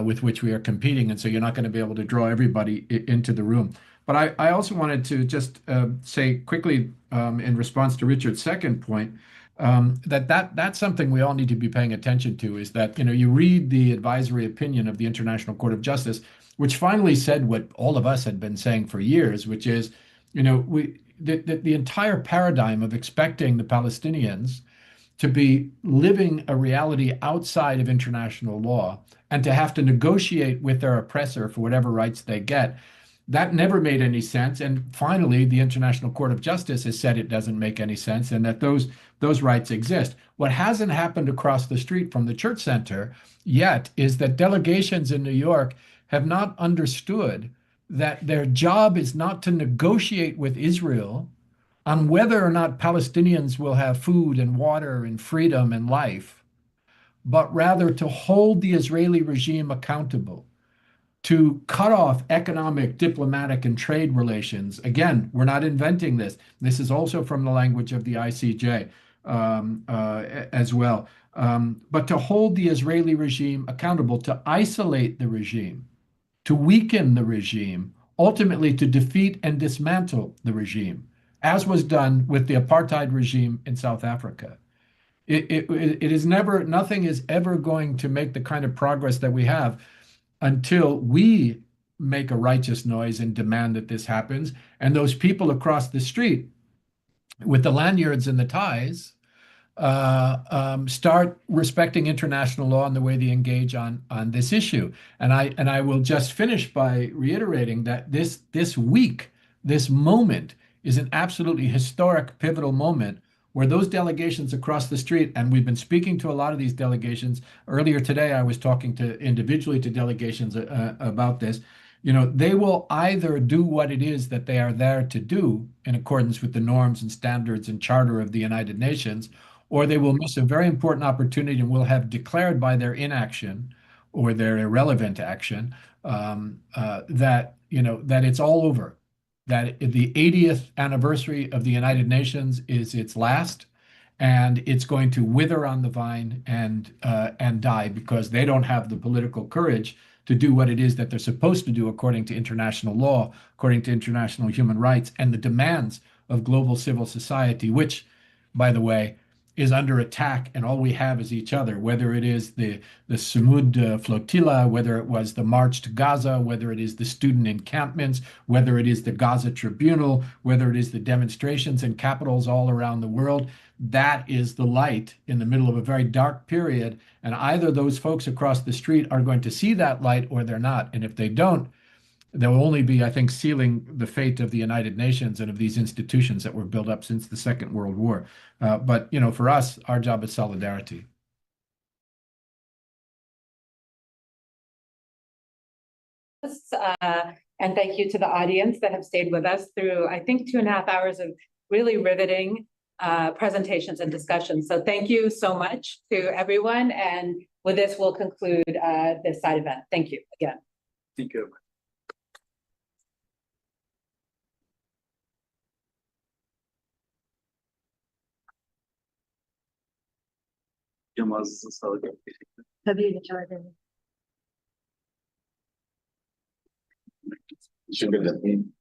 with which we are competing, and so you're not going to be able to draw everybody into the room. But I also wanted to just say quickly in response to Richard's second point, that's something we all need to be paying attention to, is that, you read the advisory opinion of the International Court of Justice, which finally said what all of us had been saying for years, which is, the entire paradigm of expecting the Palestinians to be living a reality outside of international law and to have to negotiate with their oppressor for whatever rights they get, that never made any sense. And finally, the International Court of Justice has said it doesn't make any sense and that those rights exist. What hasn't happened across the street from the Church Center yet is that delegations in New York have not understood that their job is not to negotiate with Israel on whether or not Palestinians will have food and water and freedom and life, but rather to hold the Israeli regime accountable, to cut off economic, diplomatic, and trade relations. Again, we're not inventing this. This is also from the language of the ICJ as well. But to hold the Israeli regime accountable, to isolate the regime, to weaken the regime, ultimately to defeat and dismantle the regime, as was done with the apartheid regime in South Africa. Nothing is ever going to make the kind of progress that we have until we make a righteous noise and demand that this happens. And those people across the street with the lanyards and the ties start respecting international law and the way they engage on this issue. And I will just finish by reiterating that this week, this moment, is an absolutely historic, pivotal moment where those delegations across the street, and we've been speaking to a lot of these delegations. Earlier today, I was talking individually to delegations about this. They will either do what it is that they are there to do in accordance with the norms and standards and charter of the United Nations, or they will miss a very important opportunity and will have declared by their inaction or their irrelevant action that it's all over, that the 80th anniversary of the United Nations is its last, and it's going to wither on the vine and die because they don't have the political courage to do what it is that they're supposed to do according to international law, according to international human rights, and the demands of global civil society, which, by the way, is under attack, and all we have is each other, whether it is the Samud flotilla, whether it was the march to Gaza, whether it is the student encampments, whether it is the Gaza Tribunal, whether it is the demonstrations in capitals all around the world. That is the light in the middle of a very dark period. And either those folks across the street are going to see that light or they're not. And if they don't, there will only be, I think, sealing the fate of the United Nations and of these institutions that were built up since the Second World War. But, you know, for us, our job is solidarity. And thank you to the audience that have stayed with us through, I think, 2.5 hours of really riveting presentations and discussions. So thank you so much to everyone. And with this, we'll conclude this side event. Thank you again. Thank you. Hocam ağzınıza sağlık. Tabii rica ederim. Teşekkür ederim.